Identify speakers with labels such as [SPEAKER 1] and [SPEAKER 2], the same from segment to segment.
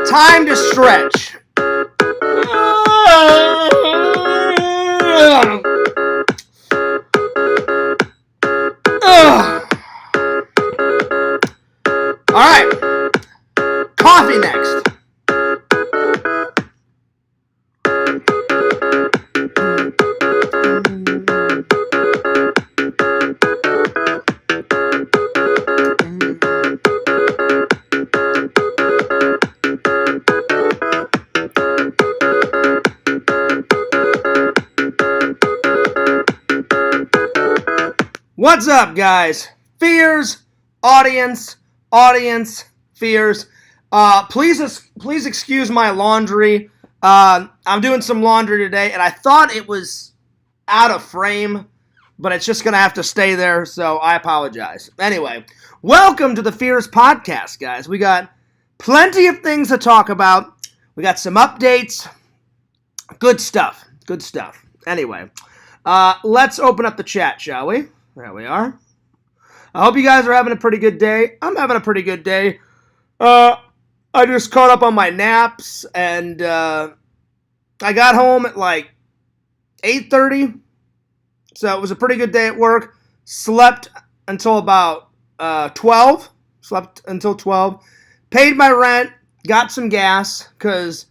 [SPEAKER 1] Time to stretch. All right. Coffee next. What's up, guys? Fears, audience, fears. Please excuse my laundry. I'm doing some laundry today, and I thought it was out of frame, but it's just going to have to stay there, so I apologize. Anyway, welcome to the Fears Podcast, guys. We got plenty of things to talk about. We got some updates. Good stuff. Anyway, let's open up the chat, shall we? There we are. I hope you guys are having a pretty good day. I'm having a pretty good day. I just caught up on my naps, and I got home at like 8:30. So it was a pretty good day at work. Slept until about 12. Paid my rent. Got some gas, because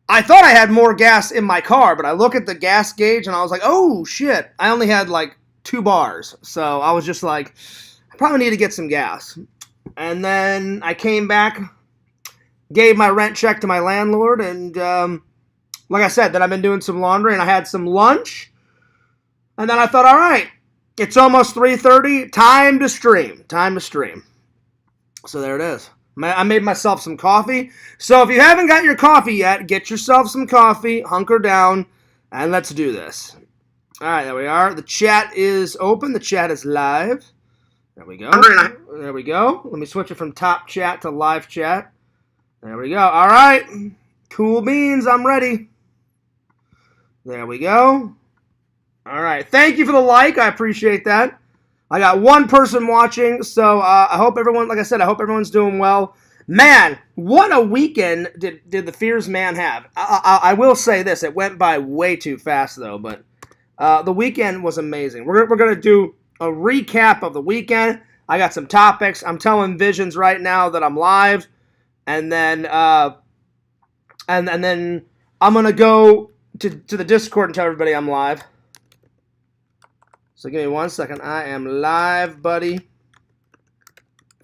[SPEAKER 1] I thought I had more gas in my car, but I look at the gas gauge, and I was like, oh, shit. I only had like 2 bars. So I was just like, I probably need to get some gas. And then I came back, gave my rent check to my landlord, and like I said, then I've been doing some laundry, and I had some lunch. And then I thought, all right, it's almost 3:30, time to stream. So there it is. I made myself some coffee. So if you haven't got your coffee yet, get yourself some coffee, hunker down, and let's do this. All right, there we are. The chat is open. The chat is live. There we go. There we go. Let me switch it from top chat to live chat. There we go. All right. Cool beans. I'm ready. There we go. All right. Thank you for the like. I appreciate that. I got one person watching, so I hope everyone, like I said, I hope everyone's doing well. Man, what a weekend did the Fears man have. I will say this. It went by way too fast, though, but the weekend was amazing. We're going to do a recap of the weekend. I got some topics. I'm telling Visions right now that I'm live, and then and then I'm going to go to the Discord and tell everybody I'm live. So give me 1 second. I am live, buddy.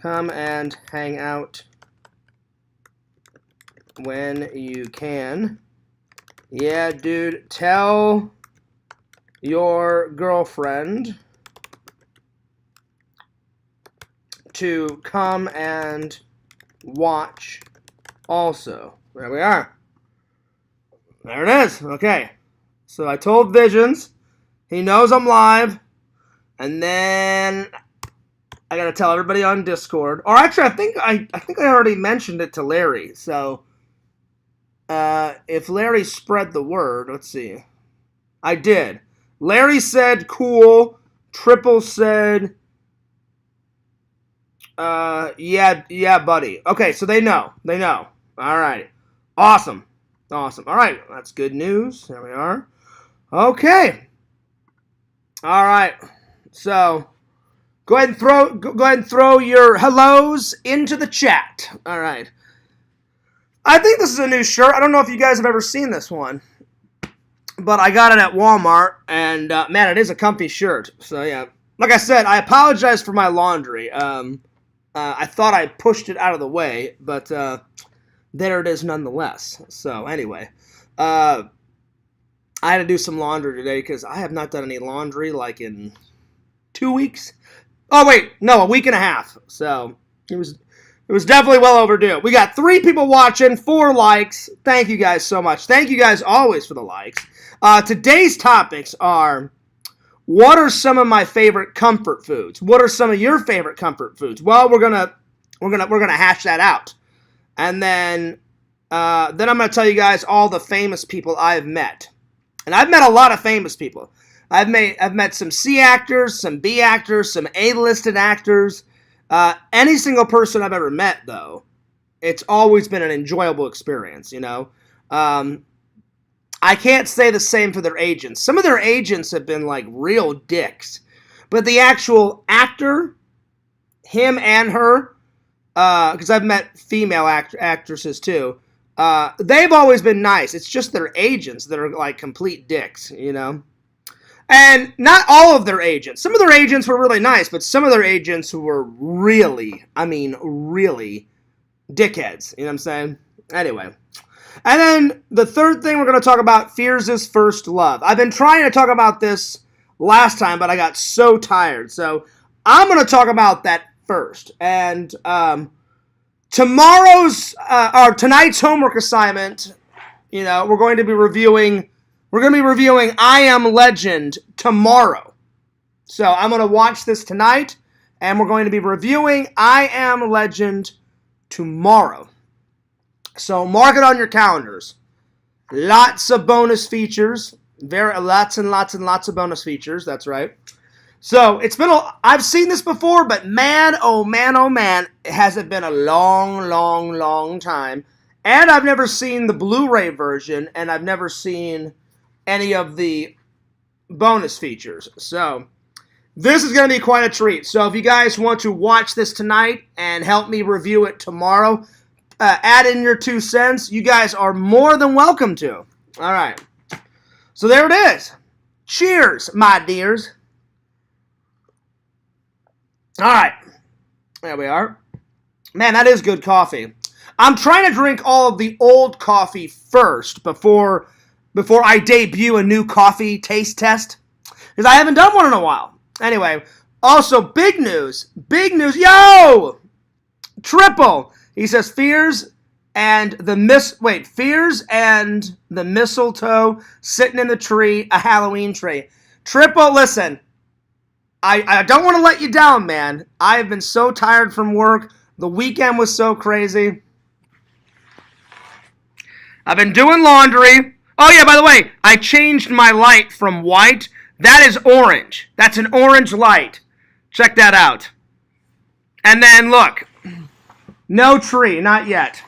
[SPEAKER 1] Come and hang out when you can. Yeah, dude. Tell your girlfriend to come and watch also. There we are. There it is. Okay. So I told Visions. He knows I'm live. And then I gotta tell everybody on Discord. Or actually, I think I already mentioned it to Larry. So if Larry spread the word, let's see. I did. Larry said cool. Triple said yeah, buddy. Okay, so they know. All right. Awesome. All right, that's good news. There we are. Okay. All right. So go ahead and throw your hellos into the chat. All right. I think this is a new shirt. I don't know if you guys have ever seen this one, but I got it at Walmart, and man, it is a comfy shirt. So yeah, like I said, I apologize for my laundry. I thought I pushed it out of the way, but there it is nonetheless. So anyway, I had to do some laundry today because I have not done any laundry like in 2 weeks. Oh wait, no, a week and a half. So it was definitely well overdue. We got 3 people watching, 4 likes. Thank you guys so much. Thank you guys always for the likes. Today's topics are: what are some of my favorite comfort foods? What are some of your favorite comfort foods? Well, we're gonna hash that out, and then I'm gonna tell you guys all the famous people I've met, and I've met a lot of famous people. I've met some C actors, some B actors, some A-listed actors. Any single person I've ever met, though, it's always been an enjoyable experience, you know. I can't say the same for their agents. Some of their agents have been like real dicks. But the actual actor, him and her, because I've met female actresses too, they've always been nice. It's just their agents that are like complete dicks, you know. And not all of their agents. Some of their agents were really nice, but some of their agents were really, I mean, really dickheads. You know what I'm saying? Anyway. And then the third thing we're going to talk about, Fears' First Love. I've been trying to talk about this last time, but I got so tired. So I'm going to talk about that first. And tonight's homework assignment, you know, we're going to be reviewing I Am Legend tomorrow. So I'm going to watch this tonight, and we're going to be reviewing I Am Legend tomorrow. So mark it on your calendars. Lots of bonus features. Lots and lots and lots of bonus features. That's right. So I've seen this before, but man, oh man, has it been a long, long, long time. And I've never seen the Blu-ray version, and I've never seen any of the bonus features. So this is going to be quite a treat. So if you guys want to watch this tonight and help me review it tomorrow, add in your 2 cents, you guys are more than welcome to. All right. So there it is. Cheers, my dears. All right. There we are. Man, that is good coffee. I'm trying to drink all of the old coffee first before I debut a new coffee taste test, because I haven't done one in a while. Anyway, also big news. Yo! Triple. He says Fears and the mistletoe sitting in the tree, a Halloween tree. Triple, listen. I don't want to let you down, man. I have been so tired from work. The weekend was so crazy. I've been doing laundry. Oh yeah, by the way, I changed my light from white. That is orange. That's an orange light. Check that out. And then look. No tree, not yet.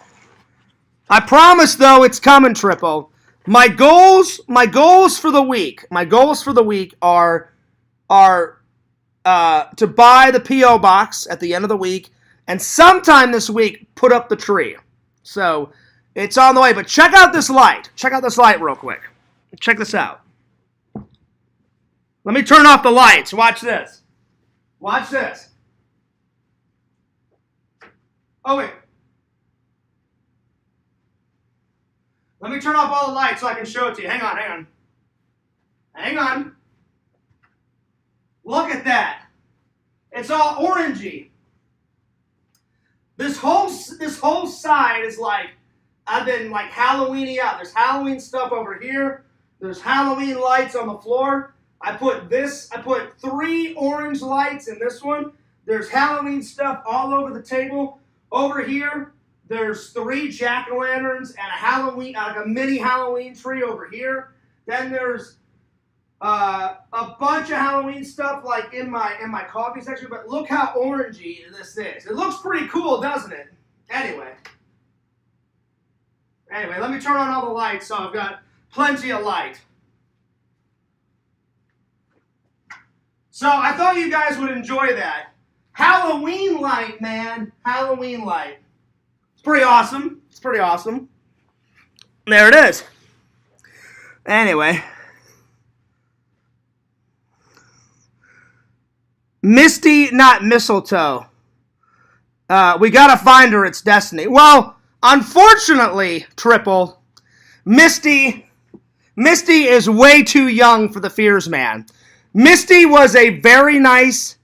[SPEAKER 1] I promise, though, it's coming, Triple. My goals for the week. My goals for the week are to buy the P.O. box at the end of the week, and sometime this week put up the tree. So it's on the way. But check out this light. Check out this light real quick. Check this out. Let me turn off the lights. Watch this. Watch this. Oh, wait. Let me turn off all the lights so I can show it to you. Hang on. Look at that. It's all orangey. This whole side is like, I've been like Halloween-y out. There's Halloween stuff over here. There's Halloween lights on the floor. I put 3 orange lights in this one. There's Halloween stuff all over the table. Over here, there's 3 jack-o'-lanterns and a mini Halloween tree over here. Then there's a bunch of Halloween stuff like in my coffee section. But look how orangey this is. It looks pretty cool, doesn't it? Anyway, let me turn on all the lights so I've got plenty of light. So I thought you guys would enjoy that. Halloween light, man. Halloween light. It's pretty awesome. There it is. Anyway. Misty, not mistletoe. We gotta find her. It's destiny. Well, unfortunately, Triple, Misty is way too young for the Fears man. Misty was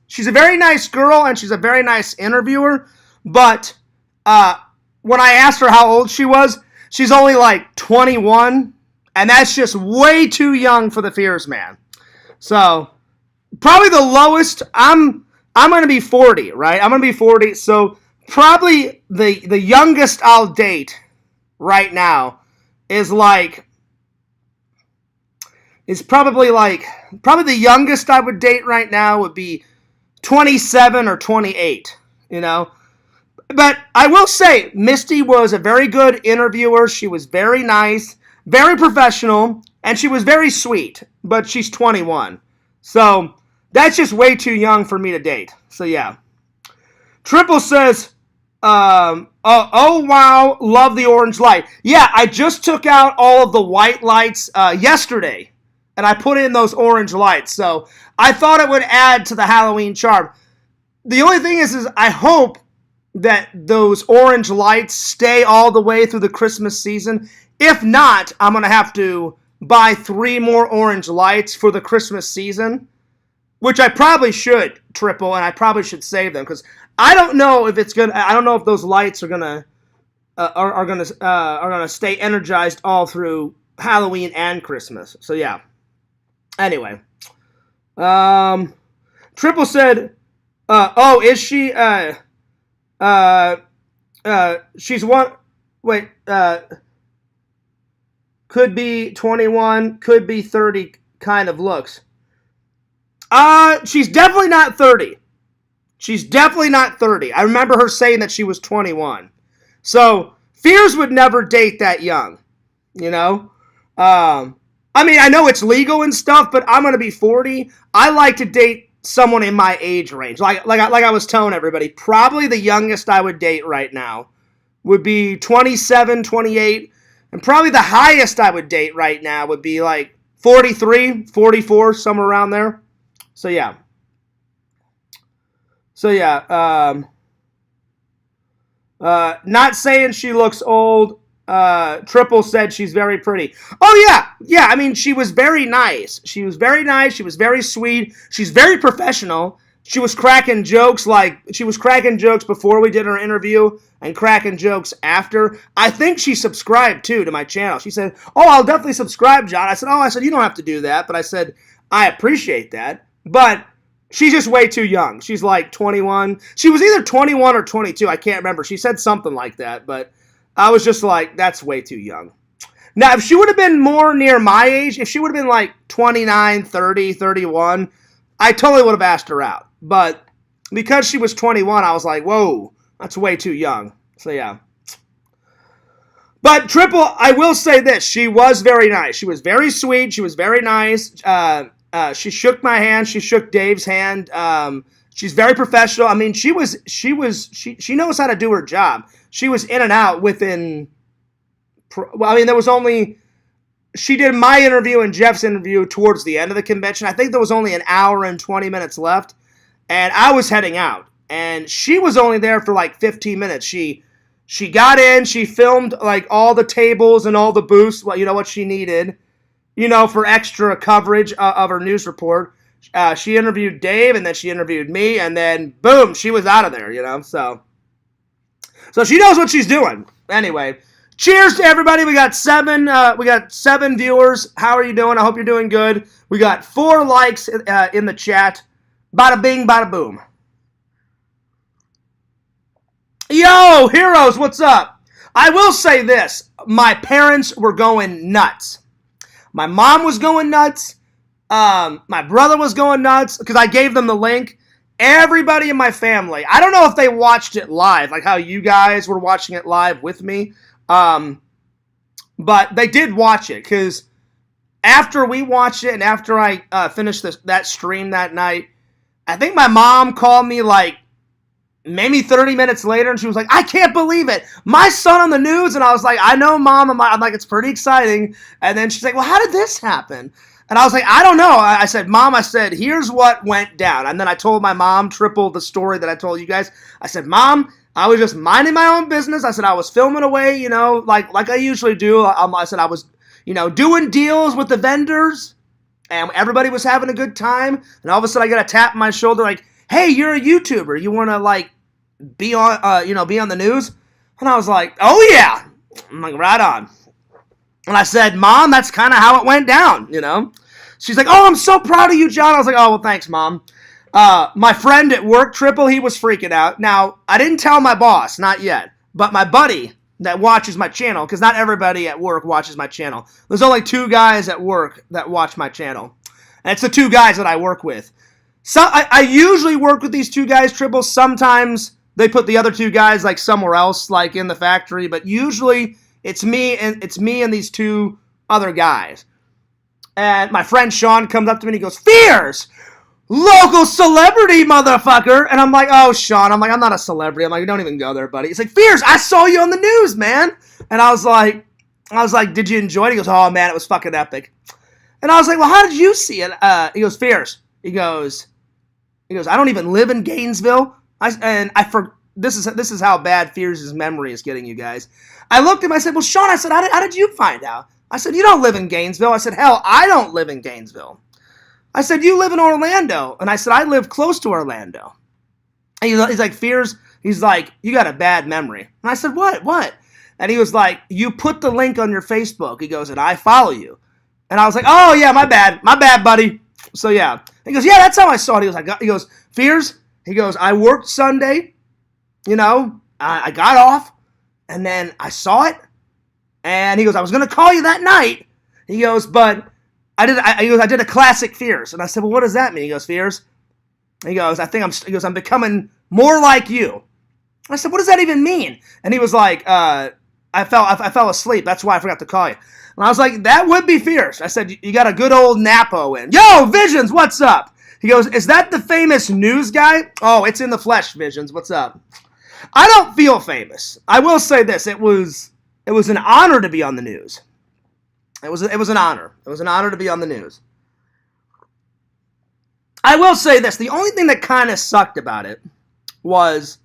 [SPEAKER 1] she's a very nice girl, and she's a very nice interviewer, but when I asked her how old she was, she's only like 21, and that's just way too young for the Fears man. So, probably the lowest, I'm going to be 40, right? I'm going to be 40, so probably the youngest I'll date right now is probably the youngest I would date right now would be 27 or 28, you know? But I will say, Misty was a very good interviewer. She was very nice, very professional, and she was very sweet. But she's 21. So that's just way too young for me to date. So yeah. Triple says, oh wow, love the orange light. Yeah, I just took out all of the white lights yesterday, and I put in those orange lights. So I thought it would add to the Halloween charm. The only thing is I hope that those orange lights stay all the way through the Christmas season. If not, I'm going to have to buy 3 more orange lights for the Christmas season, which I probably should, Triple, and I probably should save them, because I don't know if it's gonna. I don't know if those lights are gonna stay energized all through Halloween and Christmas. So yeah. Anyway, Triple said, "Oh, is she? She's one. Wait, could be 21, could be 30. Kind of looks. She's definitely not 30. She's definitely not 30. I remember her saying that she was 21. So, Fears would never date that young, you know? I mean, I know it's legal and stuff, but I'm going to be 40. I like to date someone in my age range. Like I was telling everybody, probably the youngest I would date right now would be 27, 28. And probably the highest I would date right now would be like 43, 44, somewhere around there. So, yeah. Not saying she looks old. Triple said she's very pretty. Oh, yeah. Yeah, I mean, she was very nice. She was very nice. She was very sweet. She's very professional. She was cracking jokes before we did her interview and cracking jokes after. I think she subscribed, too, to my channel. She said, oh, I'll definitely subscribe, John. I said, you don't have to do that. But I said, I appreciate that. But she's just way too young. She's like 21. She was either 21 or 22. I can't remember. She said something like that. But I was just like, that's way too young. Now, if she would have been more near my age, if she would have been like 29, 30, 31, I totally would have asked her out. But because she was 21, I was like, whoa, that's way too young. So, yeah. But Triple, I will say this. She was very nice. She was very sweet. She was very nice. She shook my hand. She shook Dave's hand. She's very professional. I mean, she knows how to do her job. She was in and out within, she did my interview and Jeff's interview towards the end of the convention. I think there was only an hour and 20 minutes left, and I was heading out. And she was only there for like 15 minutes. She got in, she filmed like all the tables and all the booths, what she needed, for extra coverage of her news report. She interviewed Dave, and then she interviewed me, and then boom, she was out of there, So she knows what she's doing. Anyway, cheers to everybody. We got 7 viewers. How are you doing? I hope you're doing good. We got 4 likes in the chat. Bada bing, bada boom. Yo, heroes, what's up? I will say this. My parents were going nuts. My mom was going nuts. My brother was going nuts because I gave them the link. Everybody in my family, I don't know if they watched it live, like how you guys were watching it live with me, but they did watch it, because after we watched it and after I finished that stream that night, I think my mom called me like maybe 30 minutes later, and she was like, I can't believe it. My son on the news. And I was like, I know, Mom. I'm like, it's pretty exciting. And then she's like, well, how did this happen? And I was like, I don't know. I said, Mom, here's what went down. And then I told my mom, Triple, the story that I told you guys. I said, Mom, I was just minding my own business. I said, I was filming away, like I usually do. I said, I was, doing deals with the vendors, and everybody was having a good time. And all of a sudden I got a tap on my shoulder like, hey, you're a YouTuber. You want to, be on the news? And I was like, oh, yeah. I'm like, right on. And I said, Mom, that's kind of how it went down, She's like, oh, I'm so proud of you, John. I was like, oh, well, thanks, Mom. My friend at work, Triple, he was freaking out. Now, I didn't tell my boss, not yet. But my buddy that watches my channel, because not everybody at work watches my channel. There's only 2 guys at work that watch my channel. And it's the 2 guys that I work with. So I usually work with these 2 guys, Triple. Sometimes they put the other 2 guys like somewhere else, like in the factory. But usually it's me and these 2 other guys. And my friend Sean comes up to me and he goes, "Fears, local celebrity, motherfucker." And I'm like, "Oh, Sean," I'm like, "I'm not a celebrity." I'm like, "Don't even go there, buddy." He's like, "Fears, I saw you on the news, man." And I was like, "Did you enjoy it?" He goes, "Oh, man, it was fucking epic." And I was like, "Well, how did you see it?" He goes, "Fears." He goes, "I don't even live in Gainesville." This is how bad Fears' memory is getting, you guys. I looked at him, I said, "Well, Sean," I said, how did you find out?" I said, "You don't live in Gainesville." I said, "Hell, I don't live in Gainesville." I said, "You live in Orlando." And I said, "I live close to Orlando." And he's like, "Fears," he's like, "You got a bad memory." And I said, What? And he was like, "You put the link on your Facebook." He goes, "And I follow you." And I was like, "Oh, yeah, my bad, buddy." So, yeah. He goes, "Yeah, that's how I saw it." He goes, "Fears," he goes, "I worked Sunday, I got off, and then I saw it. And he goes, I was going to call you that night." He goes, "But I did a classic Fears." And I said, "Well, what does that mean?" He goes, "Fears," he goes, "I'm becoming more like you." I said, "What does that even mean?" And he was like, I fell asleep. That's why I forgot to call you." And I was like, "That would be Fears." I said, "You got a good old Napo in." "Yo, Visions, what's up?" He goes, "Is that the famous news guy?" "Oh, it's in the flesh, Visions. What's up?" I don't feel famous. I will say this. It was an honor to be on the news. It was an honor. It was an honor to be on the news. I will say this. The only thing that kind of sucked about it was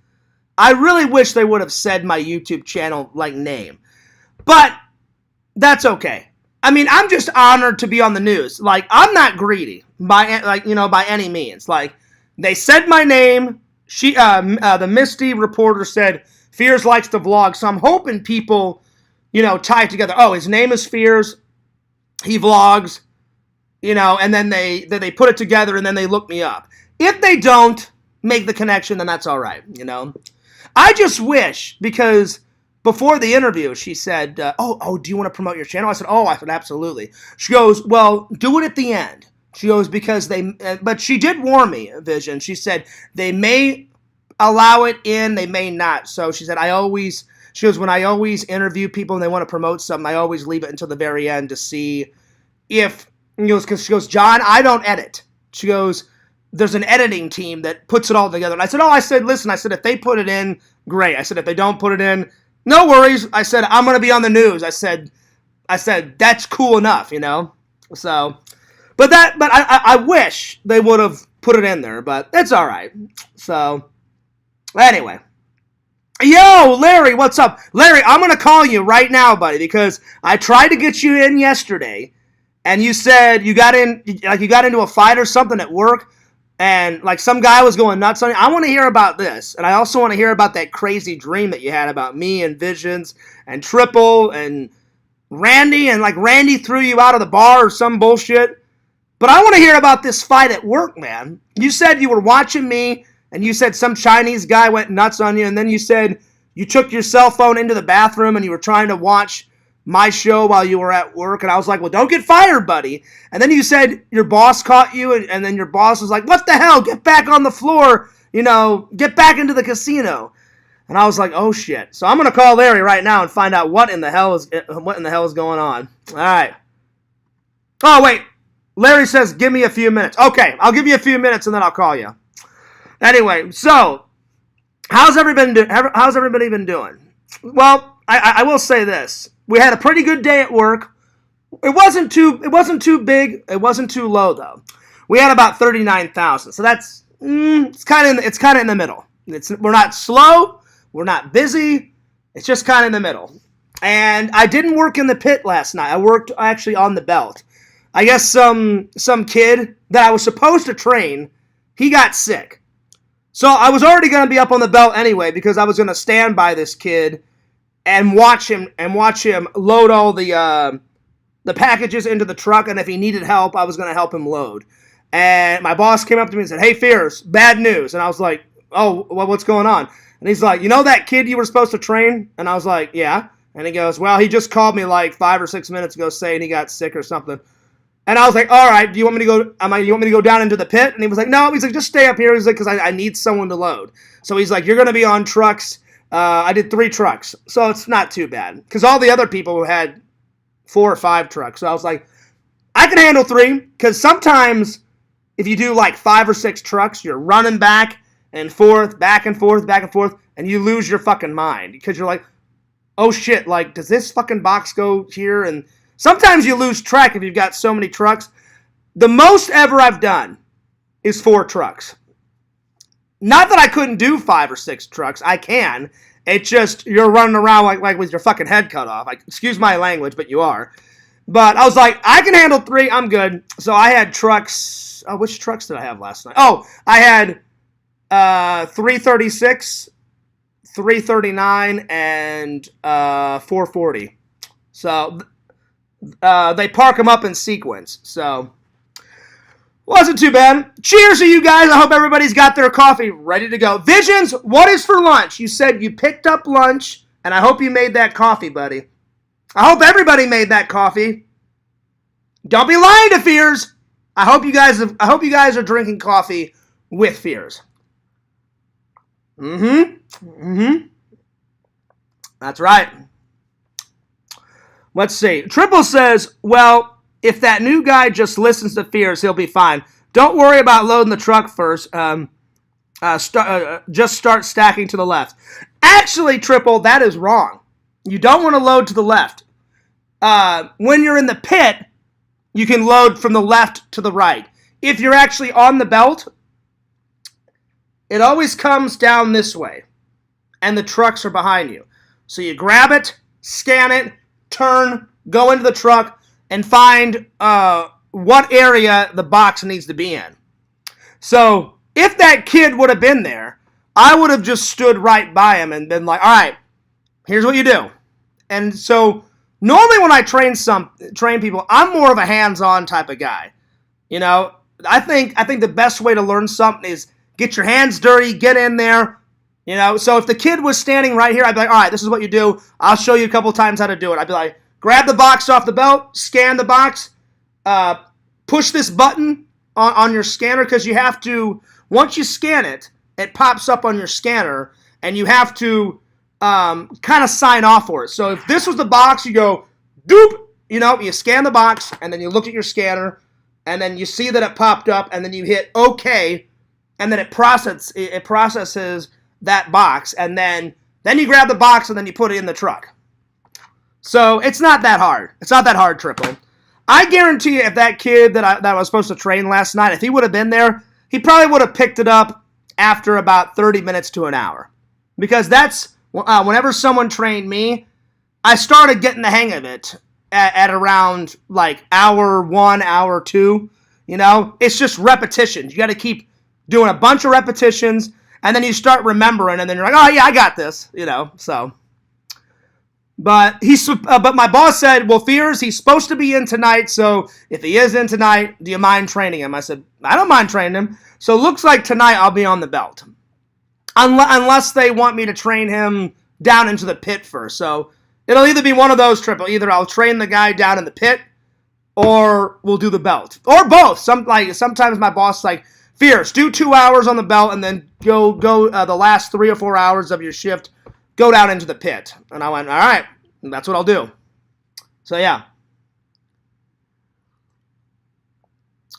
[SPEAKER 1] I really wish they would have said my YouTube channel name. But that's okay. I mean, I'm just honored to be on the news. I'm not greedy by any means. They said my name. The Misty reporter said Fears likes to vlog, so I'm hoping people, tie it together. Oh, his name is Fears. He vlogs, and then they put it together and then they look me up. If they don't make the connection, then that's all right. I just wish, because before the interview, she said, "Oh, do you want to promote your channel?" I said, "Absolutely." She goes, "Well, do it at the end." She goes, "Because but she did warn me, Vision." She said, "They may allow it in, they may not." So she said, she goes, "When I always interview people and they want to promote something, I always leave it until the very end to see if," because she goes, "John, I don't edit." She goes, "There's an editing team that puts it all together." And I said, "Listen," I said, "if they put it in, great." I said, "If they don't put it in, no worries." I said, "I'm going to be on the news." I said, "That's cool enough, So, but I wish they would have put it in there, but it's all right. So, anyway. Yo, Larry, what's up? Larry, I'm going to call you right now, buddy, because I tried to get you in yesterday, and you said you got into a fight or something at work, and some guy was going nuts on you. I want to hear about this, and I also want to hear about that crazy dream that you had about me and Visions and Triple and Randy, and Randy threw you out of the bar or some bullshit. But I want to hear about this fight at work, man. You said you were watching me, and you said some Chinese guy went nuts on you, and then you said you took your cell phone into the bathroom and you were trying to watch my show while you were at work. And I was like, "Well, don't get fired, buddy." And then you said your boss caught you, and then your boss was like, "What the hell? Get back on the floor, get back into the casino." And I was like, "Oh shit." So I'm going to call Larry right now and find out what in the hell is going on. All right. Oh, wait. Larry says, "Give me a few minutes." Okay, I'll give you a few minutes and then I'll call you. Anyway, so how's everybody been doing? Well, I will say this: we had a pretty good day at work. It wasn't too big. It wasn't too low though. We had about 39,000, so that's it's kind of in the middle. We're not slow, we're not busy. It's just kind of in the middle. And I didn't work in the pit last night. I worked actually on the belt. I guess some kid that I was supposed to train, he got sick. So I was already going to be up on the belt anyway because I was going to stand by this kid and watch him load all the packages into the truck, and if he needed help, I was going to help him load. And my boss came up to me and said, "Hey, Fears, bad news." And I was like, "Oh, well, what's going on?" And he's like, "You know that kid you were supposed to train?" And I was like, "Yeah." And he goes, "Well, he just called me 5 or 6 minutes ago saying he got sick or something." And I was like, all right, do you want me to go? You want me to go down into the pit? And he was like, no. He's like, just stay up here. He's like, because I need someone to load. So he's like, you're going to be on trucks. I did 3 trucks, so it's not too bad. Because all the other people had 4 or 5 trucks. So I was like, I can handle 3. Because sometimes if you do like 5 or 6 trucks, you're running back and forth, back and forth, back and forth, and you lose your fucking mind. Because you're like, oh shit, like, does this fucking box go here? And sometimes you lose track if you've got so many trucks. The most ever I've done is 4 trucks. Not that I couldn't do 5 or 6 trucks. I can. It's just you're running around like with your fucking head cut off. Like, excuse my language, but you are. But I was like, I can handle 3. I'm good. So I had trucks. Oh, which trucks did I have last night? Oh, I had 336, 339, and 440. So they park them up in sequence. So wasn't too bad. Cheers to you guys. I hope everybody's got their coffee ready to go. Visions, what is for lunch? You said you picked up lunch, and I hope you made that coffee, buddy. I hope everybody made that coffee. Don't be lying to Fears. I hope you guys are drinking coffee with Fears. That's right. Let's see. Triple says, well, if that new guy just listens to Fears, he'll be fine. Don't worry about loading the truck first. Just start stacking to the left. Actually, Triple, that is wrong. You don't want to load to the left. When you're in the pit, you can load from the left to the right. If you're actually on the belt, it always comes down this way, and the trucks are behind you. So you grab it, scan it, turn, go into the truck, and find what area the box needs to be in. So if that kid would have been there, I would have just stood right by him and been like, all right, here's what you do. And so normally when I train people, I'm more of a hands-on type of guy. You know, I think the best way to learn something is get your hands dirty, get in there. You know, so if the kid was standing right here, I'd be like, all right, this is what you do. I'll show you a couple times how to do it. I'd be like, grab the box off the belt, scan the box, push this button on your scanner, because you have to, once you scan it, it pops up on your scanner, and you have to kind of sign off for it. So if this was the box, you go, doop, you know, you scan the box, and then you look at your scanner, and then you see that it popped up, and then you hit OK, and then it processes that box, and then you grab the box, and then you put it in the truck. So it's not that hard. It's not that hard, Triple. I guarantee you if that kid that I was supposed to train last night, if he would have been there, he probably would have picked it up after about 30 minutes to an hour. Because that's, whenever someone trained me, I started getting the hang of it at around like hour 1, hour 2. You know, it's just repetitions. You got to keep doing a bunch of repetitions, and then you start remembering, and then you're like, oh yeah, I got this. You know, so. But my boss said, well, Fears, he's supposed to be in tonight, so if he is in tonight, do you mind training him? I said, I don't mind training him. So it looks like tonight I'll be on the belt. Unless they want me to train him down into the pit first. So it'll either be one of those, Triple. Either I'll train the guy down in the pit, or we'll do the belt. Or both. Sometimes my boss is like, Fears, do 2 hours on the belt, and then go the last 3 or 4 hours of your shift, go down into the pit. And I went, all right, that's what I'll do. So, yeah.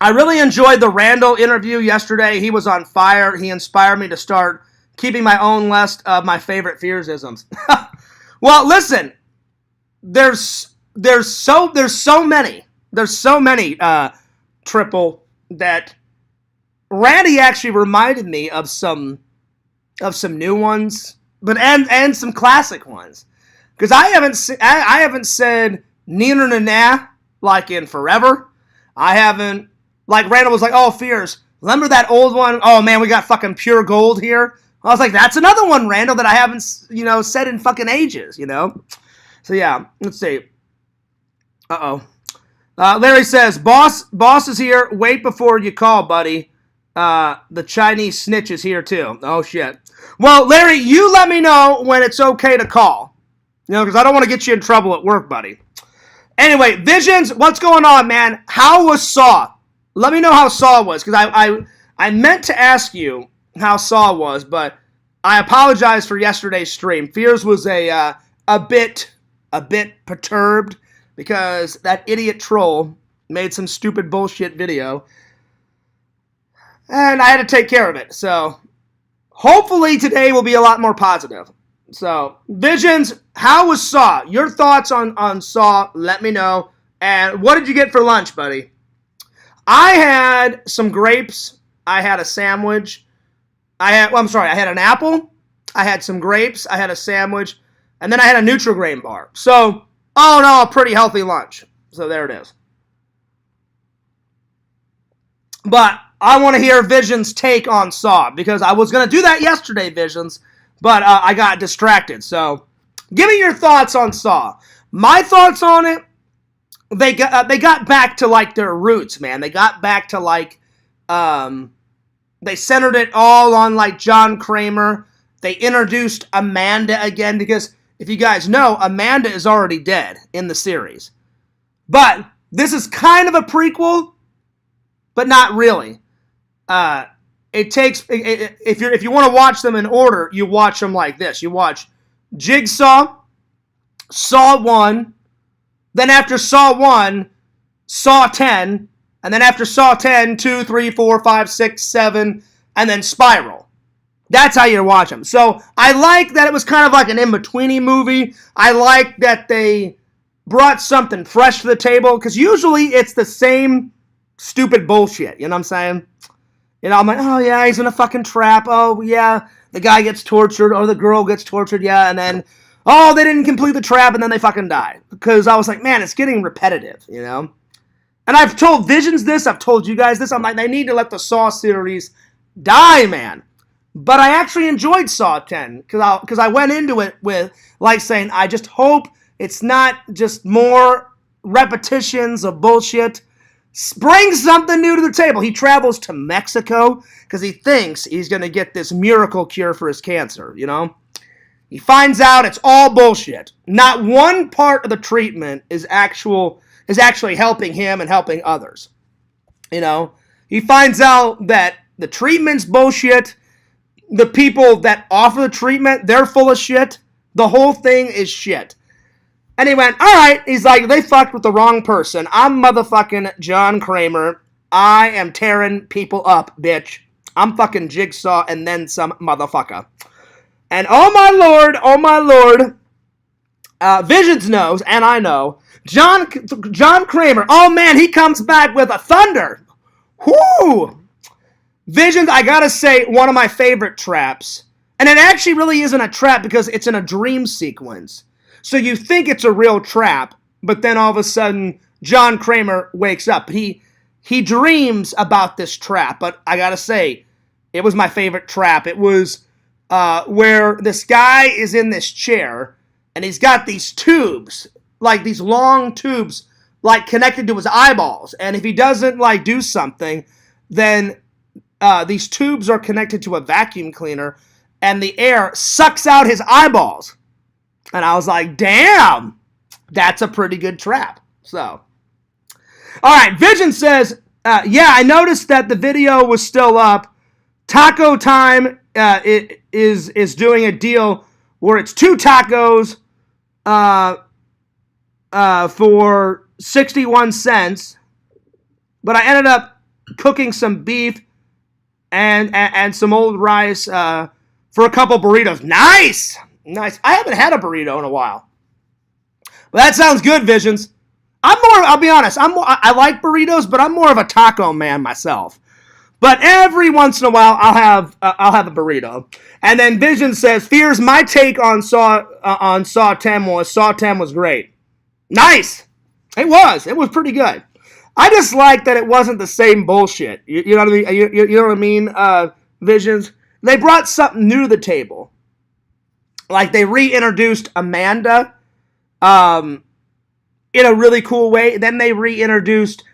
[SPEAKER 1] I really enjoyed the Randall interview yesterday. He was on fire. He inspired me to start keeping my own list of my favorite Fearsisms. Well, listen, there's so many, Triple, that Randy actually reminded me of some new ones. But and some classic ones, because I haven't said neener na na like in forever. I haven't, like Randall was like, oh, Fears, remember that old one? Oh man, we got fucking pure gold here. I was like, that's another one, Randall, that I haven't said in fucking ages. So yeah, let's see. Larry says, boss is here. Wait before you call, buddy. The Chinese snitch is here too. Oh shit. Well, Larry, you let me know when it's okay to call. Because I don't want to get you in trouble at work, buddy. Anyway, Visions, what's going on, man? How was Saw? Let me know how Saw was, because I meant to ask you how Saw was, but I apologize for yesterday's stream. Fears was a bit perturbed because that idiot troll made some stupid bullshit video, and I had to take care of it. So hopefully today will be a lot more positive. So, Visions, how was Saw? Your thoughts on Saw, let me know. And what did you get for lunch, buddy? I had some grapes. I had a sandwich. I had an apple. I had some grapes. I had a sandwich. And then I had a Nutri-Grain bar. So, all in all, a pretty healthy lunch. So, there it is. But I want to hear Visions' take on Saw, because I was going to do that yesterday, Visions. But I got distracted. So, give me your thoughts on Saw. My thoughts on it, they got back to, like, their roots, man. They got back to, like, they centered it all on, like, John Kramer. They introduced Amanda again, because if you guys know, Amanda is already dead in the series. But this is kind of a prequel, but not really. It takes, if you want to watch them in order, you watch them like this. You watch Jigsaw, Saw 1, then after Saw 1, Saw 10, and then after Saw 10, 2, 3, 4, 5, 6, 7, and then Spiral. That's how you watch them. So I like that it was kind of like an in-betweeny movie. I like that they brought something fresh to the table, because usually it's the same stupid bullshit, you know what I'm saying? You know, I'm like, oh, yeah, he's in a fucking trap. Oh, yeah, the guy gets tortured, or the girl gets tortured, yeah, and then, oh, they didn't complete the trap, and then they fucking die. Because I was like, man, it's getting repetitive, you know? And I've told Visions this, I've told you guys this, I'm like, they need to let the Saw series die, man. But I actually enjoyed Saw 10, because I went into it with, like, saying, I just hope it's not just more repetitions of bullshit. Bring something new to the table. He travels to Mexico because he thinks he's going to get this miracle cure for his cancer, you know? He finds out it's all bullshit. Not one part of the treatment is actually helping him and helping others. You know? He finds out that the treatment's bullshit. The people that offer the treatment, they're full of shit. The whole thing is shit. And he went, alright, he's like, they fucked with the wrong person. I'm motherfucking John Kramer. I am tearing people up, bitch. I'm fucking Jigsaw and then some motherfucker. And oh my lord, Visions knows, and I know, John Kramer, oh man, he comes back with a thunder. Whoo! Visions, I gotta say, one of my favorite traps. And it actually really isn't a trap because it's in a dream sequence. So you think it's a real trap, but then all of a sudden, John Kramer wakes up. He dreams about this trap, but I gotta say, it was my favorite trap. It was where this guy is in this chair, and he's got these tubes, like these long tubes, like connected to his eyeballs. And if he doesn't, like, do something, then these tubes are connected to a vacuum cleaner, and the air sucks out his eyeballs. And I was like, damn, that's a pretty good trap. So, all right, Vision says, yeah, I noticed that the video was still up. Taco Time is doing a deal where it's 2 tacos for 61 cents. But I ended up cooking some beef and some old rice for a couple burritos. Nice! Nice. I haven't had a burrito in a while. But that sounds good, Visions. I'll be honest, I like burritos, but I'm more of a taco man myself. But every once in a while, I'll have a burrito. And then Vision says, Fears, my take on Saw 10 was great. Nice. It was pretty good. I just like that it wasn't the same bullshit. You know what I mean? You know what I mean, Visions? They brought something new to the table. Like, they reintroduced Amanda in a really cool way. Then they reintroduced...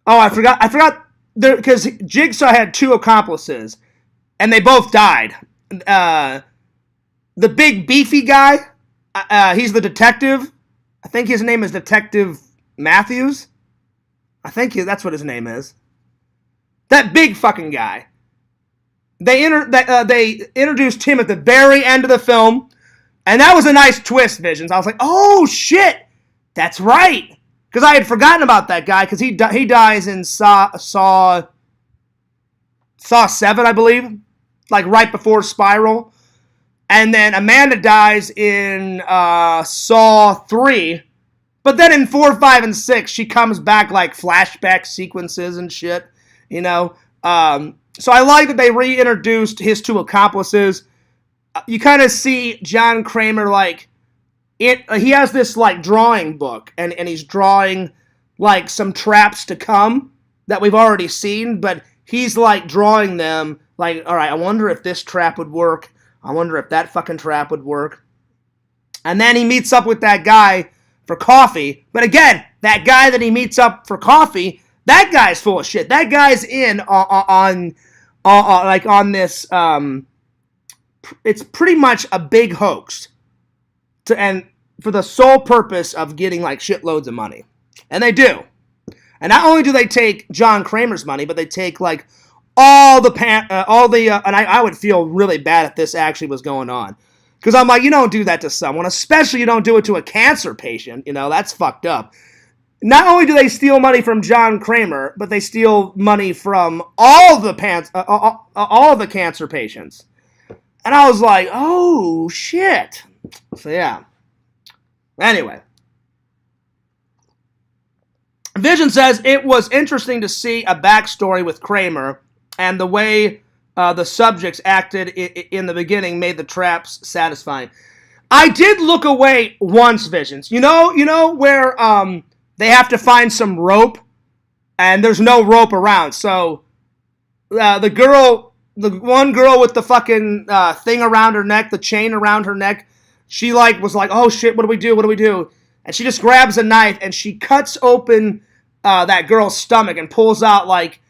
[SPEAKER 1] Oh, I forgot... Because Jigsaw had 2 accomplices, and they both died. The big, beefy guy, he's the detective. I think his name is Detective Matthews. I think that's what his name is. That big fucking guy. They introduced him at the very end of the film, and that was a nice twist, Visions. I was like, oh shit, that's right, because I had forgotten about that guy because he dies in Saw 7, I believe, like right before Spiral, and then Amanda dies in Saw 3. But then in 4, 5, and 6, she comes back like flashback sequences and shit, you know. So I like that they reintroduced his two accomplices. You kind of see John Kramer like he has this like drawing book, and he's drawing like some traps to come that we've already seen, but he's like drawing them like, all right, I wonder if this trap would work. I wonder if that fucking trap would work. And then he meets up with that guy for coffee. But again, that guy that he meets up for coffee, that guy's full of shit. That guy's in on this. It's pretty much a big hoax, and for the sole purpose of getting like shitloads of money, and they do. And not only do they take John Kramer's money, but they take like all the and I would feel really bad if this actually was going on. Because I'm like, you don't do that to someone, especially you don't do it to a cancer patient. You know, that's fucked up. Not only do they steal money from John Kramer, but they steal money from all the cancer patients. And I was like, oh, shit. So, yeah. Anyway. Vision says, it was interesting to see a backstory with Kramer, and the way the subjects acted in the beginning made the traps satisfying. I did look away once, Visions. You know where they have to find some rope, and there's no rope around. So the one girl with the fucking thing around her neck, the chain around her neck, she like was like, oh shit, what do we do? And she just grabs a knife and she cuts open that girl's stomach and pulls out like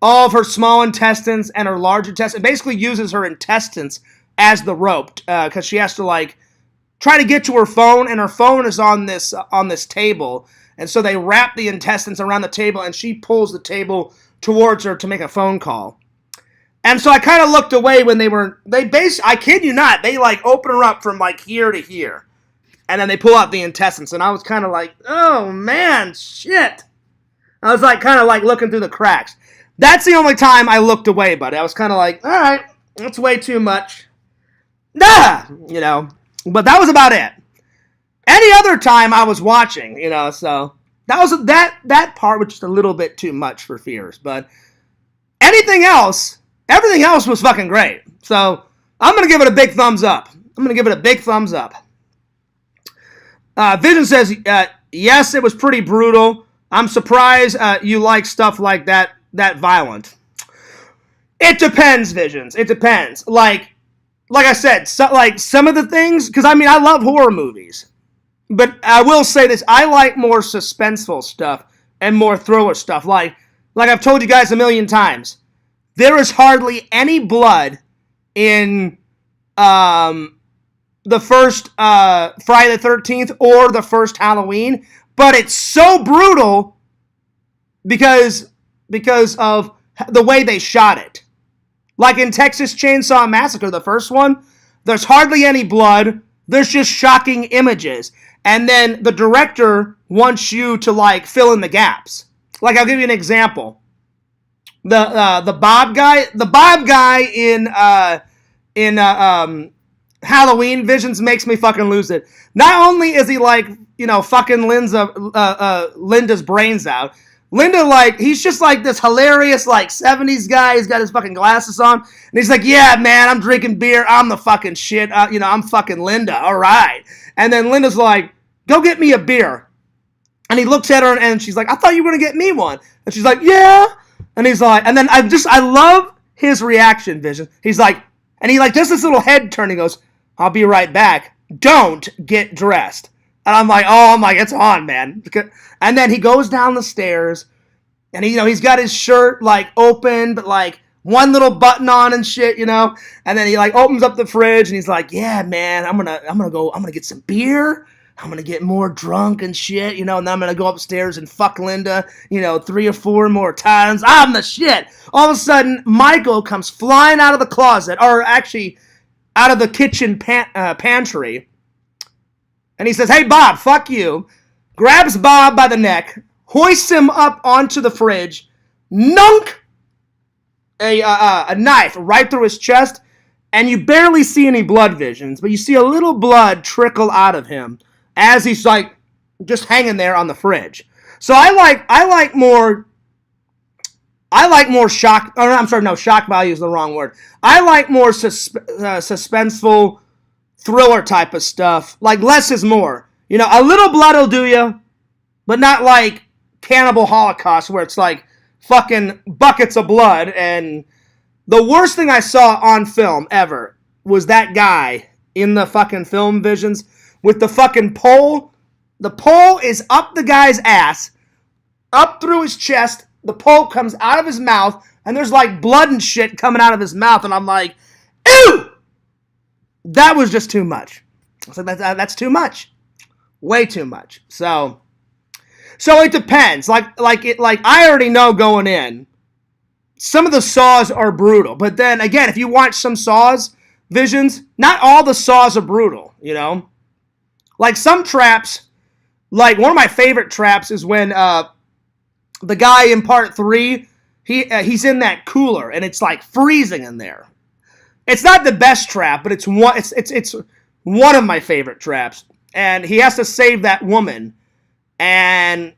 [SPEAKER 1] all of her small intestines and her large intestines, and basically uses her intestines as the rope, because she has to like try to get to her phone, and her phone is on this table, and so they wrap the intestines around the table, and she pulls the table towards her to make a phone call. And so I kind of looked away when I kid you not, they like open her up from like here to here, and then they pull out the intestines, and I was kind of like, oh man, shit. I was like kind of like looking through the cracks. That's the only time I looked away, buddy. I was kind of like, all right, that's way too much. Nah, you know. But that was about it. Any other time I was watching, you know, so that was that part was just a little bit too much for Fears. But everything else was fucking great. So I'm going to give it a big thumbs up. Vision says, yes, it was pretty brutal. I'm surprised you like stuff like that violent. It depends, Visions. It depends. Like I said, some of the things, because I mean, I love horror movies. But I will say this, I like more suspenseful stuff and more thriller stuff. Like I've told you guys a million times, there is hardly any blood in the first Friday the 13th or the first Halloween, but it's so brutal because of the way they shot it. Like in Texas Chainsaw Massacre, the first one, there's hardly any blood. There's just shocking images. And then the director wants you to like fill in the gaps. Like I'll give you an example. The Bob guy in Halloween Visions makes me fucking lose it. Not only is he like, you know, fucking Linda's brains out. Linda, like, he's just like this hilarious, like, 70s guy. He's got his fucking glasses on. And he's like, yeah, man, I'm drinking beer. I'm the fucking shit. You know, I'm fucking Linda. All right. And then Linda's like, go get me a beer. And he looks at her and she's like, I thought you were going to get me one. And she's like, yeah. And he's like, and then I love his reaction, Vision. He's like, and he like does this little head turn. He goes, I'll be right back. Don't get dressed. And I'm like, it's on, man. And then he goes down the stairs, and he's got his shirt like open, but like one little button on and shit, you know. And then he like opens up the fridge, and he's like, yeah, man, I'm gonna get some beer. I'm gonna get more drunk and shit, and then I'm gonna go upstairs and fuck Linda, 3 or 4 more times. I'm the shit. All of a sudden, Michael comes flying out of the closet, or actually out of the kitchen pantry, and he says, "Hey, Bob, fuck you." Grabs Bob by the neck, hoists him up onto the fridge, nunk a knife right through his chest, and you barely see any blood visions, but you see a little blood trickle out of him as he's like just hanging there on the fridge. So I like more shock. Oh, I'm sorry, no, shock value is the wrong word. I like more suspenseful thriller type of stuff. Like less is more. A little blood will do you, but not like Cannibal Holocaust where it's like fucking buckets of blood. And the worst thing I saw on film ever was that guy in the fucking film visions with the fucking pole. The pole is up the guy's ass, up through his chest. The pole comes out of his mouth, and there's like blood and shit coming out of his mouth. And I'm like, ew! That was just too much. I was like, that's too much. Way too much. So it depends. Like I already know going in, some of the saws are brutal. But then again, if you watch some Saws visions, not all the saws are brutal, Like some traps, like one of my favorite traps is when the guy in part 3, he's in that cooler and it's like freezing in there. It's not the best trap, but it's one of my favorite traps. And he has to save that woman, or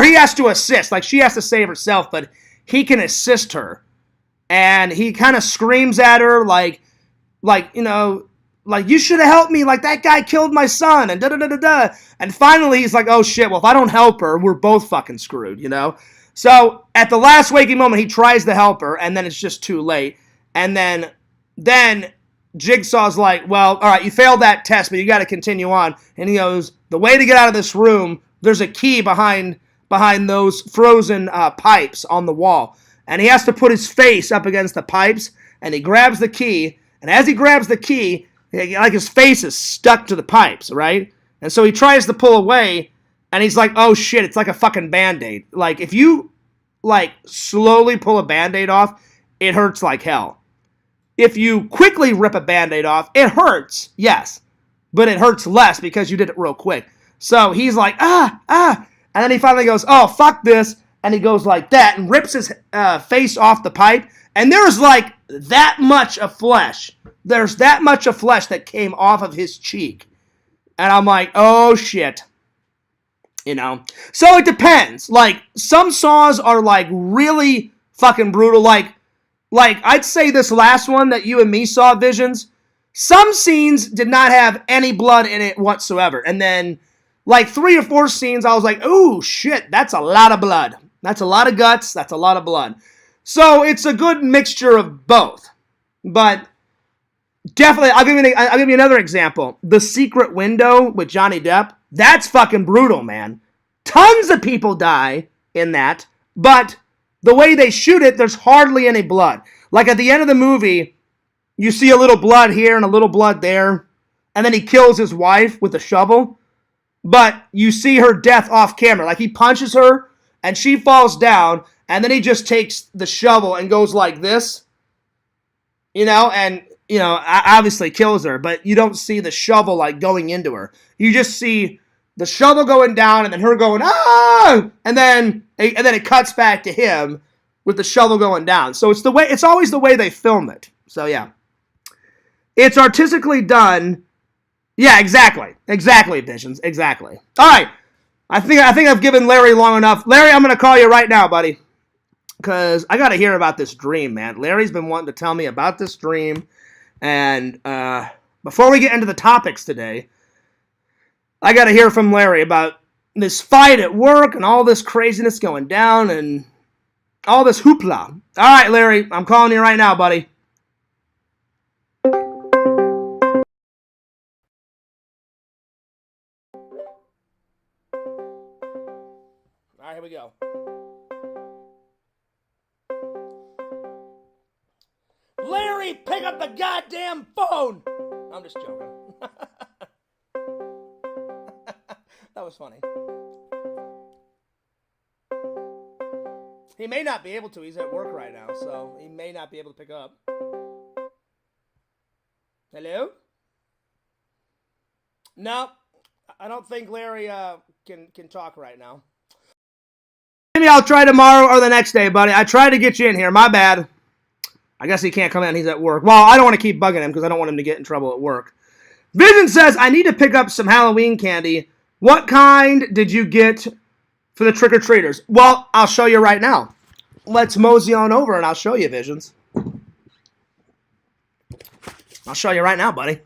[SPEAKER 1] he has to assist. Like she has to save herself, but he can assist her. And he kind of screams at her like you should have helped me. Like that guy killed my son, and da da da da da. And finally, he's like, oh shit. Well, if I don't help her, we're both fucking screwed, So at the last waking moment, he tries to help her, and then it's just too late. And then Jigsaw's like, well, all right, you failed that test, but you got to continue on. And he goes, the way to get out of this room, there's a key behind those frozen pipes on the wall. And he has to put his face up against the pipes, and he grabs the key. And as he grabs the key, like his face is stuck to the pipes, right? And so he tries to pull away, and he's like, oh shit, it's like a fucking Band-Aid. Like, if you, slowly pull a Band-Aid off, it hurts like hell. If you quickly rip a Band-Aid off, it hurts, yes. But it hurts less because you did it real quick. So he's like, ah. And then he finally goes, oh, fuck this. And he goes like that and rips his face off the pipe. And there's like that much of flesh. There's that much of flesh that came off of his cheek. And I'm like, oh, shit. So it depends. Like, some saws are like really fucking brutal. Like I'd say this last one that you and me saw, Visions, some scenes did not have any blood in it whatsoever. And then, 3 or 4 scenes, I was like, oh, shit, that's a lot of blood. That's a lot of guts. That's a lot of blood. So it's a good mixture of both. But definitely, I'll give you another example. The Secret Window with Johnny Depp, that's fucking brutal, man. Tons of people die in that, but the way they shoot it, there's hardly any blood. Like at the end of the movie, you see a little blood here and a little blood there, and then he kills his wife with a shovel, but you see her death off camera. Like he punches her, and she falls down, and then he just takes the shovel and goes like this, and, obviously kills her, but you don't see the shovel, going into her. You just see the shovel going down, and then her going, ah! And then it cuts back to him with the shovel going down. So it's always the way they film it. So yeah. It's artistically done. Yeah, exactly. Exactly, Visions. Exactly. All right. I think I've given Larry long enough. Larry, I'm going to call you right now, buddy. Because I got to hear about this dream, man. Larry's been wanting to tell me about this dream. And before we get into the topics today, I got to hear from Larry about this fight at work and all this craziness going down and all this hoopla. All right, Larry, I'm calling you right now, buddy. All right, here we go. Larry, pick up the goddamn phone! I'm just joking. that was funny. He may not be able to. He's at work right now, so he may not be able to pick up. Hello? No, I don't think Larry can talk right now. Maybe I'll try tomorrow or the next day, buddy. I tried to get you in here. My bad. I guess he can't come in. He's at work. Well, I don't want to keep bugging him because I don't want him to get in trouble at work. Vision says, I need to pick up some Halloween candy. What kind did you get for the trick-or-treaters? Well, I'll show you right now. Let's mosey on over and I'll show you, Visions. I'll show you right now, buddy.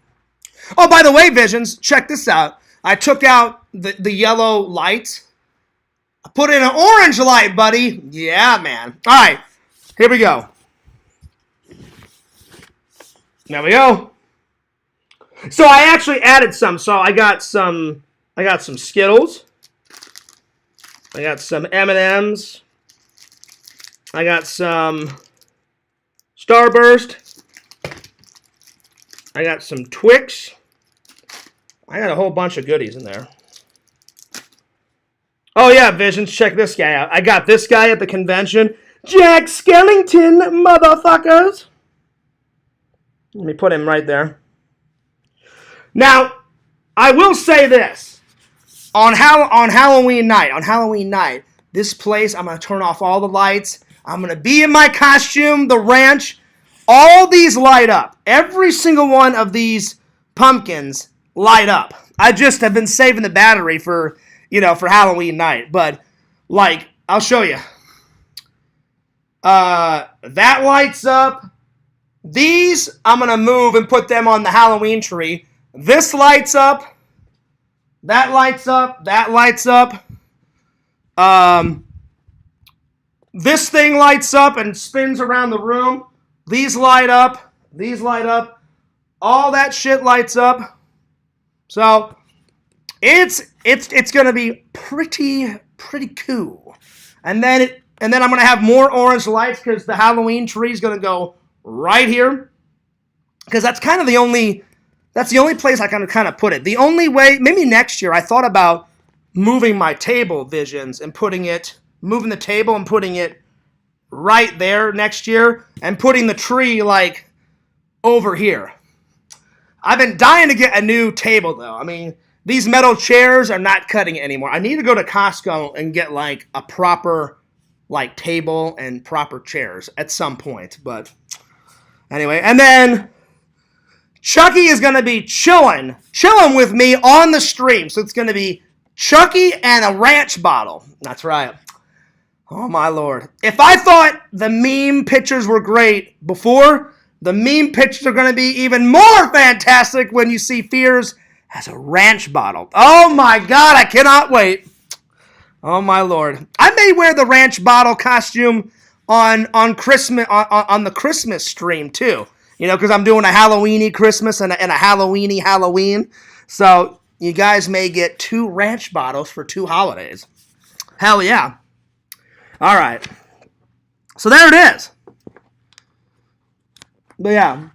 [SPEAKER 1] Oh, by the way, Visions, check this out. I took out the yellow lights. I put in an orange light, buddy. Yeah, man. All right, here we go. There we go. So I actually added some. So I got some Skittles. I got some M&Ms. I got some Starburst. I got some Twix. I got a whole bunch of goodies in there. Oh yeah, Visions, check this guy out. I got this guy at the convention. Jack Skellington, motherfuckers. Let me put him right there. Now, I will say this. On Halloween night, this place, I'm going to turn off all the lights. I'm going to be in my costume, the ranch. All these light up. Every single one of these pumpkins light up. I just have been saving the battery for Halloween night. But, like, I'll show you. That lights up. These, I'm going to move and put them on the Halloween tree. This lights up. That lights up. That lights up. This thing lights up and spins around the room. These light up. These light up. All that shit lights up. So, it's going to be pretty cool. And then I'm going to have more orange lights because the Halloween tree is going to go right here, because that's kind of the only place I can kind of put it. The only way, maybe next year, I thought about moving my table, Visions, and moving the table and putting it right there next year, and putting the tree like over here. I've been dying to get a new table though. I mean, these metal chairs are not cutting it anymore. I need to go to Costco and get like a proper like table and proper chairs at some point, but anyway, and then Chucky is going to be chilling with me on the stream. So it's going to be Chucky and a ranch bottle. That's right. Oh, my Lord. If I thought the meme pictures were great before, the meme pictures are going to be even more fantastic when you see Fears as a ranch bottle. Oh, my God. I cannot wait. Oh, my Lord. I may wear the ranch bottle costume on Christmas on the Christmas stream too, because I'm doing a Halloweeny Christmas and a Halloweeny Halloween. So you guys may get 2 ranch bottles for 2 holidays. Hell yeah! All right, so there it is. But yeah,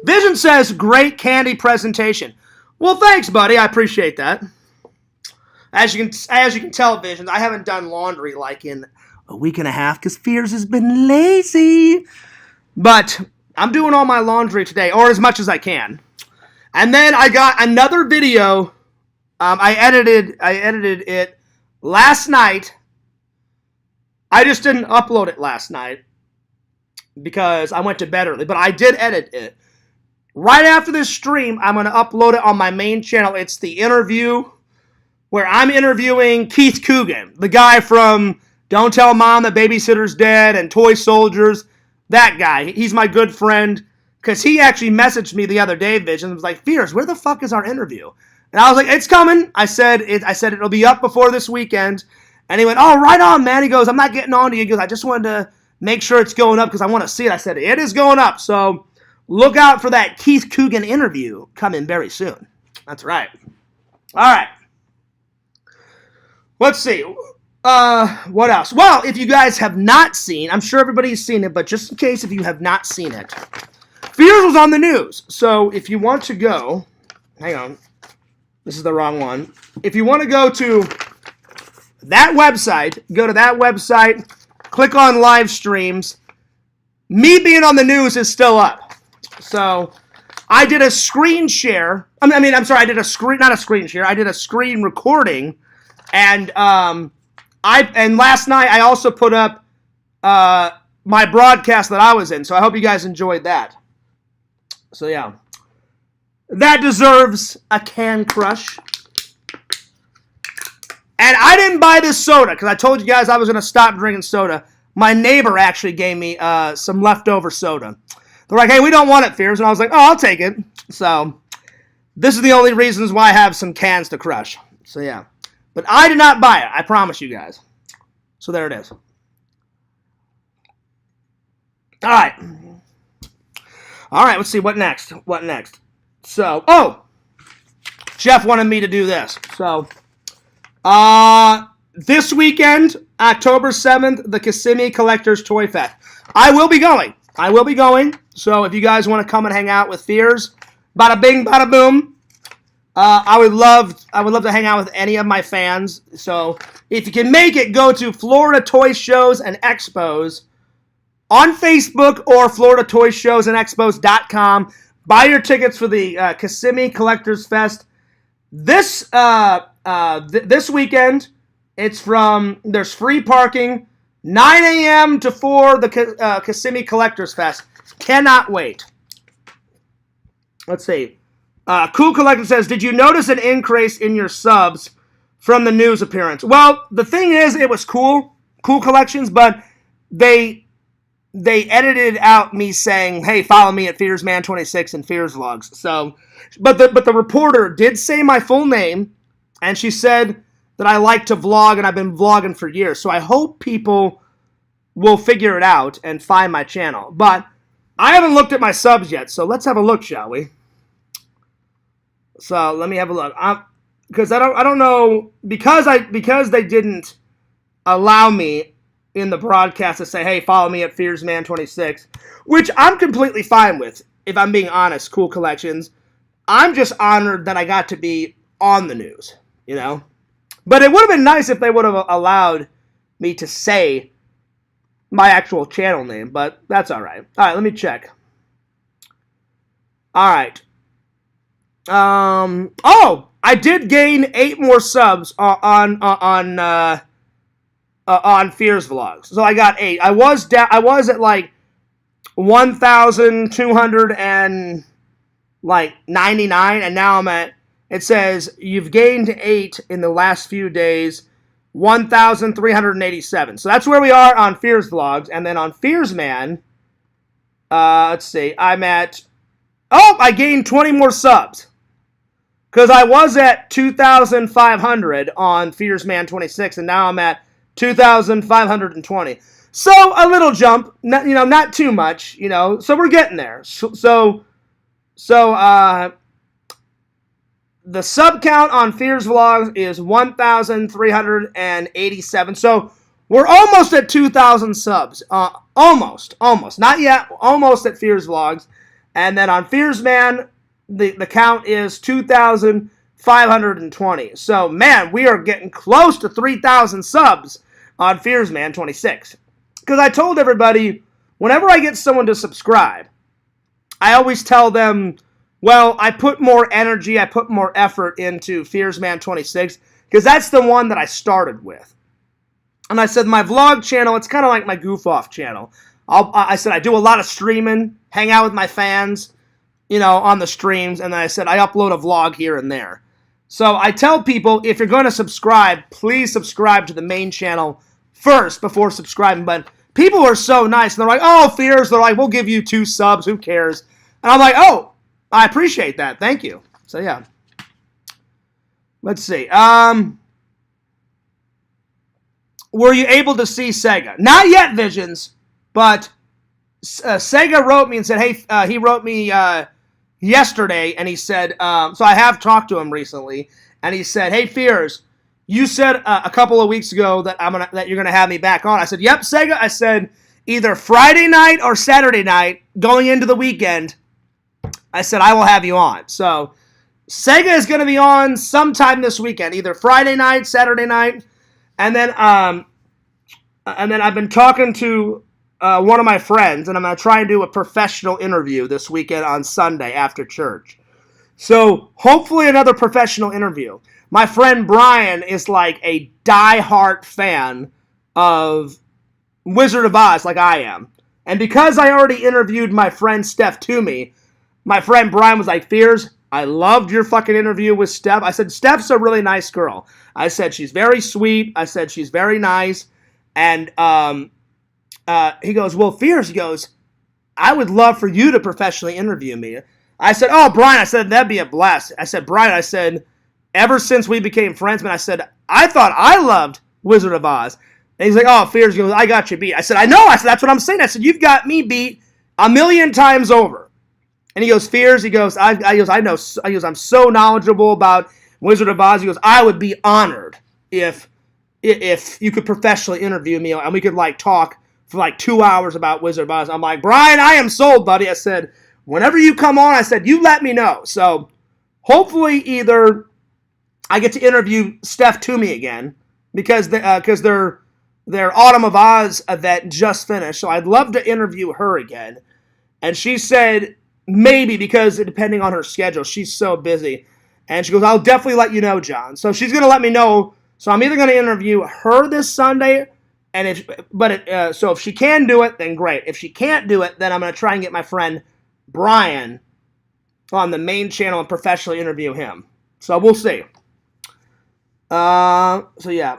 [SPEAKER 1] Vision says great candy presentation. Well, thanks, buddy. I appreciate that. As you can tell, Vision, I haven't done laundry like in a week and a half because Fears has been lazy. But I'm doing all my laundry today, or as much as I can. And then I got another video. I edited it last night. I just didn't upload it last night because I went to bed early. But I did edit it. Right after this stream, I'm going to upload it on my main channel. It's the interview where I'm interviewing Keith Coogan, the guy from Don't Tell Mom the Babysitter's Dead and Toy Soldiers. That guy. He's my good friend. Because he actually messaged me the other day, Vision, and was like, Fears, where the fuck is our interview? And I was like, it's coming. I said it'll be up before this weekend. And he went, oh, right on, man. He goes, I'm not getting on to you. He goes, I just wanted to make sure it's going up because I want to see it. I said, it is going up. So look out for that Keith Coogan interview coming very soon. That's right. All right. Let's see. What else? Well, if you guys have not seen, I'm sure everybody's seen it, but just in case if you have not seen it, Fears was on the news. So if you want to go, hang on. This is the wrong one. If you want to go to that website, go to that website, click on live streams. Me being on the news is still up. So I did a screen share. I'm sorry, I did a screen, not a screen share. I did a screen recording, and last night I also put up my broadcast that I was in. So I hope you guys enjoyed that. So yeah, that deserves a can crush. And I didn't buy this soda because I told you guys I was going to stop drinking soda. My neighbor actually gave me some leftover soda. They're like, hey, we don't want it, Fears. And I was like, oh, I'll take it. So this is the only reasons why I have some cans to crush. So yeah. But I did not buy it. I promise you guys. So there it is. All right. All right, let's see. What next? What next? So, Jeff wanted me to do this. So, this weekend, October 7th, the Kissimmee Collectors Toy Fest. I will be going. So if you guys want to come and hang out with Fears, bada bing, bada boom. I would love to hang out with any of my fans. So if you can make it, go to Florida Toy Shows and Expos on Facebook or FloridaToyShowsAndExpos.com. Buy your tickets for the Kissimmee Collectors Fest. This weekend, there's free parking, 9 a.m. to 4, the Kissimmee Collectors Fest. Cannot wait. Let's see. Cool Collector says, did you notice an increase in your subs from the news appearance? Well, the thing is, it was Cool Collections, but they edited out me saying, hey, follow me at FearsMan26 and Fears Vlogs. So, but the reporter did say my full name, and she said that I like to vlog, and I've been vlogging for years. So I hope people will figure it out and find my channel. But I haven't looked at my subs yet, so let's have a look, shall we? So let me have a look. Because I don't know, because they didn't allow me in the broadcast to say, hey, follow me at FearsMan26, which I'm completely fine with, if I'm being honest, Cool Collections. I'm just honored that I got to be on the news, you know? But it would have been nice if they would have allowed me to say my actual channel name, but that's all right. All right, let me check. All right. I did gain 8 more subs on Fears Vlogs. So I got 8. I was at like 1,299, and now I'm at, it says you've gained 8 in the last few days, 1,387. So that's where we are on Fears Vlogs. And then on Fears Man, let's see, I'm at, I gained 20 more subs. Because I was at 2,500 on Fears Man 26, and now I'm at 2,520. So a little jump, not too much, so we're getting there. So the sub count on Fears Vlogs is 1,387. So we're almost at 2,000 subs. Almost. Not yet. Almost at Fears Vlogs. And then on Fears Man, the count is 2,520. So, man, we are getting close to 3,000 subs on Fears Man 26. Because I told everybody, whenever I get someone to subscribe, I always tell them, well, I put more energy, I put more effort into Fears Man 26, because that's the one that I started with. And I said, my vlog channel, it's kind of like my goof-off channel. I said, I do a lot of streaming, hang out with my fans, on the streams, and then I said, I upload a vlog here and there. So I tell people, if you're going to subscribe, please subscribe to the main channel first before subscribing. But people are so nice, and they're like, oh, Fears, they're like, we'll give you 2 subs, who cares? And I'm like, oh, I appreciate that, thank you. So yeah. Let's see. Were you able to see Sega? Not yet, Visions, but Sega wrote me and said, hey, he wrote me yesterday, and he said, so I have talked to him recently, and he said, hey, Fears, you said a couple of weeks ago that you're gonna have me back on. I said, yep, Sega. I said, either Friday night or Saturday night, going into the weekend, I said, I will have you on. So Sega is going to be on sometime this weekend, either Friday night, Saturday night, and then I've been talking to one of my friends, and I'm going to try and do a professional interview this weekend on Sunday after church. So hopefully another professional interview. My friend Brian is like a die-hard fan of Wizard of Oz like I am. And because I already interviewed my friend Steph Toomey, my friend Brian was like, Fears, I loved your fucking interview with Steph. I said, Steph's a really nice girl. I said, she's very sweet. I said, she's very nice. And he goes, well, Fears, he goes, I would love for you to professionally interview me. I said, oh, Brian, I said, that'd be a blast. I said, Brian, I said, ever since we became friends, man, I said, I thought I loved Wizard of Oz. And he's like, oh, Fears, he goes, I got you beat. I said, I know. I said, that's what I'm saying. I said, you've got me beat 1,000,000 times over. And he goes, Fears, he goes, I know, I'm so knowledgeable about Wizard of Oz. He goes, I would be honored if you could professionally interview me and we could like talk for like 2 hours about Wizard of Oz. I'm like, Brian, I am sold, buddy. I said, whenever you come on, I said, you let me know. So hopefully either I get to interview Steph Toomey again because their Autumn of Oz event just finished. So I'd love to interview her again. And she said maybe because depending on her schedule, she's so busy. And she goes, I'll definitely let you know, John. So she's going to let me know. So I'm either going to interview her this Sunday, and so if she can do it, then great. If she can't do it, then I'm going to try and get my friend Brian on the main channel and professionally interview him. So we'll see. So yeah.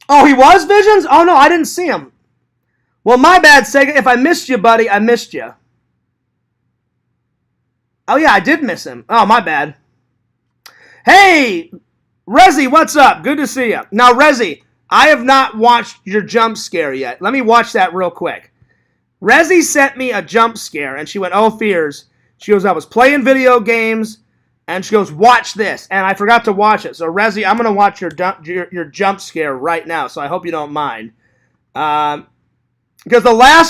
[SPEAKER 1] Oh, he was Visions? Oh no, I didn't see him. Well, my bad, Sega. If I missed you, buddy, I missed you. Oh yeah, I did miss him. Oh, my bad. Hey, Rezzy, what's up? Good to see you. Now, Rezzy, I have not watched your jump scare yet. Let me watch that real quick. Rezzy sent me a jump scare, and she went, oh, Fears. She goes, I was playing video games, and she goes, watch this. And I forgot to watch it. So, Rezzy, I'm going to watch your jump scare right now, so I hope you don't mind. Because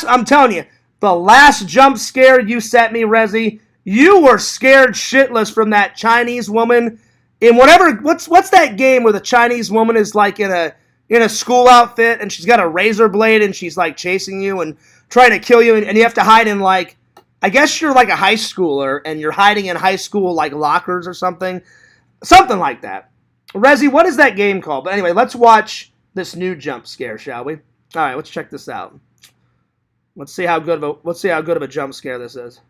[SPEAKER 1] I'm telling you, the last jump scare you sent me, Rezzy, you were scared shitless from that Chinese woman in what's that game where the Chinese woman is like in a school outfit and she's got a razor blade and she's like chasing you and trying to kill you and you have to hide in like, I guess you're like a high schooler and you're hiding in high school like lockers or something like that. Rezzy, what is that game called? But anyway, let's watch this new jump scare, shall we? All right, let's check this out. Let's see how good of a jump scare this is.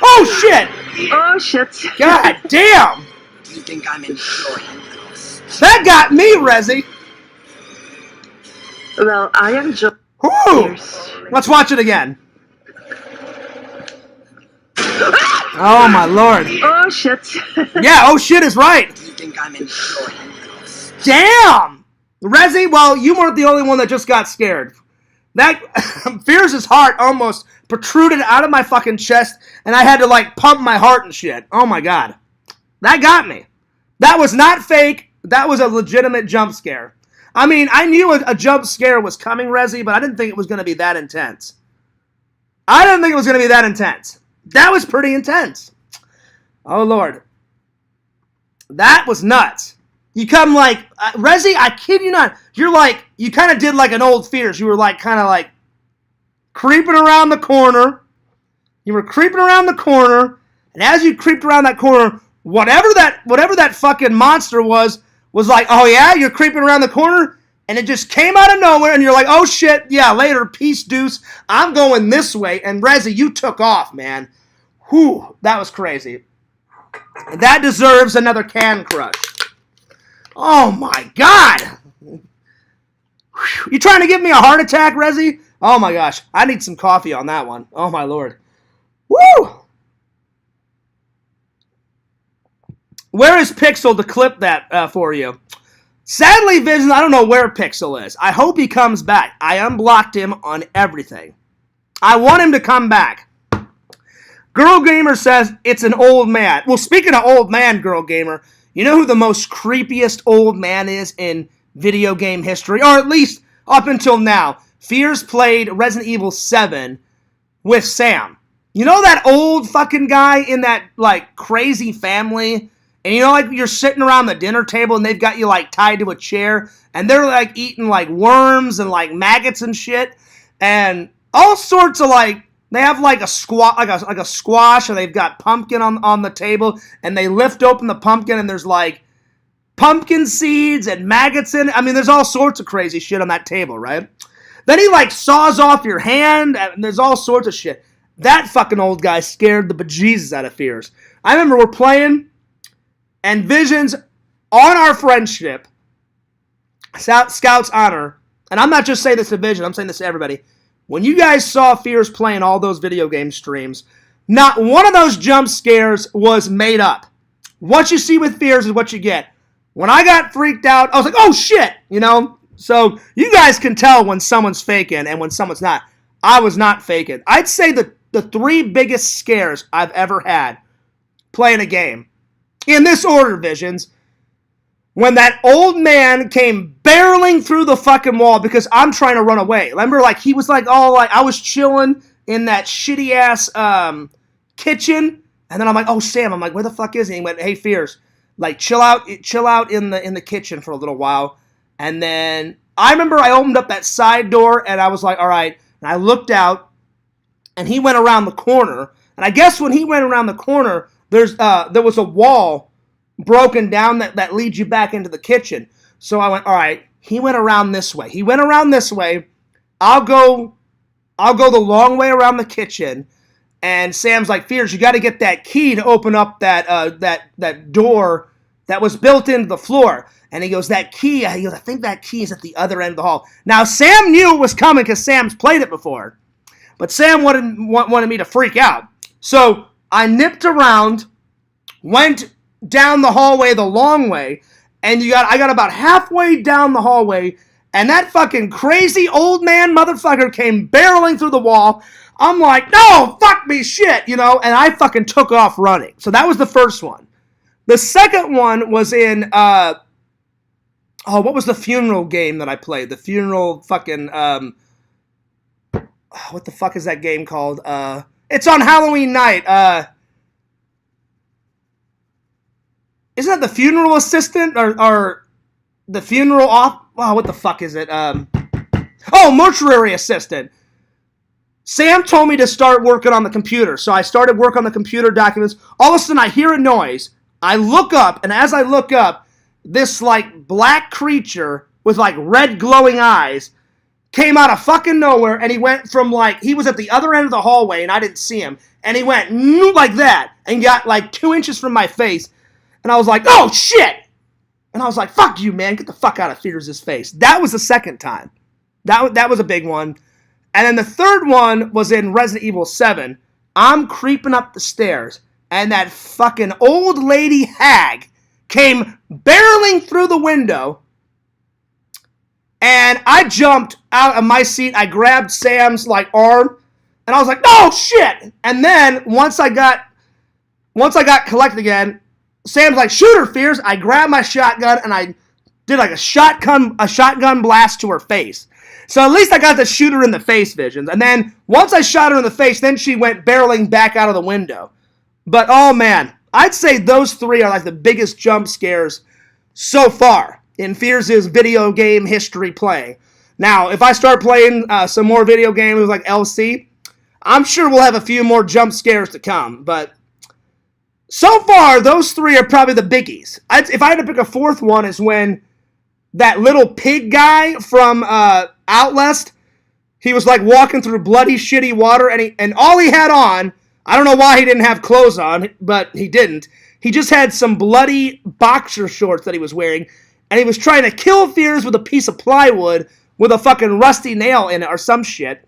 [SPEAKER 1] Oh shit!
[SPEAKER 2] Oh shit!
[SPEAKER 1] God damn!
[SPEAKER 3] Do you think I'm enjoying this?
[SPEAKER 1] That got me, Rezzy.
[SPEAKER 2] Well, I am just.
[SPEAKER 1] Let's watch it again. Oh my lord!
[SPEAKER 2] Oh shit!
[SPEAKER 1] Yeah, oh shit is right.
[SPEAKER 3] Do you think I'm enjoying this?
[SPEAKER 1] Damn! Rezzy, well, you weren't the only one that just got scared. That Fears' heart almost protruded out of my fucking chest, and I had to like pump my heart and shit. Oh my god. That got me. That was not fake. That was a legitimate jump scare. I mean, I knew a jump scare was coming, Rezzy, but I didn't think it was going to be that intense. That was pretty intense. Oh, Lord. That was nuts. You come like, Rezzy, I kid you not, you're like, you kind of did like an old Fears. You were like, kind of like creeping around the corner. You were creeping around the corner, and as you creeped around that corner, whatever that fucking monster was like, oh yeah, you're creeping around the corner, and it just came out of nowhere, and you're like, oh shit, yeah, later, peace, deuce, I'm going this way, and Rezzy, you took off, man. Whew, that was crazy. That deserves another can crush. Oh my god! You trying to give me a heart attack, Rezzy? Oh my gosh, I need some coffee on that one. Oh my lord. Woo! Where is Pixel to clip that for you? Sadly, Vision, I don't know where Pixel is. I hope he comes back. I unblocked him on everything. I want him to come back. Girl Gamer says it's an old man. Well, speaking of old man, Girl Gamer, you know who the most creepiest old man is in video game history? Or at least up until now. Fears played Resident Evil 7 with Sam. You know that old fucking guy in that, like, crazy family? And you know, like, you're sitting around the dinner table and they've got you, like, tied to a chair and they're, like, eating, like, worms and, like, maggots and shit and all sorts of, like, they have, like, a squash and they've got pumpkin on the table and they lift open the pumpkin and there's, like, pumpkin seeds and maggots in it. I mean, there's all sorts of crazy shit on that table, right? Then he, like, saws off your hand and there's all sorts of shit. That fucking old guy scared the bejesus out of Fears. I remember we're playing, and Visions, on our friendship, Scout's honor, and I'm not just saying this to Vision, I'm saying this to everybody. When you guys saw Fears playing all those video game streams, not one of those jump scares was made up. What you see with Fears is what you get. When I got freaked out, I was like, oh shit, you know? So you guys can tell when someone's faking and when someone's not. I was not faking. I'd say the 3 biggest scares I've ever had playing a game. In this order, Visions. When that old man came barreling through the fucking wall because I'm trying to run away. Remember, like, he was like, all like, I was chilling in that shitty ass kitchen. And then I'm like, oh, Sam. I'm like, where the fuck is he? He went, hey, Fears. Like, chill out in the kitchen for a little while. And then I remember I opened up that side door and I was like, all right. And I looked out. And he went around the corner, and I guess when he went around the corner, there was a wall broken down that leads you back into the kitchen. So I went, all right, he went around this way. He went around this way. I'll go the long way around the kitchen. And Sam's like, Fears, you got to get that key to open up that door that was built into the floor. And he goes, that key, I think that key is at the other end of the hall. Now, Sam knew it was coming because Sam's played it before. But Sam wanted me to freak out. So I nipped around, went down the hallway the long way, and I got about halfway down the hallway, and that fucking crazy old man motherfucker came barreling through the wall. I'm like, no, fuck me, shit, you know, and I fucking took off running. So that was the first one. The second one was in, what was the funeral game that I played? The funeral fucking, what the fuck is that game called? It's on Halloween night. Isn't that the funeral assistant or the funeral off? Wow, what the fuck is it? Mortuary assistant. Sam told me to start working on the computer, so I started working on the computer documents. All of a sudden, I hear a noise. I look up, and as I look up, this like black creature with like red glowing eyes came out of fucking nowhere, and he went from, like, he was at the other end of the hallway, and I didn't see him, and he went like that, and got, like, 2 inches from my face, and I was like, oh, shit! And I was like, fuck you, man, get the fuck out of Fears' face. That was the second time. That was a big one. And then the third one was in Resident Evil 7. I'm creeping up the stairs, and that fucking old lady hag came barreling through the window. And I jumped out of my seat. I grabbed Sam's, like, arm. And I was like, no, shit! And then, once I got collected again, Sam's like, shoot her, Fears. I grabbed my shotgun, and I did, like, a shotgun blast to her face. So at least I got to shoot her in the face, Visions. And then, once I shot her in the face, then she went barreling back out of the window. But, oh, man. I'd say those 3 are, like, the biggest jump scares so far in Fears' video game history playing. Now, if I start playing some more video games like LC, I'm sure we'll have a few more jump scares to come. But so far, those 3 are probably the biggies. If I had to pick a fourth one, is when that little pig guy from Outlast, he was like walking through bloody, shitty water, and all he had on, I don't know why he didn't have clothes on, but he didn't. He just had some bloody boxer shorts that he was wearing, and he was trying to kill Fears with a piece of plywood with a fucking rusty nail in it or some shit.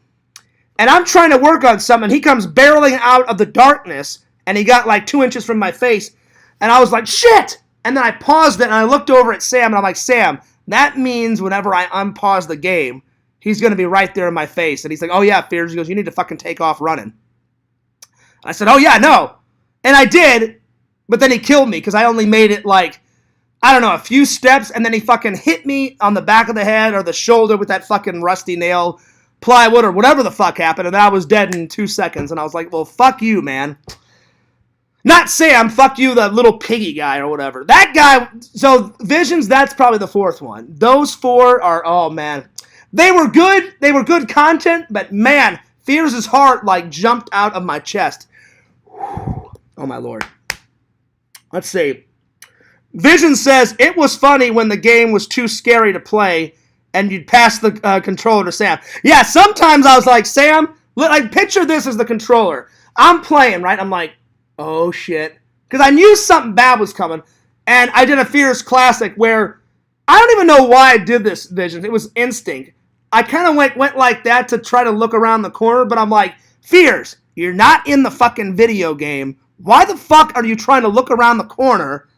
[SPEAKER 1] And I'm trying to work on something. He comes barreling out of the darkness, and he got like 2 inches from my face. And I was like, shit! And then I paused it, and I looked over at Sam, and I'm like, Sam, that means whenever I unpause the game, he's going to be right there in my face. And he's like, oh yeah, Fears. He goes, you need to fucking take off running. I said, oh yeah, no. And I did, but then he killed me because I only made it like, I don't know, a few steps, and then he fucking hit me on the back of the head or the shoulder with that fucking rusty nail plywood or whatever the fuck happened, and I was dead in 2 seconds. And I was like, well, fuck you, man. Not Sam, fuck you, the little piggy guy or whatever. That guy, so Visions, that's probably the fourth one. Those four are, oh man. They were good content, but man, Fears' heart like jumped out of my chest. Oh my lord. Let's see. Vision says, it was funny when the game was too scary to play and you'd pass the controller to Sam. Yeah, sometimes I was like, Sam, like picture this as the controller. I'm playing, right? I'm like, oh shit. Because I knew something bad was coming. And I did a Fears Classic where I don't even know why I did this, Visions. It was instinct. I kind of went like that to try to look around the corner, but I'm like, Fears, you're not in the fucking video game. Why the fuck are you trying to look around the corner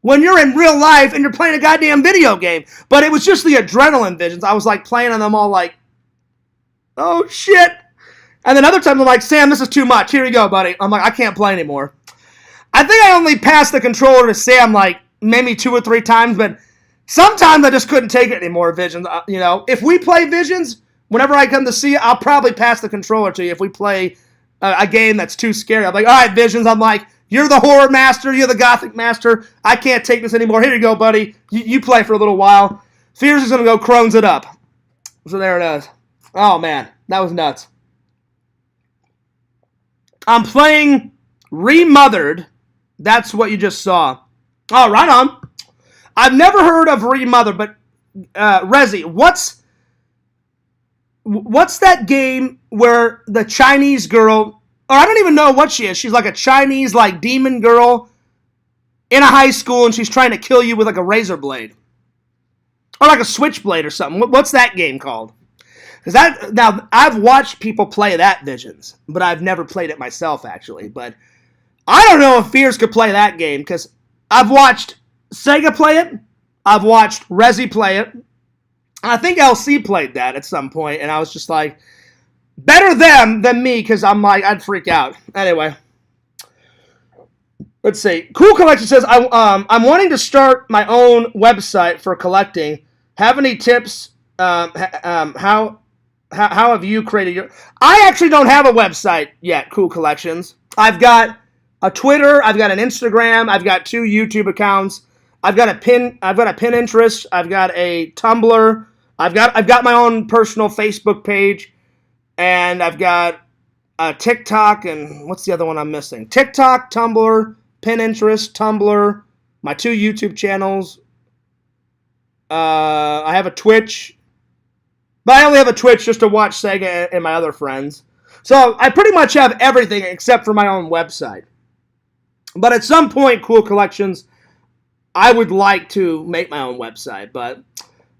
[SPEAKER 1] when you're in real life and you're playing a goddamn video game? But it was just the adrenaline, Visions. I was like playing on them all like, oh shit. And then other times I'm like, Sam, this is too much. Here you go, buddy. I'm like, I can't play anymore. I think I only passed the controller to Sam like maybe 2 or 3 times, but sometimes I just couldn't take it anymore, Visions. You know, if we play Visions, whenever I come to see you, I'll probably pass the controller to you if we play a game that's too scary. I'm like, all right, Visions. I'm like, you're the horror master. You're the gothic master. I can't take this anymore. Here you go, buddy. You play for a little while. Fears is going to go crones it up. So there it is. Oh, man. That was nuts. I'm playing Remothered. That's what you just saw. Oh, right on. I've never heard of Remothered, but Rezi, what's that game where the Chinese girl, or I don't even know what she is. She's like a Chinese like demon girl in a high school, and she's trying to kill you with like a razor blade or like a switchblade or something. What's that game called? Because now I've watched people play that, Visions, but I've never played it myself actually. But I don't know if Fears could play that game because I've watched Sega play it, I've watched Rezi play it, and I think LC played that at some point, and I was just like, better them than me because I'm like, I'd freak out. Anyway, let's see. Cool Collection says, I'm wanting to start my own website for collecting. Have any tips? How have you created your... I actually don't have a website yet, Cool Collections. I've got a Twitter, I've got an Instagram, I've got 2 YouTube accounts, I've got a Pinterest, I've got a Tumblr, I've got my own personal Facebook page, and I've got a TikTok, and what's the other one I'm missing? TikTok, Tumblr, Pinterest, Tumblr, my 2 YouTube channels. I have a Twitch. But I only have a Twitch just to watch Sega and my other friends. So I pretty much have everything except for my own website. But at some point, Cool Collections, I would like to make my own website. But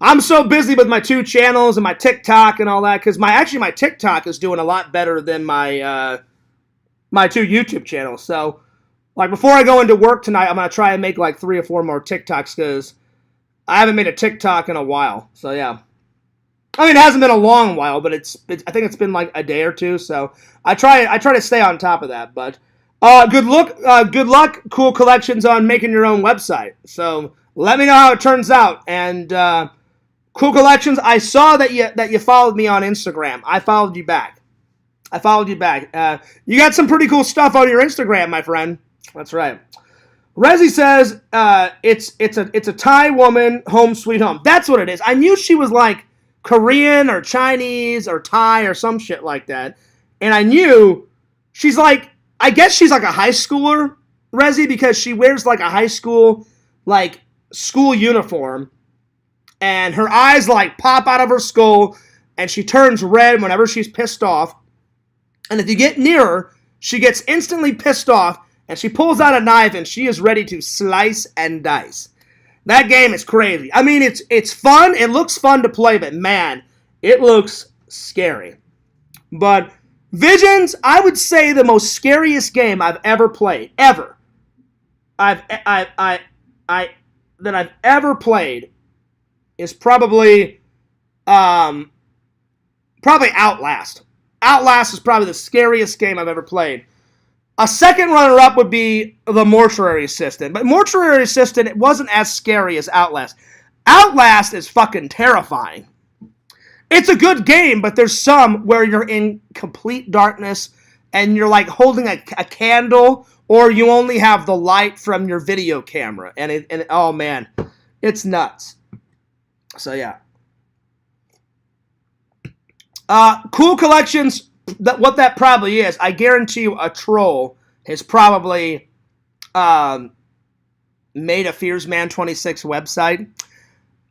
[SPEAKER 1] I'm so busy with my 2 channels and my TikTok and all that. Because my TikTok is doing a lot better than my 2 YouTube channels. So like before I go into work tonight, I'm going to try and make like 3 or 4 more TikToks. Because I haven't made a TikTok in a while. So yeah. I mean, it hasn't been a long while, but I think it's been like a day or 2, so I try to stay on top of that. But good luck, Cool Collections, on making your own website. So let me know how it turns out. And Cool Collections, I saw that you followed me on Instagram. I followed you back. You got some pretty cool stuff on your Instagram, my friend. That's right. Rezi says it's a Thai woman, home sweet home. That's what it is. I knew she was like Korean or Chinese or Thai or some shit like that. And I knew she's like, I guess she's like a high schooler, Rezi, because she wears like a high school, like school uniform. And her eyes like pop out of her skull and she turns red whenever she's pissed off. And if you get near her, she gets instantly pissed off and she pulls out a knife and she is ready to slice and dice. That game is crazy. I mean, it's fun. It looks fun to play, but man, it looks scary. But Visions, I would say the most scariest game I've ever played, ever. That I've ever played is probably Outlast. Outlast is probably the scariest game I've ever played. A second runner-up would be the Mortuary Assistant. But Mortuary Assistant, it wasn't as scary as Outlast. Outlast is fucking terrifying. It's a good game, but there's some where you're in complete darkness and you're like holding a candle, or you only have the light from your video camera, and oh man, it's nuts. So yeah. Cool Collections, what that probably is, I guarantee you a troll has probably made a FearsMan26 website.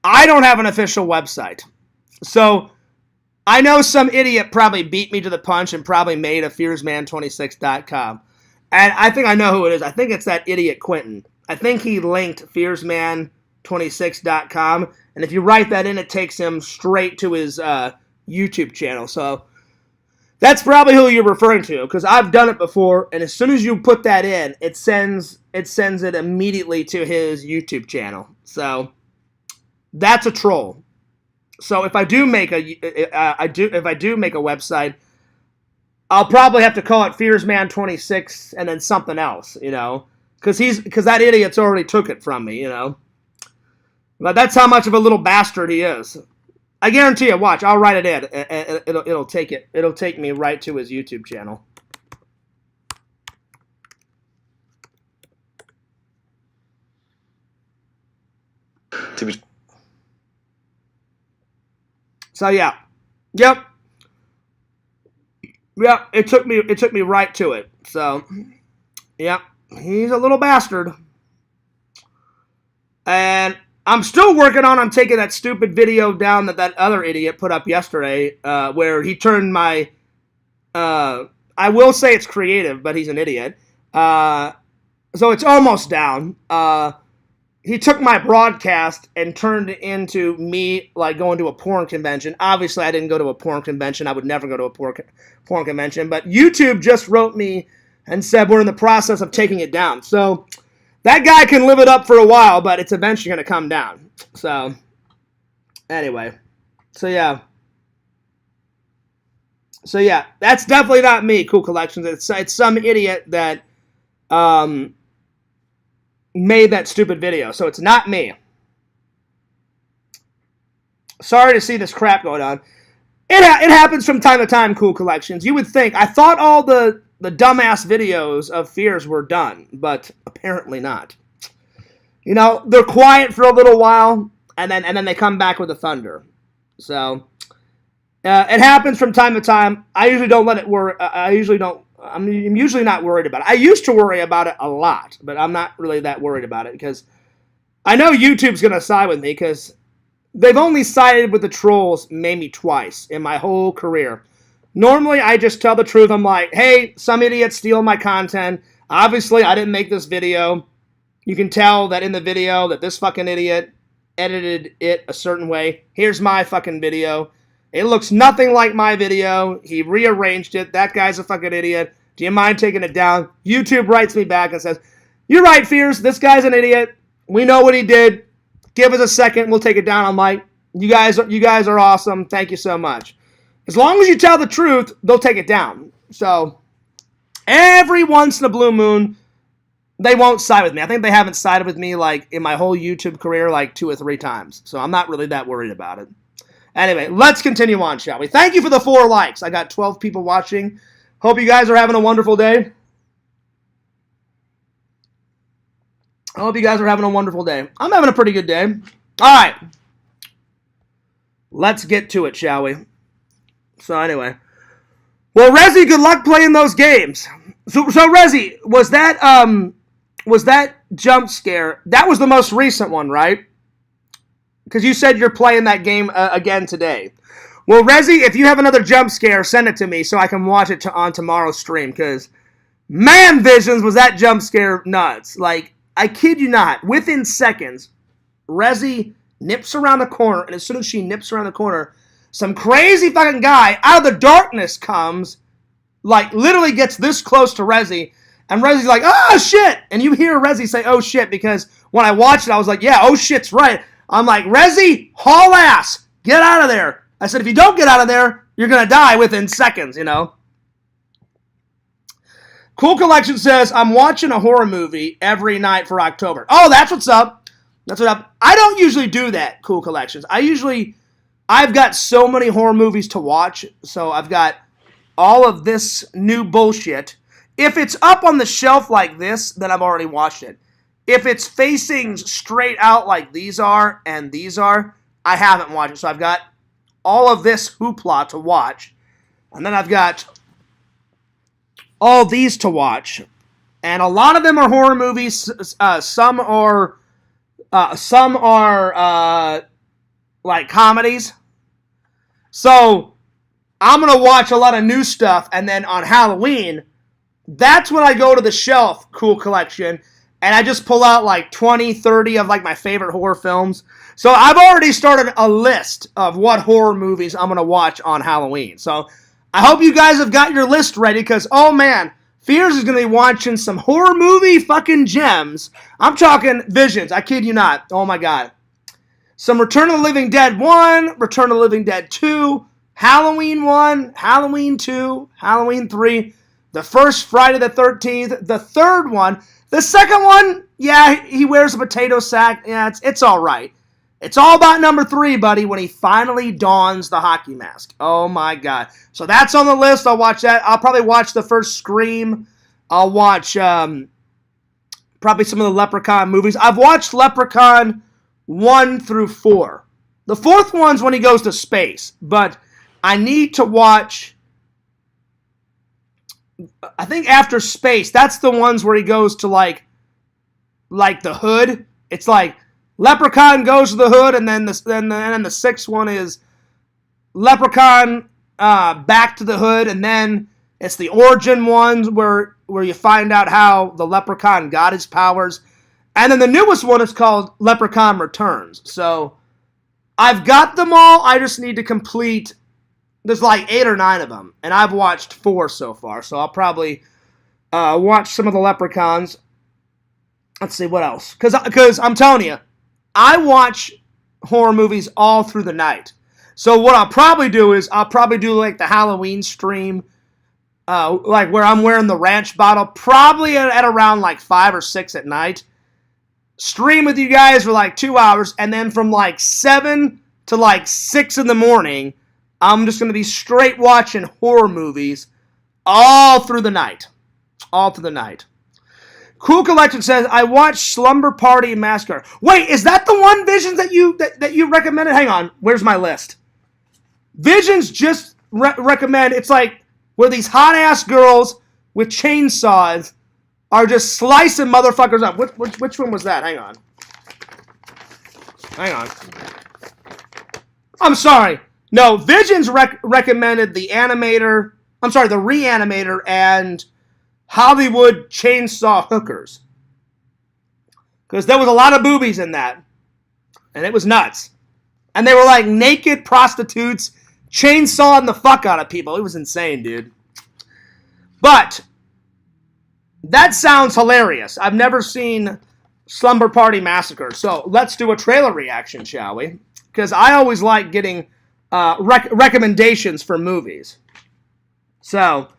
[SPEAKER 1] I don't have an official website. So I know some idiot probably beat me to the punch and probably made a FearsMan26.com. And I think I know who it is. I think it's that idiot Quentin. I think he linked FearsMan26.com. And if you write that in, it takes him straight to his YouTube channel. So that's probably who you're referring to, because I've done it before, and as soon as you put that in, it sends it immediately to his YouTube channel. So that's a troll. So if I do make a website, I'll probably have to call it FearsMan26 and then something else, because that idiot's already took it from me, But that's how much of a little bastard he is. I guarantee you, watch, I'll write it in, and it'll take me right to his YouTube channel. So yeah. Yep. It took me right to it. So yep, he's a little bastard. And I'm still working on taking that stupid video down that other idiot put up yesterday, where he turned my, I will say it's creative, but he's an idiot. So it's almost down. He took my broadcast and turned it into me, like, going to a porn convention. Obviously, I didn't go to a porn convention. I would never go to a porn convention. But YouTube just wrote me and said we're in the process of taking it down. So that guy can live it up for a while, but it's eventually going to come down. So, anyway. So, yeah. That's definitely not me, Cool Collections. It's some idiot that made that stupid video. So, it's not me. Sorry to see this crap going on. It happens from time to time, Cool Collections. You would think, I thought all the dumbass videos of Fears were done, but apparently not. They're quiet for a little while, and then they come back with a thunder. So it happens from time to time. I usually don't let it worry. I'm usually not worried about it. I used to worry about it a lot, but I'm not really that worried about it, because I know YouTube's gonna side with me, because they've only sided with the trolls maybe twice in my whole career. Normally, I just tell the truth. I'm like, hey, some idiot steal my content. Obviously, I didn't make this video. You can tell that in the video that this fucking idiot edited it a certain way. Here's my fucking video. It looks nothing like my video. He rearranged it. That guy's a fucking idiot. Do you mind taking it down? YouTube writes me back and says, you're right, Fears. This guy's an idiot. We know what he did. Give us a second. We'll take it down. I'm like, you guys are awesome. Thank you so much. As long as you tell the truth, they'll take it down. So, every once in a blue moon, they won't side with me. I think they haven't sided with me, like, in my whole YouTube career, like, 2 or 3 times. So, I'm not really that worried about it. Anyway, let's continue on, shall we? Thank you for the 4 likes. I got 12 people watching. Hope you guys are having a wonderful day. I hope you guys are having a wonderful day. I'm having a pretty good day. All right. Let's get to it, shall we? So anyway, well, Rezi, good luck playing those games. So Rezi, was that jump scare? That was the most recent one, right? Because you said you're playing that game again today. Well, Rezi, if you have another jump scare, send it to me so I can watch it on tomorrow's stream. Because, man, Visions, was that jump scare nuts? Like, I kid you not, within seconds, Rezi nips around the corner, and as soon as she nips around the corner, some crazy fucking guy out of the darkness comes, like, literally gets this close to Rezi, and Rezi's like, oh, shit! And you hear Rezi say, oh, shit, because when I watched it, I was like, yeah, oh, shit's right. I'm like, Rezi, haul ass! Get out of there! I said, if you don't get out of there, you're gonna die within seconds, Cool Collection says, I'm watching a horror movie every night for October. Oh, that's what's up. That's what's up. I don't usually do that, Cool Collections. I usually I've got so many horror movies to watch, so I've got all of this new bullshit. If it's up on the shelf like this, then I've already watched it. If it's facing straight out like these are and these are, I haven't watched it. So I've got all of this hoopla to watch. And then I've got all these to watch. And a lot of them are horror movies. Some are like comedies. So I'm going to watch a lot of new stuff. And then on Halloween, that's when I go to the shelf, Cool Collection, and I just pull out like 20, 30 of like my favorite horror films. So I've already started a list of what horror movies I'm going to watch on Halloween. So I hope you guys have got your list ready because, oh man, Fears is going to be watching some horror movie fucking gems. I'm talking Visions, I kid you not. Oh my god. Some Return of the Living Dead 1, Return of the Living Dead 2, Halloween 1, Halloween 2, Halloween 3, the first Friday the 13th, the third one. The second one, yeah, he wears a potato sack. Yeah, it's all right. It's all about number 3, buddy, when he finally dons the hockey mask. Oh, my God. So that's on the list. I'll watch that. I'll probably watch the first Scream. I'll watch probably some of the Leprechaun movies. I've watched Leprechaun 1 through 4. The fourth one's when he goes to space. But I need to watch... I think after Space, that's the ones where he goes to like the hood. It's like Leprechaun goes to the hood, and then the sixth one is Leprechaun back to the hood, and then it's the origin ones where you find out how the Leprechaun got his powers, and then the newest one is called Leprechaun Returns. So I've got them all. I just need to complete. There's like 8 or 9 of them, and I've watched 4 so far, so I'll probably watch some of the Leprechauns. Let's see, what else? Because I'm telling you, I watch horror movies all through the night. So what I'll probably do is, I'll probably do like the Halloween stream, like where I'm wearing the ranch bottle, probably at around like 5 or 6 at night. Stream with you guys for like 2 hours, and then from like 7 to like 6 in the morning, I'm just going to be straight watching horror movies all through the night. All through the night. Cool Collection says, I watched Slumber Party Massacre. Wait, is that the one, Visions, that you recommended? Hang on, where's my list? Visions just recommend, it's like where these hot-ass girls with chainsaws are just slicing motherfuckers up. Which one was that? Hang on. I'm sorry. No, Visions recommended the Reanimator and Hollywood Chainsaw Hookers. Because there was a lot of boobies in that. And it was nuts. And they were like naked prostitutes chainsawing the fuck out of people. It was insane, dude. But that sounds hilarious. I've never seen Slumber Party Massacre. So let's do a trailer reaction, shall we? Because I always like getting recommendations for movies. So,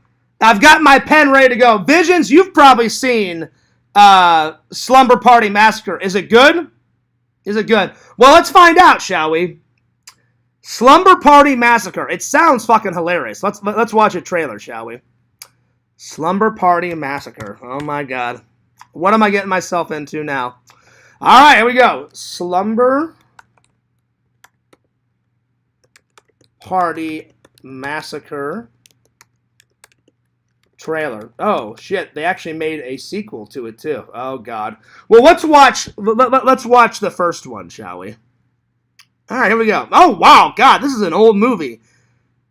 [SPEAKER 1] I've got my pen ready to go. Visions, you've probably seen Slumber Party Massacre. Is it good? Is it good? Well, let's find out, shall we? Slumber Party Massacre. It sounds fucking hilarious. Let's watch a trailer, shall we? Slumber Party Massacre. Oh my god. What am I getting myself into now? Alright, here we go. Slumber Party Massacre trailer. Oh shit, they actually made a sequel to it too. Oh god. Well, let's watch the first one, shall we? All right, here we go. Oh wow, god, this is an old movie.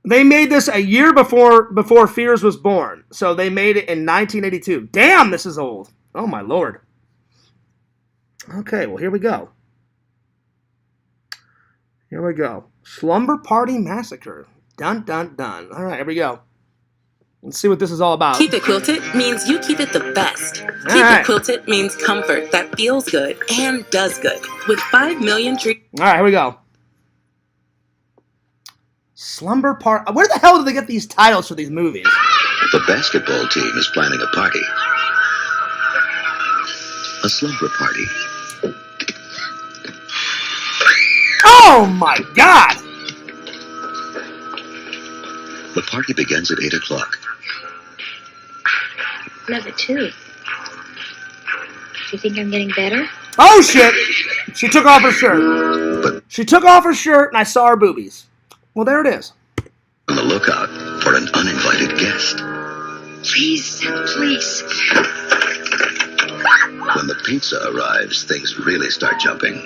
[SPEAKER 1] They made this a year before Fears was born. So they made it in 1982. Damn, this is old. Oh my lord. Okay, well here we go. Here we go. Slumber Party Massacre. Dun, dun, dun. All right, here we go. Let's see what this is all about.
[SPEAKER 4] Keep it quilted means you keep it the best. Keep it quilted means comfort that feels good and does good. With 5 million trees.
[SPEAKER 1] All right, here we go. Slumber Party. Where the hell do they get these titles for these movies?
[SPEAKER 5] The basketball team is planning a party. A slumber party.
[SPEAKER 1] Oh my god!
[SPEAKER 5] The party begins at 8 o'clock.
[SPEAKER 6] Love it too. Do you think I'm getting better?
[SPEAKER 1] Oh shit! She took off her shirt. She took off her shirt and I saw her boobies. Well, there it is.
[SPEAKER 5] On the lookout for an uninvited guest.
[SPEAKER 6] Please, please.
[SPEAKER 5] When the pizza arrives, things really start jumping.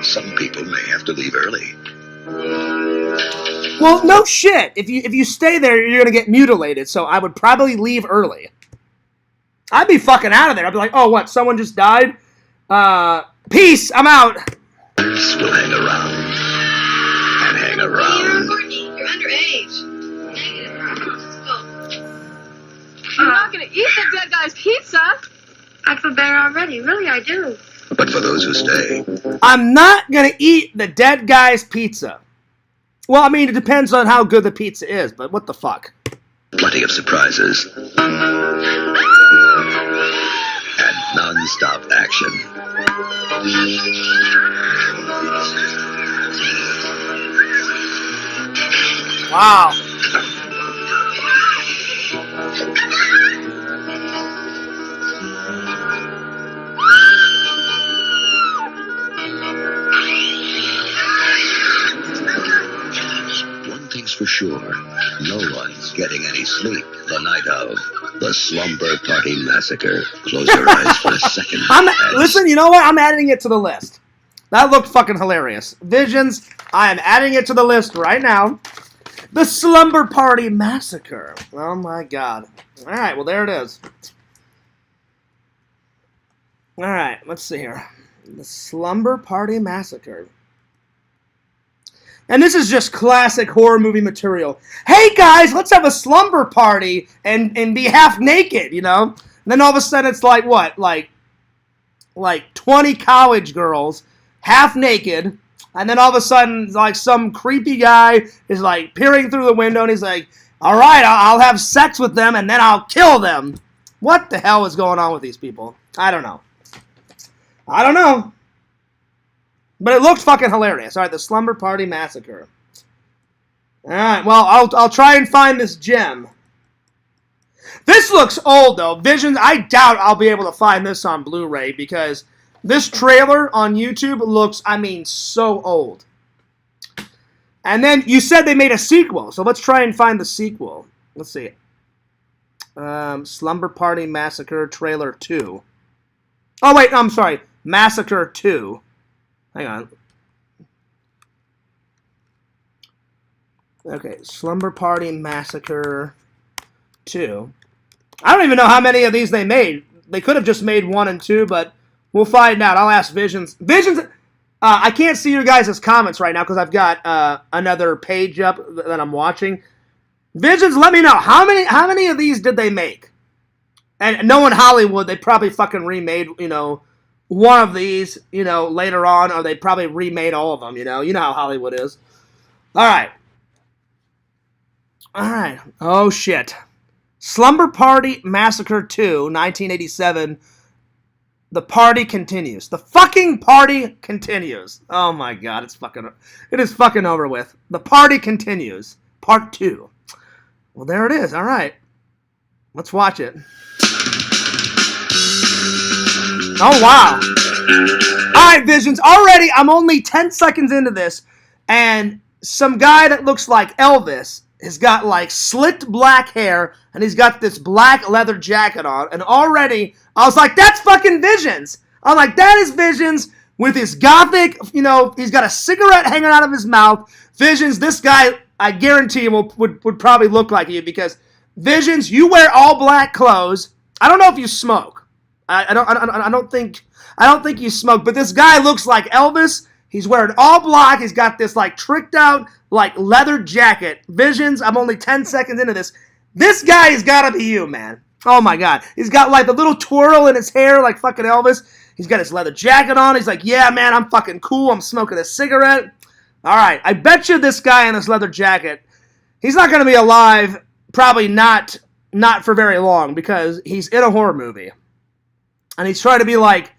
[SPEAKER 5] Some people may have to leave early.
[SPEAKER 1] Well, no shit. If you stay there, you're gonna get mutilated. So I would probably leave early. I'd be fucking out of there. I'd be like, oh, what? Someone just died? Peace. I'm out.
[SPEAKER 5] Others will hang around and hang around.
[SPEAKER 6] You're underage.
[SPEAKER 7] I'm not gonna eat the dead guy's pizza.
[SPEAKER 6] I feel better already. Really, I do.
[SPEAKER 5] But for those who stay,
[SPEAKER 1] I'm not gonna eat the dead guy's pizza. Well, I mean, it depends on how good the pizza is, but what the fuck?
[SPEAKER 5] plenty of surprises. And non-stop action.
[SPEAKER 1] Wow.
[SPEAKER 5] One thing's for sure, no one's getting any sleep the night of the Slumber Party Massacre. Close your eyes for a second.
[SPEAKER 1] Listen, you know what? I'm adding it to the list. That looked fucking hilarious. Visions, I am adding it to the list right now. The Slumber Party Massacre. Oh my god. Alright, well there it is. Alright, let's see here. The Slumber Party Massacre. And this is just classic horror movie material. Hey guys, let's have a slumber party and be half naked, you know? And then all of a sudden it's like what? Like 20 college girls half naked. And then all of a sudden like some creepy guy is like peering through the window and he's like, all right, I'll have sex with them and then I'll kill them. What the hell is going on with these people? I don't know. But it looked fucking hilarious. All right, the Slumber Party Massacre. All right, well, I'll try and find this gem. This looks old, though. Visions, I doubt I'll be able to find this on Blu-ray because this trailer on YouTube looks, I mean, so old. And then you said they made a sequel, so let's try and find the sequel. Let's see. Slumber Party Massacre Trailer 2. Oh, wait, no, I'm sorry. Massacre 2. Hang on. Okay, Slumber Party Massacre 2. I don't even know how many of these they made. They could have just made 1 and 2, but we'll find out. I'll ask Visions. Visions, I can't see your guys' comments right now because I've got another page up that I'm watching. Visions, let me know. How many of these did they make? And knowing Hollywood, they probably fucking remade, you know, one of these, you know, later on, or they probably remade all of them, you know. You know how Hollywood is. Alright. Alright. Oh, shit. Slumber Party Massacre 2, 1987. The party continues. The fucking party continues. Oh, my God. It is fucking over with. The party continues. Part 2. Well, there it is. Alright. Let's watch it. Oh, wow. All right, Visions. Already, I'm only 10 seconds into this, and some guy that looks like Elvis has got, like, slicked black hair, and he's got this black leather jacket on, and already, I was like, that's fucking Visions. I'm like, that is Visions with his gothic, you know, he's got a cigarette hanging out of his mouth. Visions, this guy, I guarantee you, would probably look like you, because Visions, you wear all black clothes. I don't know if you smoke. I don't think you smoke, but this guy looks like Elvis. He's wearing all black. He's got this like tricked out like leather jacket. Visions, I'm only 10 seconds into this. This guy has got to be you, man. Oh my God. He's got like the little twirl in his hair like fucking Elvis. He's got his leather jacket on. He's like, yeah, man, I'm fucking cool. I'm smoking a cigarette. All right. I bet you this guy in this leather jacket, he's not going to be alive. Probably not for very long because he's in a horror movie. And he's trying to be like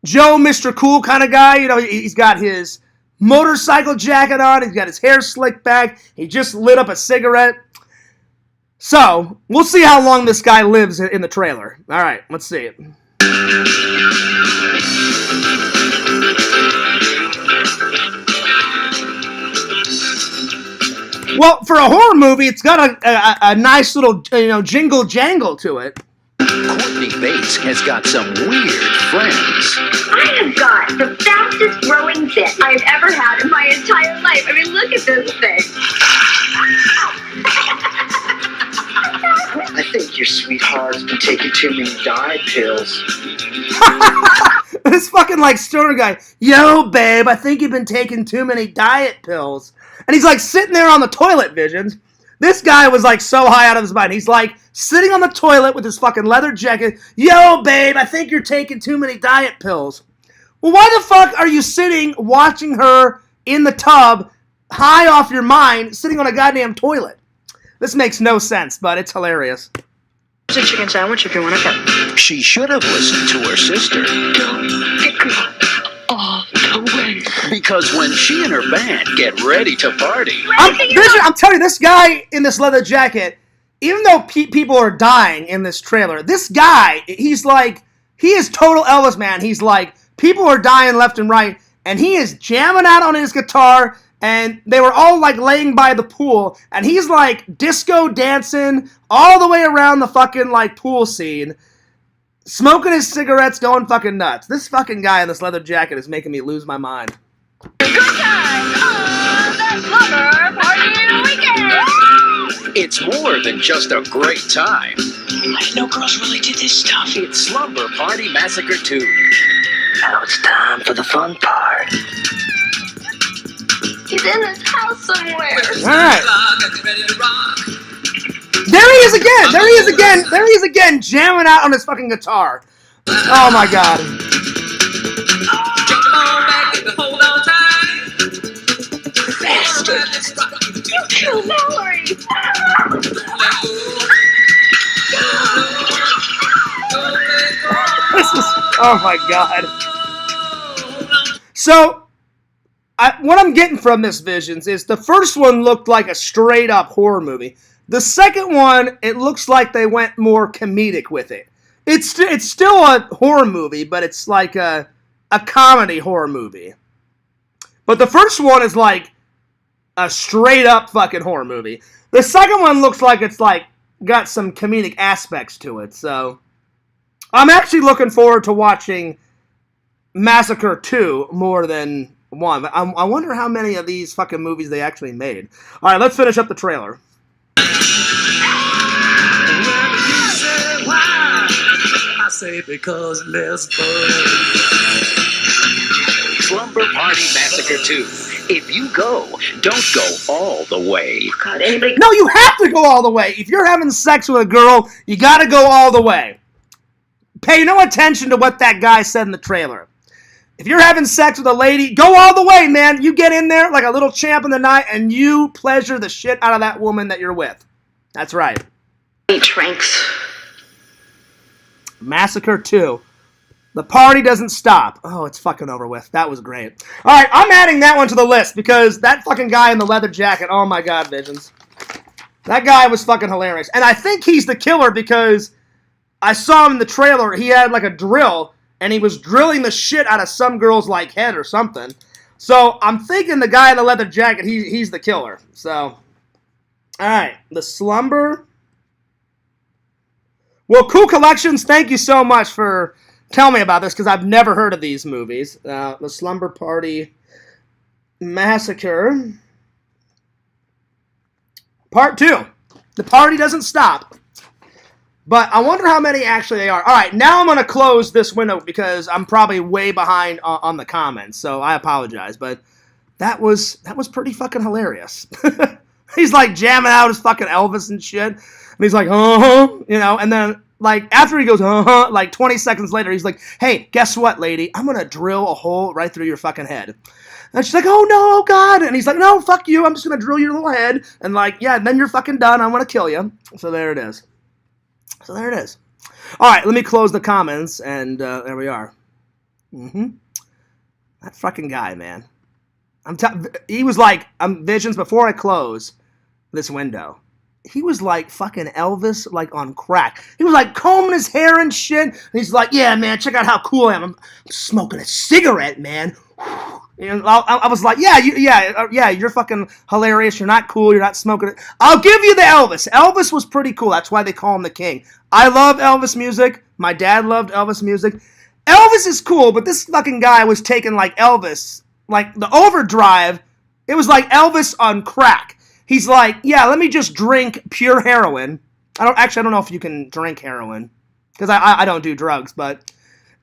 [SPEAKER 1] Joe, Mr. Cool kind of guy. You know, he's got his motorcycle jacket on. He's got his hair slicked back. He just lit up a cigarette. So, we'll see how long this guy lives in the trailer. All right, let's see it. Well, for a horror movie, it's got a nice little, jingle jangle to it.
[SPEAKER 8] Courtney Bates has got some weird friends.
[SPEAKER 6] I have got the fastest growing dick I've ever had in my entire life. I mean, look at this thing.
[SPEAKER 9] I think your sweetheart's been taking too many diet pills.
[SPEAKER 1] This fucking like stoner guy, yo babe, I think you've been taking too many diet pills. And he's like sitting there on the toilet, Visions. This guy was like so high out of his mind. He's like sitting on the toilet with his fucking leather jacket. Yo babe, I think you're taking too many diet pills. Well, why the fuck are you sitting watching her in the tub, high off your mind, sitting on a goddamn toilet? This makes no sense, but it's hilarious.
[SPEAKER 2] There's a chicken sandwich if you want to come.
[SPEAKER 8] She should have listened to her sister.
[SPEAKER 2] All the way.
[SPEAKER 8] Because when she and her band get ready to party,
[SPEAKER 1] I'm telling you, this guy in this leather jacket, even though people are dying in this trailer, this guy, he is total Elvis, man. He's like, people are dying left and right, and he is jamming out on his guitar, and they were all like laying by the pool, and he's like disco dancing all the way around the fucking like pool scene, smoking his cigarettes, going fucking nuts. This fucking guy in this leather jacket is making me lose my mind.
[SPEAKER 7] Good time on the Slumber Party Weekend!
[SPEAKER 8] it's more than just a great time.
[SPEAKER 3] I didn't know girls really did this stuff.
[SPEAKER 8] It's Slumber Party Massacre 2.
[SPEAKER 9] Now it's time for the fun part.
[SPEAKER 6] He's in his house somewhere.
[SPEAKER 1] Alright. There he is again! There he is again! There he is again, jamming out on his fucking guitar. Oh my god.
[SPEAKER 6] Bastard! You killed Mallory!
[SPEAKER 1] Oh my god. So, what I'm getting from this, Visions, is the first one looked like a straight-up horror movie. The second one, it looks like they went more comedic with it. It's still a horror movie, but it's like a comedy horror movie. But the first one is like a straight-up fucking horror movie. The second one looks like it's like got some comedic aspects to it, so I'm actually looking forward to watching Massacre 2 more than 1. I wonder how many of these fucking movies they actually made. Alright, let's finish up the trailer.
[SPEAKER 10] I say because less
[SPEAKER 8] Slumber Party Massacre 2. If you go, don't go all the way.
[SPEAKER 6] God, anybody...
[SPEAKER 1] No, you have to go all the way. If you're having sex with a girl, you gotta go all the way. Pay no attention to what that guy said in the trailer. If you're having sex with a lady, go all the way, man. You get in there like a little champ in the night, and you pleasure the shit out of that woman that you're with. That's right.
[SPEAKER 6] Tranks.
[SPEAKER 1] Massacre 2. The party doesn't stop. Oh, it's fucking over with. That was great. All right, I'm adding that one to the list because that fucking guy in the leather jacket, oh my god, Visions. That guy was fucking hilarious. And I think he's the killer because I saw him in the trailer. He had like a drill, and he was drilling the shit out of some girl's like head or something. So I'm thinking the guy in the leather jacket, he's the killer. So, all right, the Slumber. Well, Cool Collections, thank you so much for telling me about this because I've never heard of these movies. The Slumber Party Massacre Part 2. The party doesn't stop. But I wonder how many actually they are. All right, now I'm going to close this window because I'm probably way behind on the comments, so I apologize. But that was pretty fucking hilarious. He's like jamming out his fucking Elvis and shit. And he's like, and then like after he goes, like 20 seconds later, he's like, hey, guess what, lady? I'm going to drill a hole right through your fucking head. And she's like, oh no, oh God. And he's like, no, fuck you. I'm just going to drill your little head. And like, yeah, then you're fucking done. I'm going to kill you. So there it is. All right, let me close the comments, and there we are. Mm-hmm. That fucking guy, man. He was like, Visions, before I close this window, he was like fucking Elvis, like on crack. He was like combing his hair and shit. And he's like, yeah, man, check out how cool I am. I'm smoking a cigarette, man. And I was like, yeah, you're fucking hilarious. You're not cool. You're not smoking it. I'll give you the Elvis. Elvis was pretty cool. That's why they call him the king. I love Elvis music. My dad loved Elvis music. Elvis is cool, but this fucking guy was taking like Elvis, like the overdrive. It was like Elvis on crack. He's like, yeah, let me just drink pure heroin. I don't know if you can drink heroin because I don't do drugs, but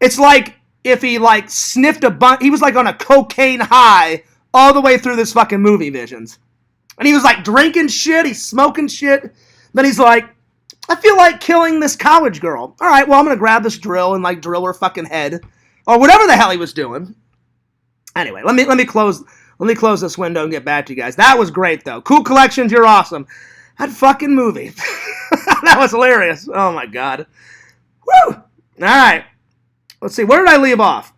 [SPEAKER 1] it's like if he like sniffed a bunch. He was like on a cocaine high all the way through this fucking movie, Visions. And he was like drinking shit, he's smoking shit. Then he's like, I feel like killing this college girl. All right, well, I'm going to grab this drill and like drill her fucking head or whatever the hell he was doing. Anyway, let me close this window and get back to you guys. That was great though. Cool Collections, you're awesome. That fucking movie. That was hilarious. Oh my god. Woo! All right. Let's see. Where did I leave off?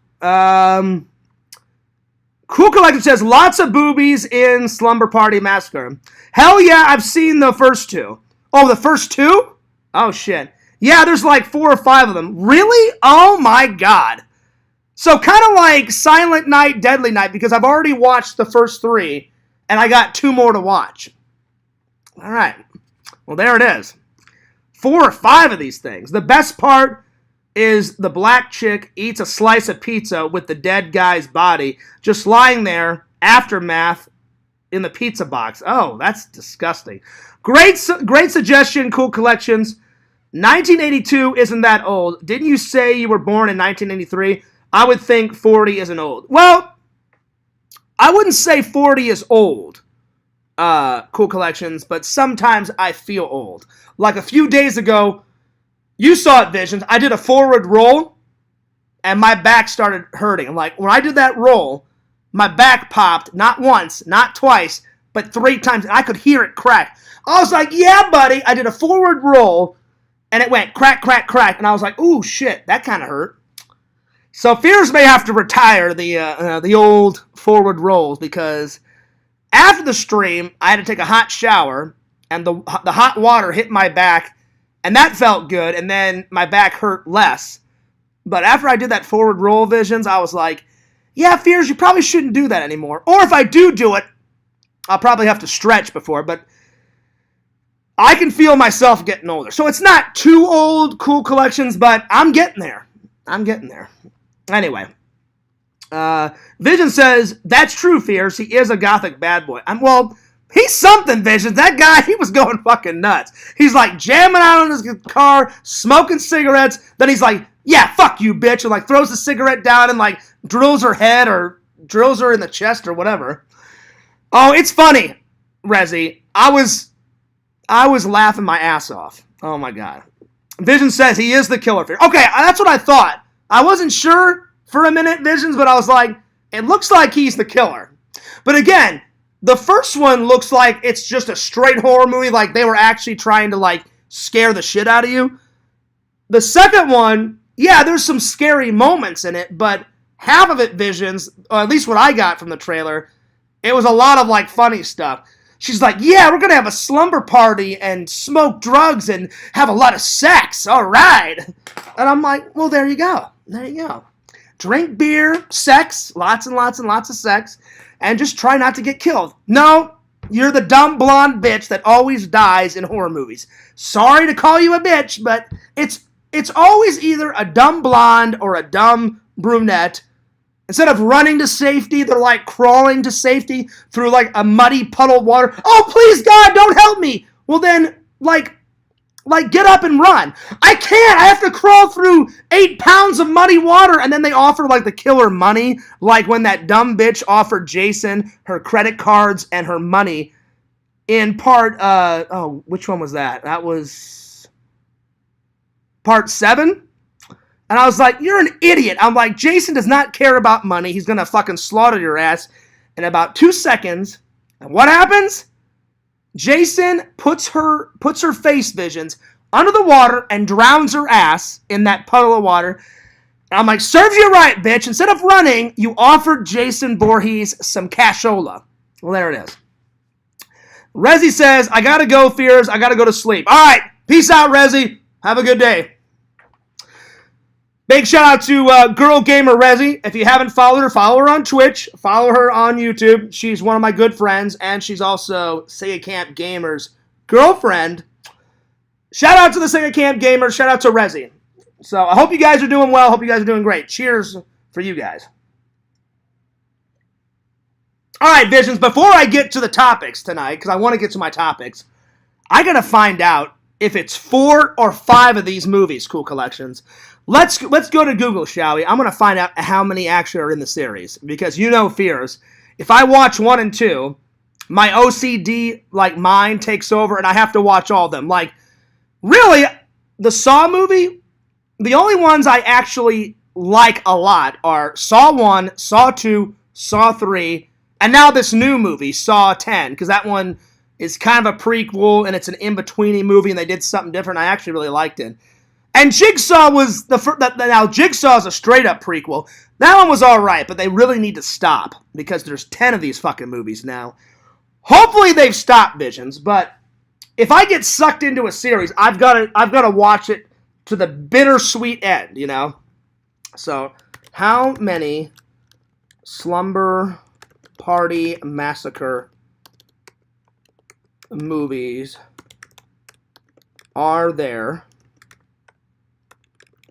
[SPEAKER 1] Cool Collective says, lots of boobies in Slumber Party Massacre. Hell yeah, I've seen the first two. Oh, the first two? Oh, shit. Yeah, there's like 4 or 5 of them. Really? Oh, my God. So kind of like Silent Night, Deadly Night, because I've already watched the first 3, and I got 2 more to watch. All right. Well, there it is. 4 or 5 of these things. The best part is the black chick eats a slice of pizza with the dead guy's body just lying there, aftermath in the pizza box. Oh, that's disgusting. Great suggestion, Cool Collections. 1982 isn't that old. Didn't you say you were born in 1983? I would think 40 isn't old. Well, I wouldn't say 40 is old, Cool Collections, but sometimes I feel old. Like a few days ago, you saw it, Visions. I did a forward roll, and my back started hurting. Like, when I did that roll, my back popped, not once, not twice, but 3 times, and I could hear it crack. I was like, yeah, buddy. I did a forward roll, and it went crack, crack, crack, and I was like, ooh, shit, that kind of hurt. So Fears may have to retire the old forward rolls, because after the stream, I had to take a hot shower, and the hot water hit my back, and that felt good, and then my back hurt less. But after I did that forward roll, Visions, I was like, yeah, Fears, you probably shouldn't do that anymore. Or if I do it, I'll probably have to stretch before, but I can feel myself getting older. So it's not too old, Cool Collections, but I'm getting there. Anyway. Vision says, that's true, Fears. He is a gothic bad boy. Well, he's something, Visions. That guy, he was going fucking nuts. He's like jamming out on his car, smoking cigarettes. Then he's like, yeah, fuck you, bitch. And like throws the cigarette down and like drills her head or drills her in the chest or whatever. Oh, it's funny, Rezzy. I was laughing my ass off. Oh my God. Vision says he is the killer Fear. Okay, that's what I thought. I wasn't sure for a minute, Visions, but I was like, it looks like he's the killer. But again, the first one looks like it's just a straight horror movie, like they were actually trying to like scare the shit out of you. The second one, yeah, there's some scary moments in it, but half of it, Visions, or at least what I got from the trailer, it was a lot of like funny stuff. She's like, yeah, we're going to have a slumber party and smoke drugs and have a lot of sex. All right. And I'm like, well, there you go. There you go. Drink beer, sex, lots and lots and lots of sex, and just try not to get killed. No, you're the dumb blonde bitch that always dies in horror movies. Sorry to call you a bitch, but it's always either a dumb blonde or a dumb brunette. Instead of running to safety, they're like crawling to safety through like a muddy puddle of water. Oh, please, God, don't help me. Well, then, like get up and run. I can't. I have to crawl through 8 pounds of muddy water. And then they offer like the killer money. Like when that dumb bitch offered Jason her credit cards and her money in part, which one was that? That was part 7. And I was like, you're an idiot. I'm like, Jason does not care about money. He's going to fucking slaughter your ass in about 2 seconds. And what happens? Jason puts her face, Visions, under the water and drowns her ass in that puddle of water. And I'm like, serves you right, bitch. Instead of running, you offered Jason Voorhees some cashola. Well, there it is. Rezzy says, I gotta go, Fears. I gotta go to sleep. All right. Peace out, Rezzy. Have a good day. Big shout out to Girl Gamer Rezzy. If you haven't followed her, follow her on Twitch. Follow her on YouTube. She's one of my good friends, and she's also Sega Camp Gamer's girlfriend. Shout out to the Sega Camp Gamers. Shout out to Rezzy. So I hope you guys are doing well. Hope you guys are doing great. Cheers for you guys. All right, Visions. Before I get to the topics tonight, because I want to get to my topics, I got to find out if it's 4 or 5 of these movies, Cool Collections. Let's go to Google, shall we? I'm going to find out how many actually are in the series. Because you know, Fears, if I watch 1 and 2, my OCD, like, mind takes over and I have to watch all of them. Like, really, the Saw movie, the only ones I actually like a lot are Saw 1, Saw 2, Saw 3, and now this new movie, Saw 10, because that one is kind of a prequel and it's an in-betweeny movie and they did something different. I actually really liked it. And Jigsaw was the first. Now, Jigsaw is a straight-up prequel. That one was all right, but they really need to stop because there's 10 of these fucking movies now. Hopefully they've stopped, Visions, but if I get sucked into a series, I've got to watch it to the bittersweet end, you know? So, how many Slumber Party Massacre movies are there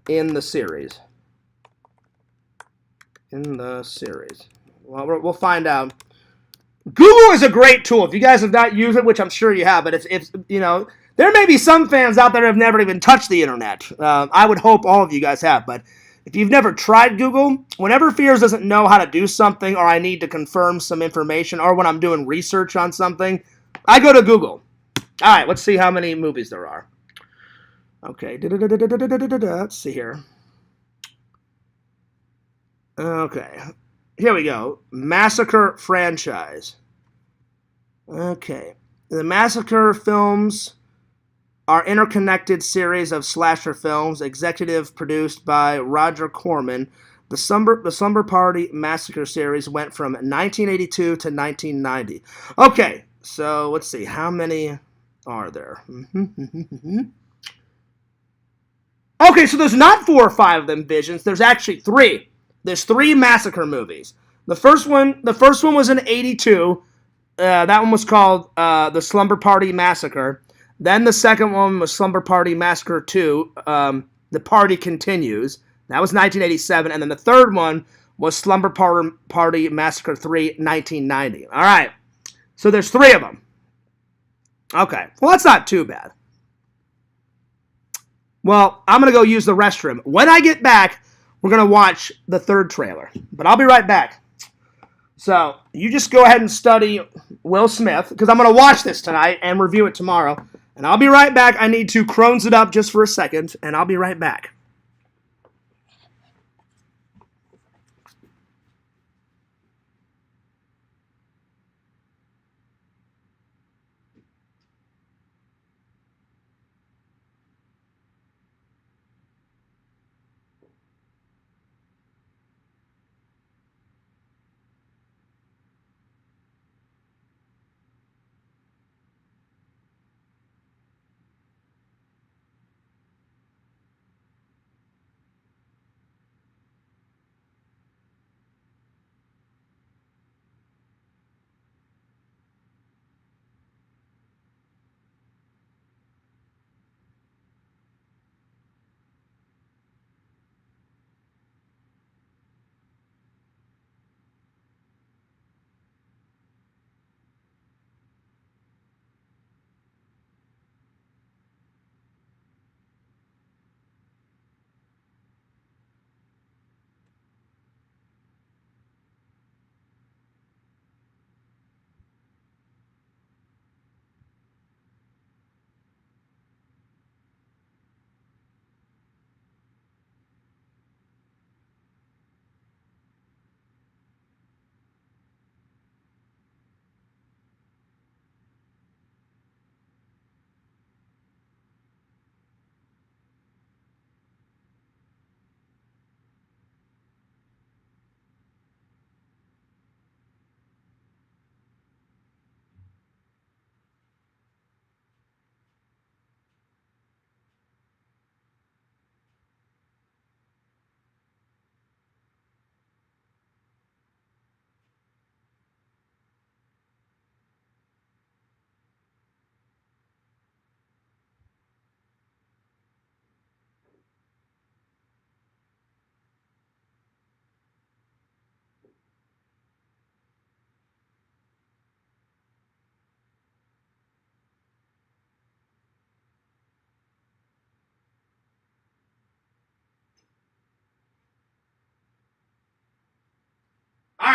[SPEAKER 1] in the series? In the series. Well, we'll find out. Google is a great tool. If you guys have not used it, which I'm sure you have, but if you know, there may be some fans out there who have never even touched the internet. I would hope all of you guys have, but if you've never tried Google, whenever Fears doesn't know how to do something, or I need to confirm some information, or when I'm doing research on something, I go to Google. All right, let's see how many movies there are. Okay, let's see here. Okay, here we go. Massacre franchise. Okay, the Massacre films are interconnected series of slasher films, executive produced by Roger Corman. The Slumber Party Massacre series went from 1982 to 1990. Okay, so let's see. How many are there? Okay, so there's not 4 or 5 of them, Visions. There's actually 3. There's 3 Massacre movies. The first one was in 82. That one was called The Slumber Party Massacre. Then the second one was Slumber Party Massacre 2, The Party Continues. That was 1987. And then the third one was Slumber Party Massacre 3, 1990. All right. So there's 3 of them. Okay. Well, that's not too bad. Well, I'm going to go use the restroom. When I get back, we're going to watch the 3rd trailer. But I'll be right back. So, you just go ahead and study Will Smith, because I'm going to watch this tonight and review it tomorrow. And I'll be right back. I need to Crohn's it up just for a second, and I'll be right back.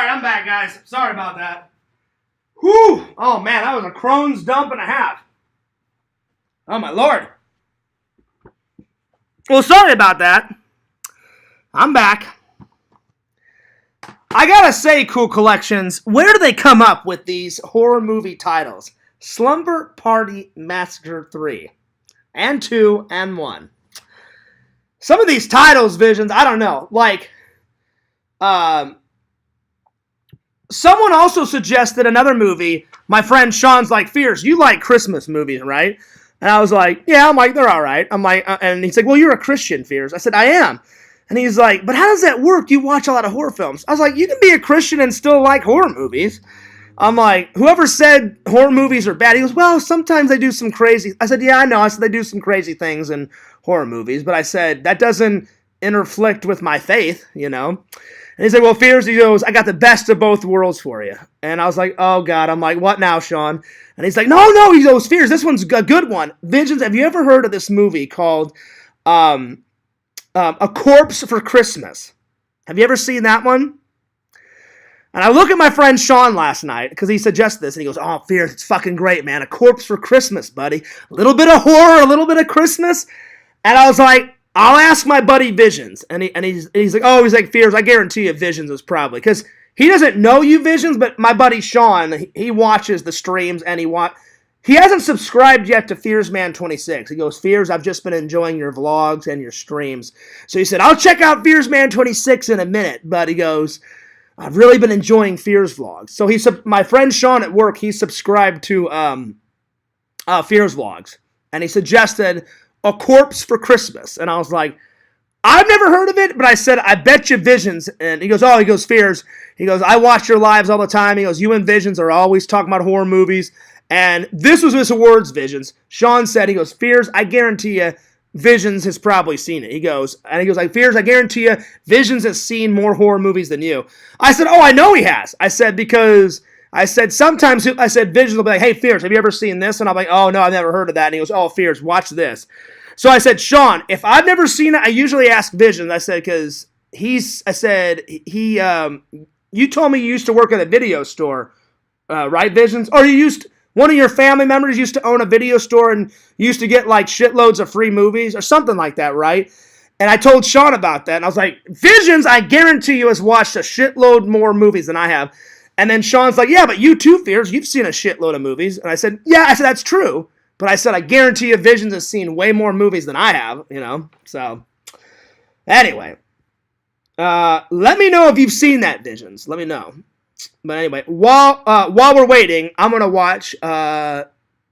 [SPEAKER 1] right, I'm back, guys. Sorry about that. Whew! Oh, man, that was a Crohn's dump and a half. Oh, my Lord. Well, sorry about that. I'm back. I gotta say, Cool Collections, where do they come up with these horror movie titles? Slumber Party Massacre 3. And 2 and 1. Some of these titles, Visions, I don't know. Like, someone also suggested another movie. My friend Sean's like, Fierce, you like Christmas movies, right? And I was like, yeah, I'm like, they're all right. I'm like, and he's like, well, you're a Christian, Fierce. I said, I am. And he's like, but how does that work? You watch a lot of horror films. I was like, you can be a Christian and still like horror movies. I'm like, whoever said horror movies are bad? He goes, well, sometimes they do some crazy. I said, yeah, I know. I said, they do some crazy things in horror movies. But I said, that doesn't interflict with my faith, you know? And he said, well, Fears, he goes, I got the best of both worlds for you. And I was like, oh, God. I'm like, what now, Sean? And he's like, no, he goes, Fears, this one's a good one. Visions, have you ever heard of this movie called A Corpse for Christmas? Have you ever seen that one? And I look at my friend Sean last night, because he suggested this, and he goes, oh, Fears, it's fucking great, man. A Corpse for Christmas, buddy. A little bit of horror, a little bit of Christmas. And I was like, I'll ask my buddy Visions. And he's like, Fears, I guarantee you Visions is probably, because he doesn't know you, Visions, but my buddy Sean, he watches the streams, and he hasn't subscribed yet to FearsMan26. He goes, Fears, I've just been enjoying your vlogs and your streams. So he said, I'll check out FearsMan26 in a minute. But he goes, I've really been enjoying Fears vlogs. So my friend Sean at work, he subscribed to Fears vlogs. And he suggested A Corpse for Christmas. And I was like, I've never heard of it, but I said, I bet you Visions. And he goes, Fears. He goes, I watch your lives all the time. He goes, you and Visions are always talking about horror movies. And this was his words, Visions. Sean said, he goes, Fears, I guarantee you, Visions has probably seen it. He goes, like, Fears, I guarantee you, Visions has seen more horror movies than you. I said, oh, I know he has. I said, because, sometimes, Visions will be like, hey, Fears, have you ever seen this? And I'm like, oh, no, I've never heard of that. And he goes, oh, Fears, watch this. So I said, Sean, if I've never seen it, I usually ask Visions. I said, because you told me you used to work at a video store, right, Visions? Or one of your family members used to own a video store and used to get like shitloads of free movies or something like that, right? And I told Sean about that, and I was like, Visions, I guarantee you, has watched a shitload more movies than I have. And then Sean's like, yeah, but you too, Fears, you've seen a shitload of movies. And I said, yeah, that's true. But I said, I guarantee you, Visions has seen way more movies than I have, you know? So, anyway. Let me know if you've seen that, Visions. Let me know. But anyway, while we're waiting, I'm gonna watch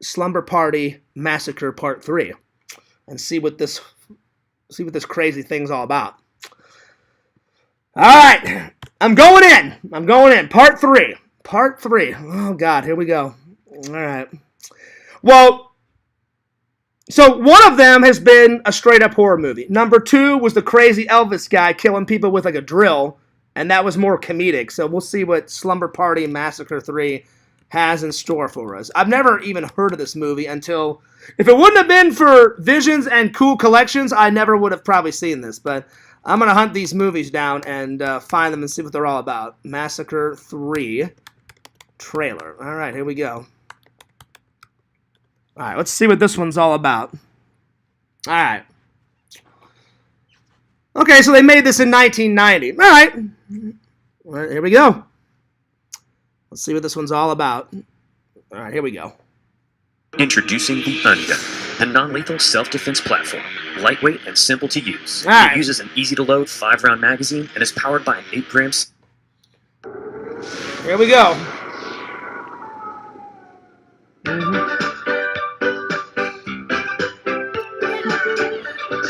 [SPEAKER 1] Slumber Party Massacre Part 3 and see what this crazy thing's all about. All right, I'm going in. Part 3. Oh God, here we go. All right. Well, so one of them has been a straight up horror movie. Number 2 was the crazy Elvis guy killing people with like a drill. And that was more comedic, so we'll see what Slumber Party Massacre 3 has in store for us. I've never even heard of this movie until... If it wouldn't have been for Visions and Cool Collections, I never would have probably seen this. But I'm going to hunt these movies down and find them and see what they're all about. Massacre 3 trailer. All right, here we go. All right, let's see what this one's all about. All right. Okay, so they made this in 1990. All right. Well, here we go. Let's see what this one's all about. All right, here we go.
[SPEAKER 11] Introducing the Ungun, a non-lethal self-defense platform. Lightweight and simple to use.
[SPEAKER 1] All right.
[SPEAKER 11] It uses an easy-to-load 5-round magazine and is powered by an 8 grams.
[SPEAKER 1] Here we go.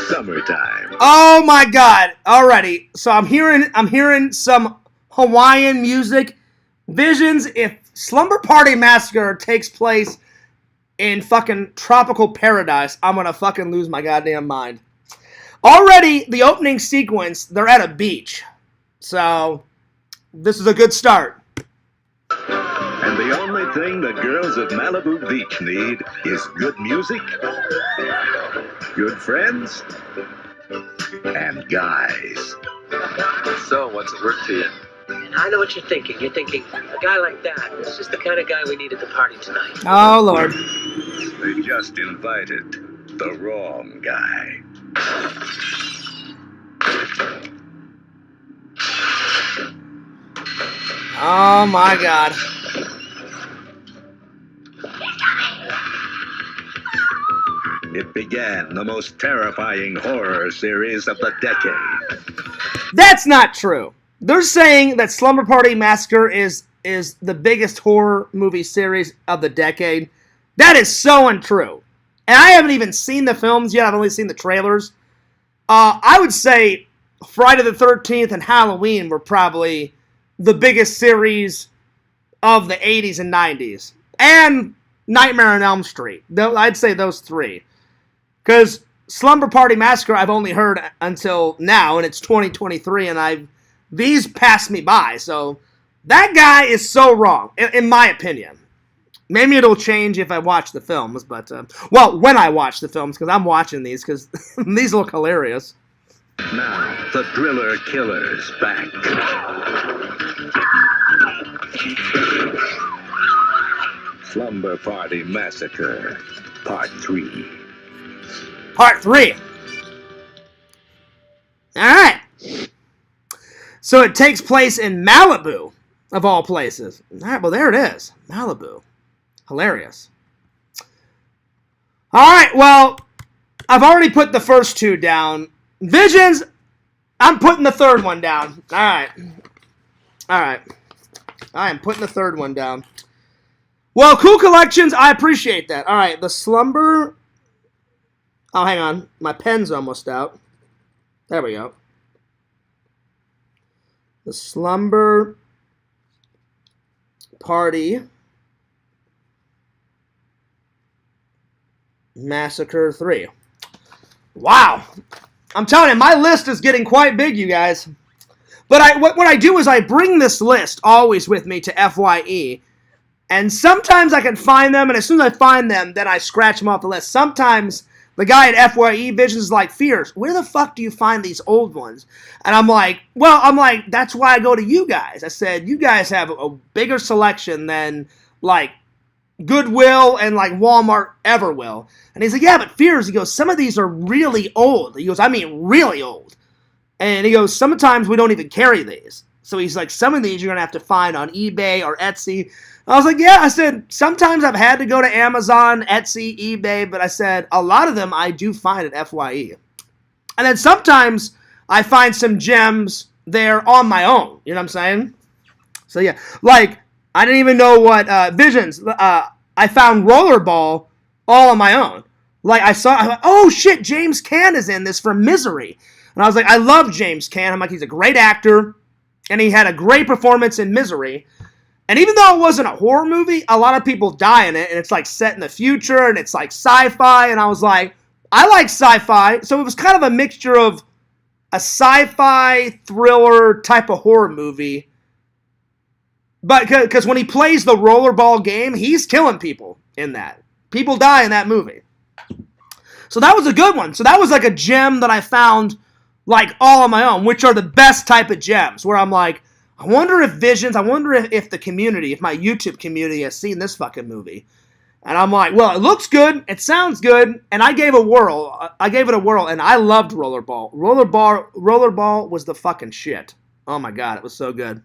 [SPEAKER 5] Summertime.
[SPEAKER 1] Oh my God! Alrighty, so I'm hearing some Hawaiian music. Visions. If Slumber Party Massacre takes place in fucking tropical paradise, I'm gonna fucking lose my goddamn mind. Already, the opening sequence, they're at a beach, so this is a good start.
[SPEAKER 5] And the only thing the girls of Malibu Beach need is good music, good friends, and guys.
[SPEAKER 12] So, what's it worth to you? I know what you're thinking. You're thinking, a guy like that, this is the kind of guy we need at the party tonight.
[SPEAKER 1] Oh, Lord.
[SPEAKER 5] They just invited the wrong guy.
[SPEAKER 1] Oh, my God.
[SPEAKER 5] It began the most terrifying horror series of the decade.
[SPEAKER 1] That's not true. They're saying that Slumber Party Massacre is the biggest horror movie series of the decade. That is so untrue. And I haven't even seen the films yet. I've only seen the trailers. I would say Friday the 13th and Halloween were probably the biggest series of the 80s and 90s. And Nightmare on Elm Street. I'd say those three. Because Slumber Party Massacre I've only heard until now, and it's 2023, and these passed me by. So that guy is so wrong, in my opinion. Maybe it'll change if I watch the films, but, when I watch the films, because I'm watching these, because these look hilarious.
[SPEAKER 5] Now, the Driller Killer's back. Slumber Party Massacre, Part 3.
[SPEAKER 1] Part 3. Alright. So it takes place in Malibu, of all places. Alright, well, there it is. Malibu. Hilarious. Alright, well, I've already put the first two down. Visions, I'm putting the third one down. Alright. Alright. I am putting the third one down. Well, cool collections, I appreciate that. Alright, the Slumber... Oh, hang on. My pen's almost out. There we go. The Slumber Party Massacre 3. Wow. I'm telling you, my list is getting quite big, you guys. But what I do is I bring this list always with me to FYE. And sometimes I can find them, and as soon as I find them, then I scratch them off the list. Sometimes the guy at FYE Visions is like, Fears, where the fuck do you find these old ones? And I'm like, that's why I go to you guys. I said, you guys have a bigger selection than, like, Goodwill and, like, Walmart ever will. And he's like, yeah, but Fears, he goes, some of these are really old. He goes, I mean really old. And he goes, sometimes we don't even carry these. So he's like, some of these you're going to have to find on eBay or Etsy. I was like, yeah. I said, sometimes I've had to go to Amazon, Etsy, eBay, but I said, a lot of them I do find at FYE. And then sometimes I find some gems there on my own. You know what I'm saying? So yeah, like, I didn't even know what Visions. I found Rollerball all on my own. Like, I went, oh shit, James Caan is in this from Misery. And I was like, I love James Caan. I'm like, he's a great actor. And he had a great performance in Misery. And even though it wasn't a horror movie, a lot of people die in it. And it's like set in the future. And it's like sci-fi. And I was like, I like sci-fi. So it was kind of a mixture of a sci-fi thriller type of horror movie. But because when he plays the rollerball game, he's killing people in that. People die in that movie. So that was a good one. So that was like a gem that I found like all on my own, which are the best type of gems, where I'm like, I wonder if Visions, I wonder if the community, if my YouTube community has seen this fucking movie. And I'm like, well, it looks good, it sounds good, and I gave it a whirl, and I loved Rollerball. Rollerball was the fucking shit. Oh my god, it was so good.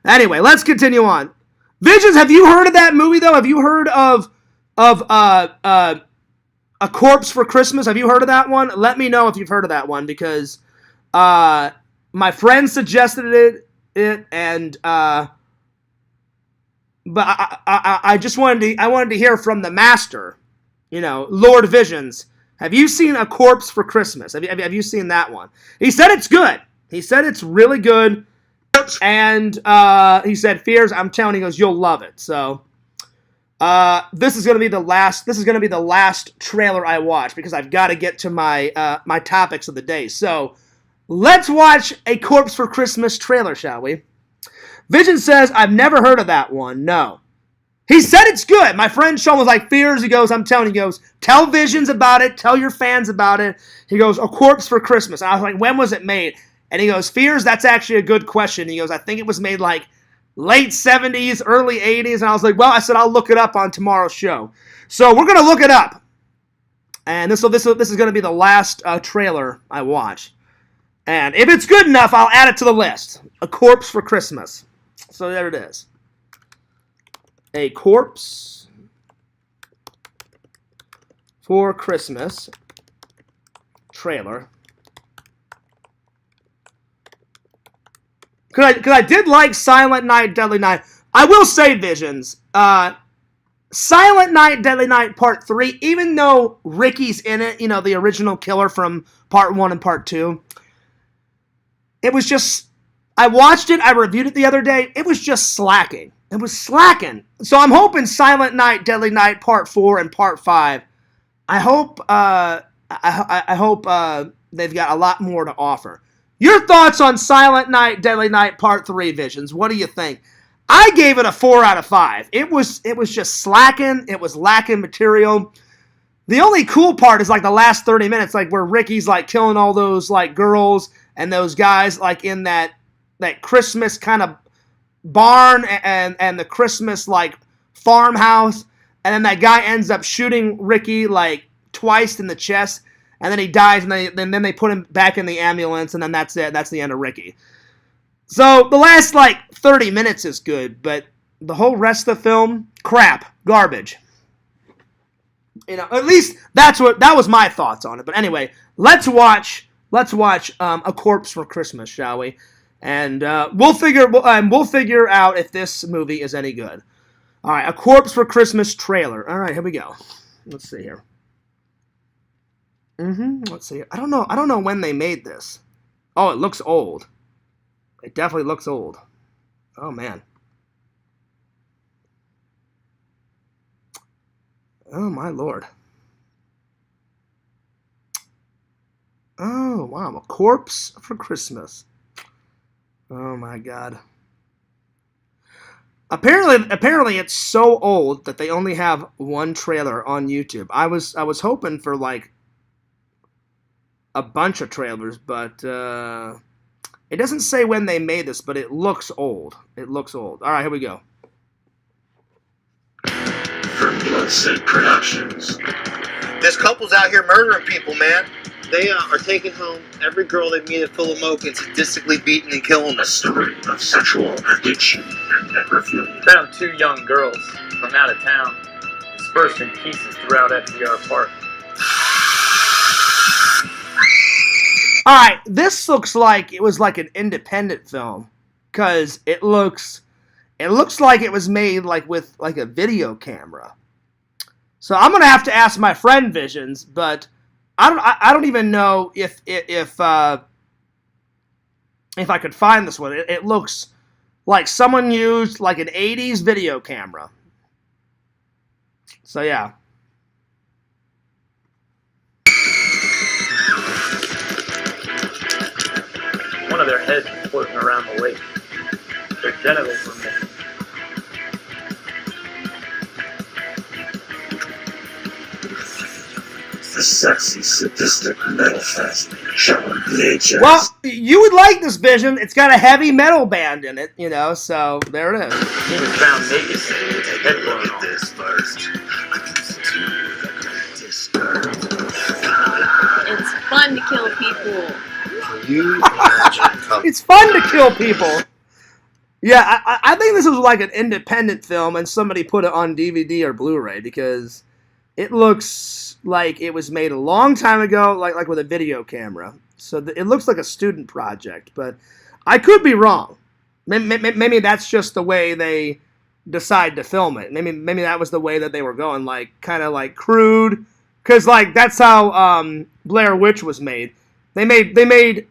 [SPEAKER 1] Anyway, let's continue on. Visions, have you heard of that movie, though? Have you heard of A Corpse for Christmas? Have you heard of that one? Let me know if you've heard of that one, because my friend suggested it, and but I just wanted to hear from the master, Lord Visions. Have you seen A Corpse for Christmas? Have you seen that one? He said it's good. He said it's really good, and he said, Fears, I'm telling you, he goes, you'll love it. So this is gonna be the last trailer I watch, because I've got to get to my my topics of the day. So let's watch A Corpse for Christmas trailer, shall we? Vision says, I've never heard of that one. No. He said it's good. My friend Sean was like, Fears, he goes, I'm telling you, he goes, tell Visions about it, tell your fans about it. He goes, A Corpse for Christmas. And I was like, when was it made? And he goes, Fears, that's actually a good question. He goes, I think it was made like late 70s, early 80s. And I was like, well, I said, I'll look it up on tomorrow's show. So we're going to look it up. And this is going to be the last trailer I watch. And if it's good enough, I'll add it to the list. A Corpse for Christmas. So there it is. A Corpse for Christmas trailer. Because I did like Silent Night, Deadly Night. I will say, Visions, Silent Night, Deadly Night Part 3, even though Ricky's in it, you know, the original killer from Part 1 and Part 2, it was just, I watched it, I reviewed it the other day, it was just slacking. It was slacking. So I'm hoping Silent Night, Deadly Night Part 4 and Part 5, I hope they've got a lot more to offer. Your thoughts on Silent Night, Deadly Night Part 3, Visions? What do you think? I gave it a 4 out of 5. It was just slacking. It was lacking material. The only cool part is like the last 30 minutes, like where Ricky's like killing all those like girls and those guys like in that Christmas kind of barn and the Christmas like farmhouse, and then that guy ends up shooting Ricky like twice in the chest. And then he dies, and then they put him back in the ambulance, and then that's it. That's the end of Ricky. So the last, 30 minutes is good, but the whole rest of the film, crap, garbage. You know, at least that was my thoughts on it. But anyway, let's watch A Corpse for Christmas, shall we? And we'll figure out if this movie is any good. All right, A Corpse for Christmas trailer. All right, here we go. Let's see here. Let's see. I don't know when they made this. Oh, it looks old. It definitely looks old. Oh, man. Oh, my Lord. Oh, wow. A Corpse for Christmas. Oh, my God. Apparently it's so old that they only have one trailer on YouTube. I was hoping for, a bunch of trailers, but it doesn't say when they made this, but it looks old. It looks old. All right, here we go.
[SPEAKER 13] From Bloodset Productions.
[SPEAKER 14] This couple's out here murdering people, man. They are taking home every girl they meet at Philomoke and sadistically beating and killing them.
[SPEAKER 13] A story of sexual addiction and necrophilia.
[SPEAKER 15] Found 2 young girls from out of town, dispersed in pieces throughout FDR Park.
[SPEAKER 1] All right, this looks like it was like an independent film, because it looks like it was made with a video camera. So I'm gonna have to ask my friend Visions, but I don't even know if I could find this one. It looks like someone used an 80s video camera. So yeah.
[SPEAKER 15] One of their heads was floating around the lake. Their genitals were missing.
[SPEAKER 13] The sexy, sadistic metal fest showing VHS.
[SPEAKER 1] Well, you would like this, Vision. It's got a heavy metal band in it, so there it is.
[SPEAKER 15] He was found naked with his head blown off.
[SPEAKER 13] This first.
[SPEAKER 7] It's fun to kill people.
[SPEAKER 14] You imagine
[SPEAKER 1] It's fun to kill people. Yeah, I think this was like an independent film and somebody put it on DVD or Blu-ray, because it looks like it was made a long time ago, like with a video camera. So it looks like a student project, but I could be wrong. Maybe that's just the way they decide to film it. Maybe that was the way that they were going, kind of crude, because that's how Blair Witch was made. They made Blair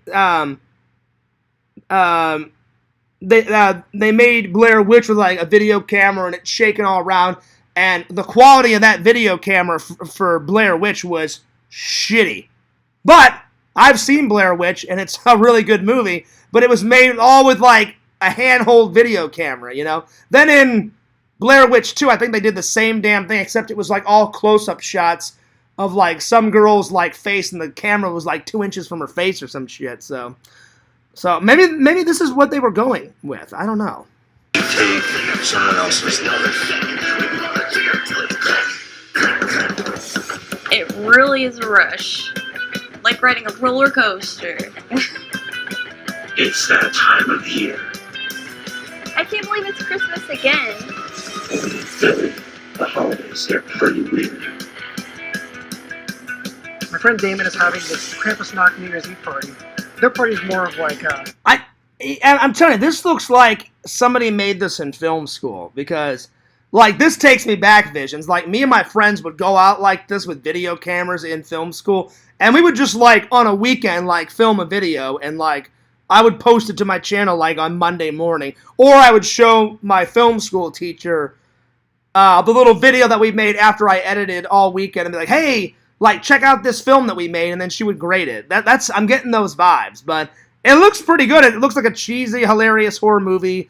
[SPEAKER 1] Witch with a video camera and it's shaking all around, and the quality of that video camera for Blair Witch was shitty. But I've seen Blair Witch and it's a really good movie, but it was made all with a handhold video camera, Then in Blair Witch 2, I think they did the same damn thing, except it was all close-up shots of some girl's face, and the camera was 2 inches from her face or some shit. So So maybe this is what they were going with. I don't know.
[SPEAKER 13] Take someone else's life.
[SPEAKER 16] It really is a rush. Like riding a roller coaster.
[SPEAKER 13] It's that time of year.
[SPEAKER 6] I can't believe it's Christmas again.
[SPEAKER 13] Only in Philly, the holidays, they're pretty weird.
[SPEAKER 17] My friend Damon is having this Krampus Knock New Year's Eve party. Their party's more of like
[SPEAKER 1] I'm telling you, this looks like somebody made this in film school, because like this takes me back, Visions. Like me and my friends would go out like this with video cameras in film school, and we would just like on a weekend like film a video, and like I would post it to my channel like on Monday morning, or I would show my film school teacher the little video that we made after I edited all weekend, and be like, hey, like check out this film that we made, and then she would grade it. That's I'm getting those vibes, but it looks pretty good. It looks like a cheesy, hilarious horror movie,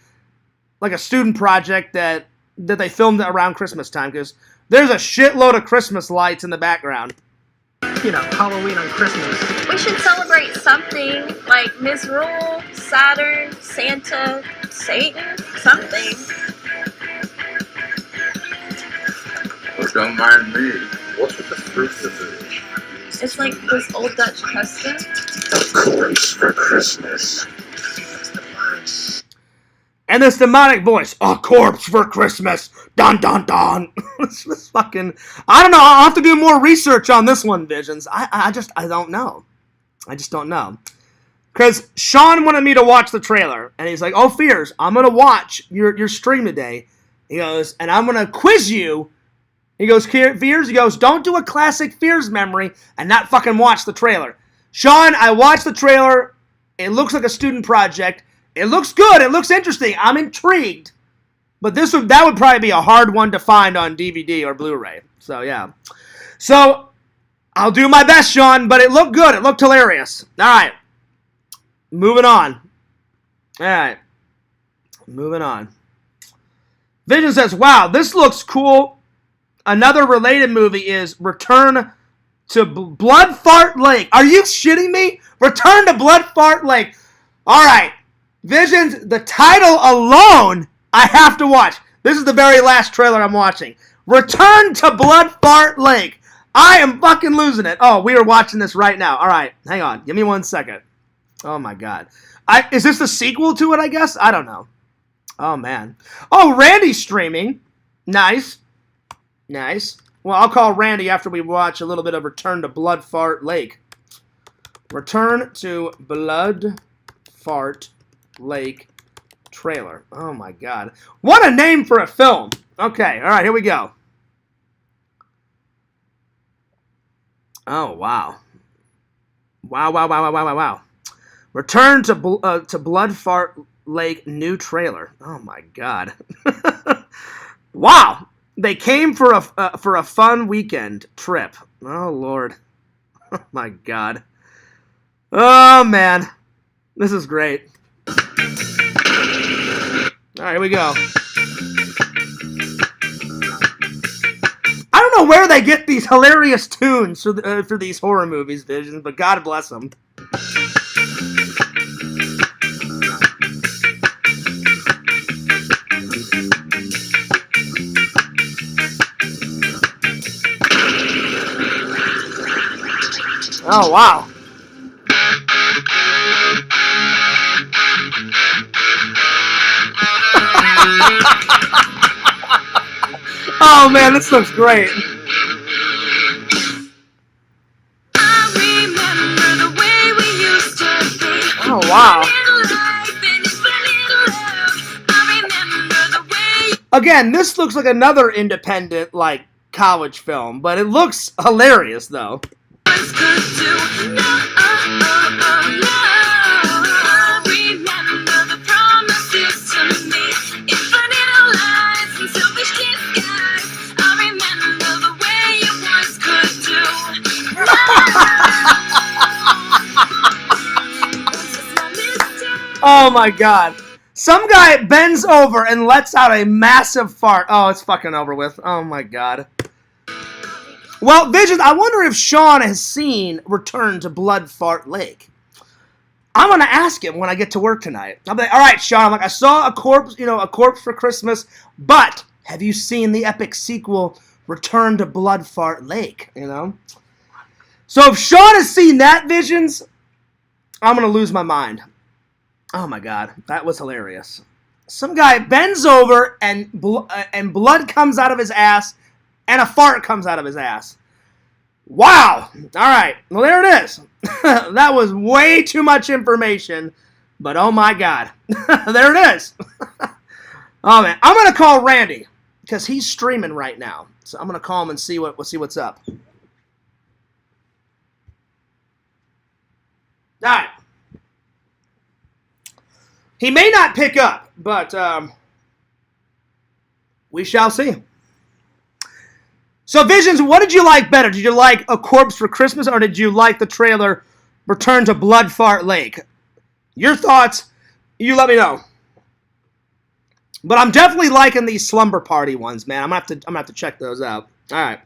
[SPEAKER 1] like a student project that they filmed around Christmas time, because there's a shitload of Christmas lights in the background.
[SPEAKER 17] You know, Halloween on Christmas.
[SPEAKER 6] We should celebrate something like Misrule, Saturn, Santa, Satan, something.
[SPEAKER 18] Well, don't mind me. What's with the fruit of it?
[SPEAKER 16] It's like this old Dutch custom.
[SPEAKER 13] Of course, for Christmas.
[SPEAKER 1] And this demonic voice, a corpse for Christmas, dun dun dun. It's just fucking, I don't know, I'll have to do more research on this one, Visions. I don't know. I just don't know. Because Sean wanted me to watch the trailer, and he's like, oh, Fears, I'm going to watch your stream today. He goes, and I'm going to quiz you. He goes, Fears, he goes, don't do a classic Fears memory and not fucking watch the trailer. Sean, I watched the trailer. It looks like a student project. It looks good. It looks interesting. I'm intrigued. But that would probably be a hard one to find on DVD or Blu-ray. So, yeah. So, I'll do my best, Sean, but it looked good. It looked hilarious. All right. Moving on. All right. Moving on. Vision says, wow, this looks cool. Another related movie is Return to Blood Fart Lake. Are you shitting me? Return to Blood Fart Lake. All right. Visions, the title alone, I have to watch. This is the very last trailer I'm watching. Return to Blood Fart Lake. I am fucking losing it. Oh, we are watching this right now. All right. Hang on. Give me 1 second. Oh, my God. Is this the sequel to it, I guess? I don't know. Oh, man. Oh, Randy's streaming. Nice. Nice. Well, I'll call Randy after we watch a little bit of Return to Blood Fart Lake. Return to Blood Fart Lake trailer. Oh, my God. What a name for a film. Okay. All right. Here we go. Oh, wow. Wow. Return to Blood Fart Lake new trailer. Oh, my God. Wow. They came for a fun weekend trip. Oh, Lord. Oh, my God. Oh, man. This is great. All right, here we go. I don't know where they get these hilarious tunes for these horror movies, Vision, but God bless them. Oh, wow. Oh, man, this looks great. Oh, wow. Again, this looks like another independent, like, college film, but it looks hilarious, though. Oh my God. Some guy bends over and lets out a massive fart. Oh, it's fucking over with. Oh my God. Well, Vision, I wonder if Sean has seen Return to Blood Fart Lake. I'm going to ask him when I get to work tonight. I'll be like, all right, Sean, I'm like, I saw a corpse, a corpse for Christmas, but have you seen the epic sequel, Return to Blood Fart Lake, So if Sean has seen that, Visions, I'm going to lose my mind. Oh my God, that was hilarious. Some guy bends over and blood comes out of his ass and a fart comes out of his ass. Wow. All right. Well, there it is. That was way too much information, but oh my God. There it is. Oh man, I'm going to call Randy because he's streaming right now. So I'm going to call him and see what's up. All right. He may not pick up, but we shall see. So, Visions, what did you like better? Did you like A Corpse for Christmas, or did you like the trailer Return to Blood Fart Lake? Your thoughts, you let me know. But I'm definitely liking these slumber party ones, man. I'm gonna have to check those out. All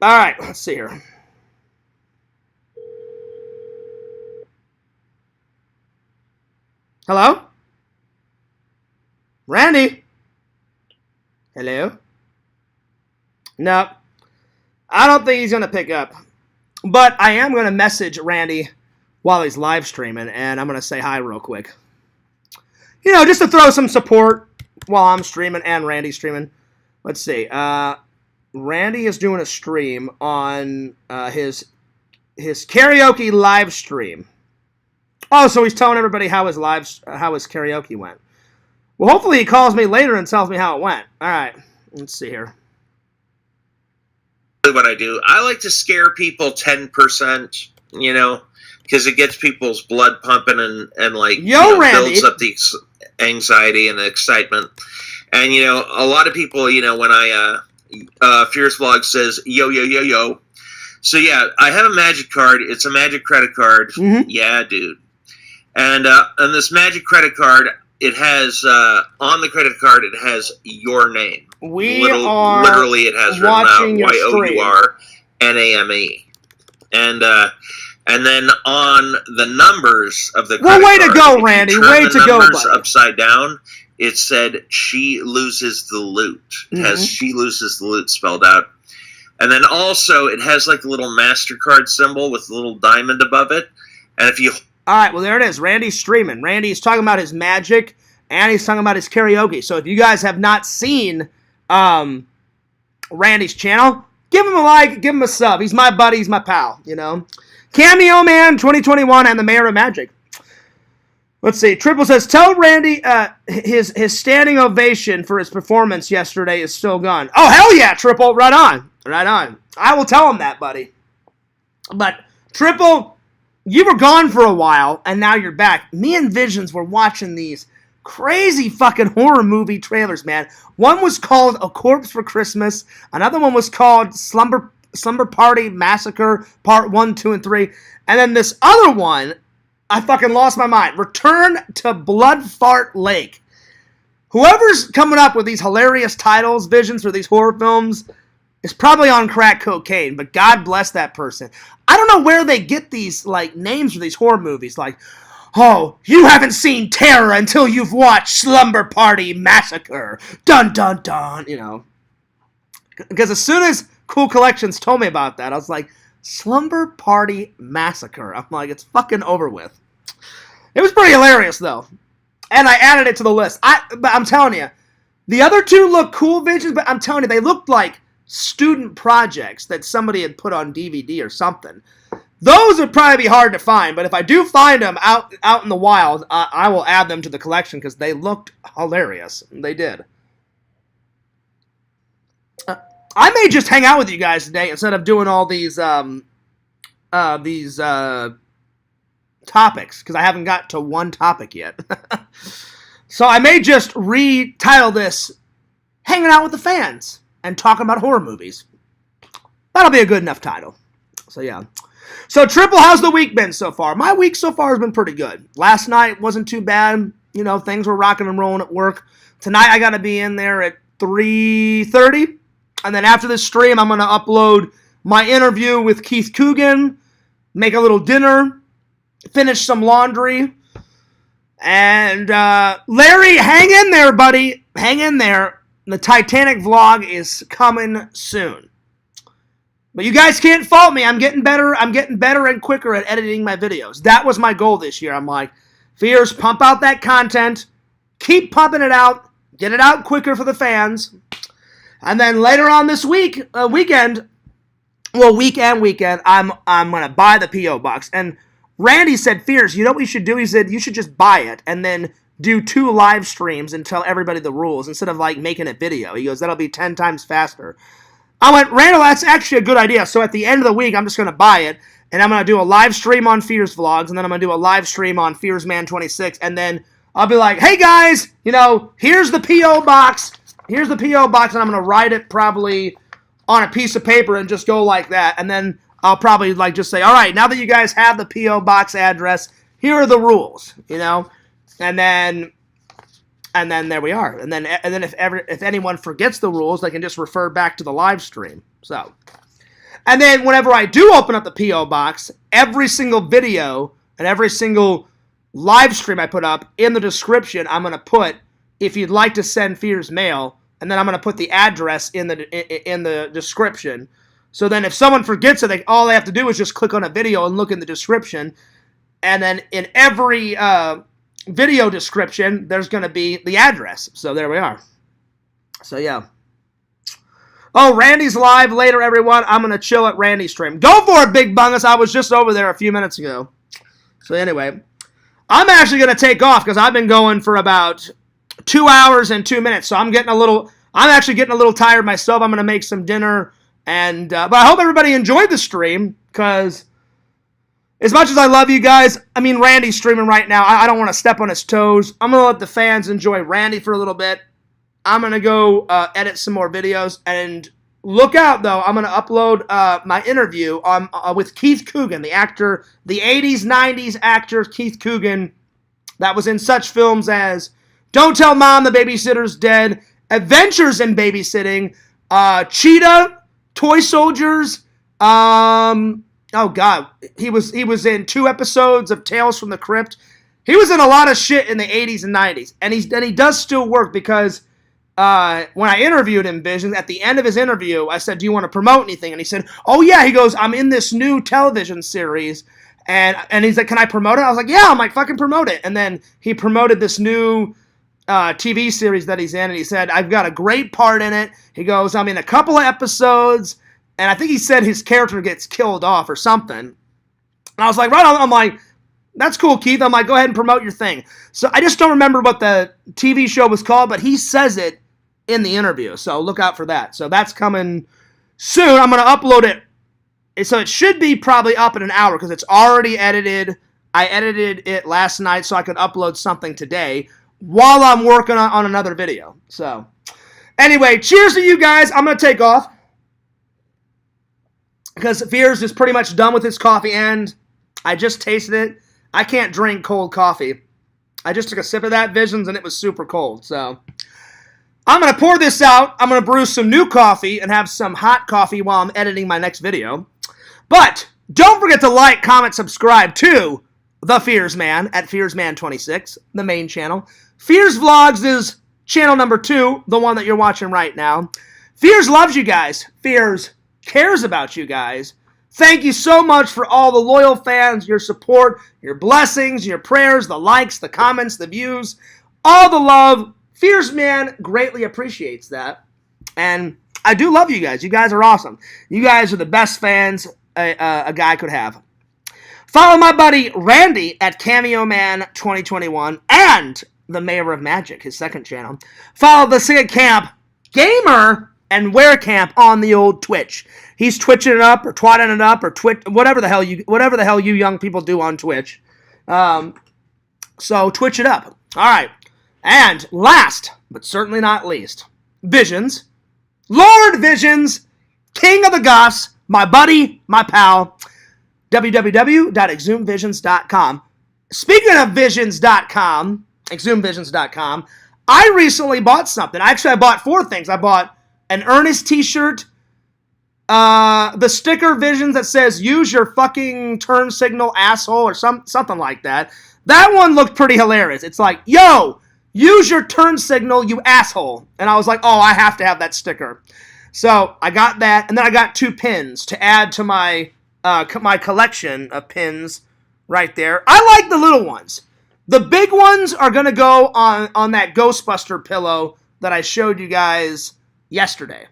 [SPEAKER 1] right, let's see here. Hello? Randy? Hello? No, I don't think he's going to pick up. But I am going to message Randy while he's live streaming, and I'm going to say hi real quick. Just to throw some support while I'm streaming and Randy's streaming. Let's see. Randy is doing a stream on his karaoke live stream. Oh, so he's telling everybody how his karaoke went. Well, hopefully he calls me later and tells me how it went. All right, let's see here.
[SPEAKER 19] What I do, I like to scare people 10%, because it gets people's blood pumping and builds up the anxiety and the excitement. And, a lot of people, when Fierce Vlog says, yo, yo, yo, yo. So, yeah, I have a magic card. It's a magic credit card. Mm-hmm. Yeah, dude. And on this magic credit card, it has, on the credit card, it has your name. Literally, it has written out YOURNAME. And then on the numbers of the credit card,
[SPEAKER 1] to go, Randy. Way to go, buddy.
[SPEAKER 19] Upside down, it said, she loses the loot. It has she loses the loot spelled out. And then also, it has like a little MasterCard symbol with a little diamond above it. And if you...
[SPEAKER 1] All right, well, there it is. Randy's streaming. Randy's talking about his magic, and he's talking about his karaoke. So if you guys have not seen Randy's channel, give him a like, give him a sub. He's my buddy, he's my pal, Cameo Man 2021 and the Mayor of Magic. Let's see. Triple says, tell Randy his standing ovation for his performance yesterday is still gone. Oh, hell yeah, Triple. Right on. Right on. I will tell him that, buddy. But, Triple, you were gone for a while, and now you're back. Me and Visions were watching these crazy fucking horror movie trailers, man. One was called A Corpse for Christmas. Another one was called Slumber Party Massacre Part 1, 2, and 3. And then this other one, I fucking lost my mind. Return to Blood Fart Lake. Whoever's coming up with these hilarious titles, Visions, for these horror films is probably on crack cocaine, but God bless that person. I don't know where they get these names for these horror movies. Oh, you haven't seen terror until you've watched Slumber Party Massacre. Dun, dun, dun, Because as soon as Cool Collections told me about that, I was like, Slumber Party Massacre. I'm like, it's fucking over with. It was pretty hilarious, though. And I added it to the list. But I'm telling you, the other two look cool, Visions, but I'm telling you, they looked like student projects that somebody had put on DVD or something. Those would probably be hard to find, but if I do find them out in the wild, I will add them to the collection because they looked hilarious. They did. I may just hang out with you guys today instead of doing all these topics because I haven't got to one topic yet. So I may just retitle this "Hanging Out with the Fans" and talking about horror movies. That'll be a good enough title. So yeah. So Triple, how's the week been so far? My week so far has been pretty good. Last night wasn't too bad. Things were rocking and rolling at work. Tonight I got to be in there at 3:30. And then after this stream, I'm going to upload my interview with Keith Coogan, make a little dinner, finish some laundry. And Larry, hang in there, buddy. Hang in there. The Titanic vlog is coming soon. But you guys can't fault me. I'm getting better. I'm getting better and quicker at editing my videos. That was my goal this year. I'm like, Fears, pump out that content. Keep pumping it out. Get it out quicker for the fans. And then later on this weekend, I'm gonna buy the P.O. box. And Randy said, Fears, you know what we should do? He said, you should just buy it and then do 2 live streams and tell everybody the rules instead of like making a video. He goes, that'll be 10 times faster. I went, Randall, that's actually a good idea. So at the end of the week, I'm just gonna buy it and I'm gonna do a live stream on Fears Vlogs and then I'm gonna do a live stream on FearsMan26 and then I'll be like, hey guys, you know, here's the P.O. box. Here's the P.O. box and I'm gonna write it probably on a piece of paper and just go like that. And then I'll probably like just say, all right, now that you guys have the P.O. box address, here are the rules, you know? And then there we are. And then if anyone forgets the rules, they can just refer back to the live stream. So, and then whenever I do open up the P.O. box, every single video and every single live stream I put up in the description, I'm going to put, if you'd like to send Fears mail, and then I'm going to put the address in the description. So then if someone forgets it, all they have to do is just click on a video and look in the description. And then in every video description, there's going to be the address. So there we are. So yeah. Oh, Randy's live later, everyone. I'm going to chill at Randy's stream. Go for it, Big Bungus. I was just over there a few minutes ago. So anyway, I'm actually going to take off because I've been going for about 2 hours and 2 minutes. So I'm actually getting a little tired myself. I'm going to make some dinner. And but I hope everybody enjoyed the stream, because as much as I love you guys, I mean, Randy's streaming right now. I don't want to step on his toes. I'm going to let the fans enjoy Randy for a little bit. I'm going to go edit some more videos. And look out, though. I'm going to upload my interview with Keith Coogan, the actor, the 80s, 90s actor Keith Coogan that was in such films as Don't Tell Mom the Babysitter's Dead, Adventures in Babysitting, Cheetah, Toy Soldiers, oh god, he was in 2 episodes of Tales from the Crypt. He was in a lot of shit in the 80s and 90s, and he does still work, because when I interviewed him, Vision, at the end of his interview, I said, do you want to promote anything? And he said, oh yeah, he goes, I'm in this new television series, and he's like, can I promote it? I was like, yeah, I'm like, fucking promote it. And then he promoted this new TV series that he's in, and he said, I've got a great part in it. He goes, I'm in a couple of episodes, and I think he said his character gets killed off or something. And I was like, right on. I'm like, that's cool, Keith. I'm like, go ahead and promote your thing. So I just don't remember what the TV show was called, but he says it in the interview, so look out for that. So that's coming soon. I'm going to upload it. So it should be probably up in an hour, because it's already edited. I edited it last night so I could upload something today while I'm working on another video. So, anyway, cheers to you guys. I'm going to take off, because Fears is pretty much done with his coffee, and I just tasted it. I can't drink cold coffee. I just took a sip of that, Visions, and it was super cold. So, I'm going to pour this out. I'm going to brew some new coffee and have some hot coffee while I'm editing my next video. But don't forget to like, comment, subscribe to The Fears Man at FearsMan26, the main channel. Fears Vlogs is channel number 2, the one that you're watching right now. Fears loves you guys. Fears cares about you guys. Thank you so much for all the loyal fans, your support, your blessings, your prayers, the likes, the comments, the views, all the love. Fears Man greatly appreciates that. And I do love you guys. You guys are awesome. You guys are the best fans a guy could have. Follow my buddy Randy at Cameo Man 2021 and the Mayor of Magic, his second channel. Follow the Sing Camp Gamer and Wear Camp on the old Twitch. He's twitching it up or twatting it up or whatever the hell you young people do on Twitch. So twitch it up. All right. And last but certainly not least, Visions, Lord Visions, King of the Goths, my buddy, my pal, www.exhumvisions.com. Speaking of visions.com, exhumvisions.com, I recently bought something. Actually, I bought 4 things. I bought an Ernest t-shirt, the sticker Visions that says use your fucking turn signal, asshole, or something like that. That one looked pretty hilarious. It's like, yo, use your turn signal, you asshole. And I was like, oh, I have to have that sticker. So I got that, and then I got 2 pins to add to my my collection of pins right there. I like the little ones. The big ones are going to go on that Ghostbuster pillow that I showed you guys yesterday.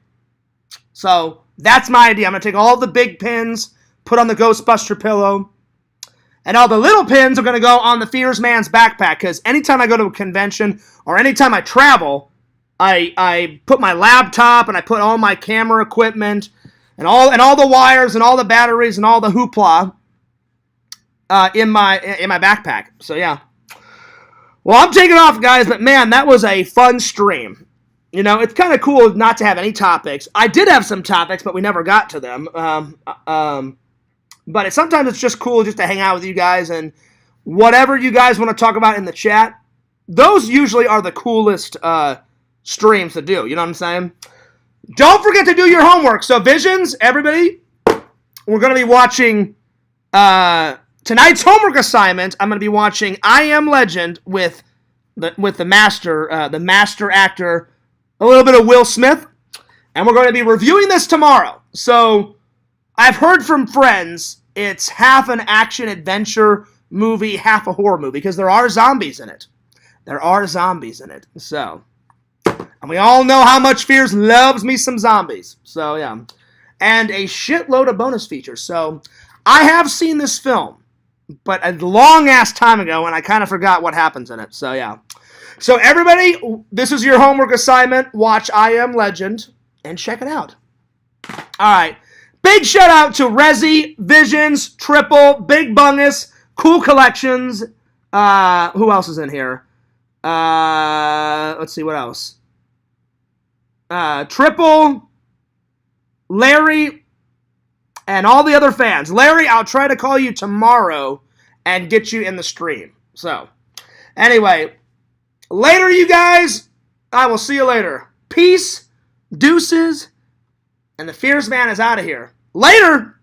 [SPEAKER 1] So that's my idea. I'm going to take all the big pins, put on the Ghostbuster pillow, and all the little pins are going to go on the Fears Man's backpack, because anytime I go to a convention or anytime I travel, I put my laptop and I put all my camera equipment and all the wires and all the batteries and all the hoopla in my backpack. So yeah. Well, I'm taking off, guys, but man, that was a fun stream. You know, it's kind of cool not to have any topics. I did have some topics, but we never got to them. But sometimes it's just cool just to hang out with you guys, and whatever you guys want to talk about in the chat, those usually are the coolest streams to do. You know what I'm saying? Don't forget to do your homework. So, Visions, everybody, we're going to be watching tonight's homework assignment. I'm going to be watching I Am Legend with the master actor, a little bit of Will Smith, and we're going to be reviewing this tomorrow. So, I've heard from friends it's half an action-adventure movie, half a horror movie, because there are zombies in it. There are zombies in it. So, and we all know how much Fears loves me some zombies. So, yeah. And a shitload of bonus features. So, I have seen this film, but a long-ass time ago, and I kind of forgot what happens in it. So, yeah. So, everybody, this is your homework assignment. Watch I Am Legend and check it out. All right. Big shout out to Resi, Visions, Triple, Big Bungus, Cool Collections. Who else is in here? Let's see, what else? Triple, Larry, and all the other fans. Larry, I'll try to call you tomorrow and get you in the stream. So, anyway, later, you guys. I will see you later. Peace, deuces, and the Fears Man is out of here. Later!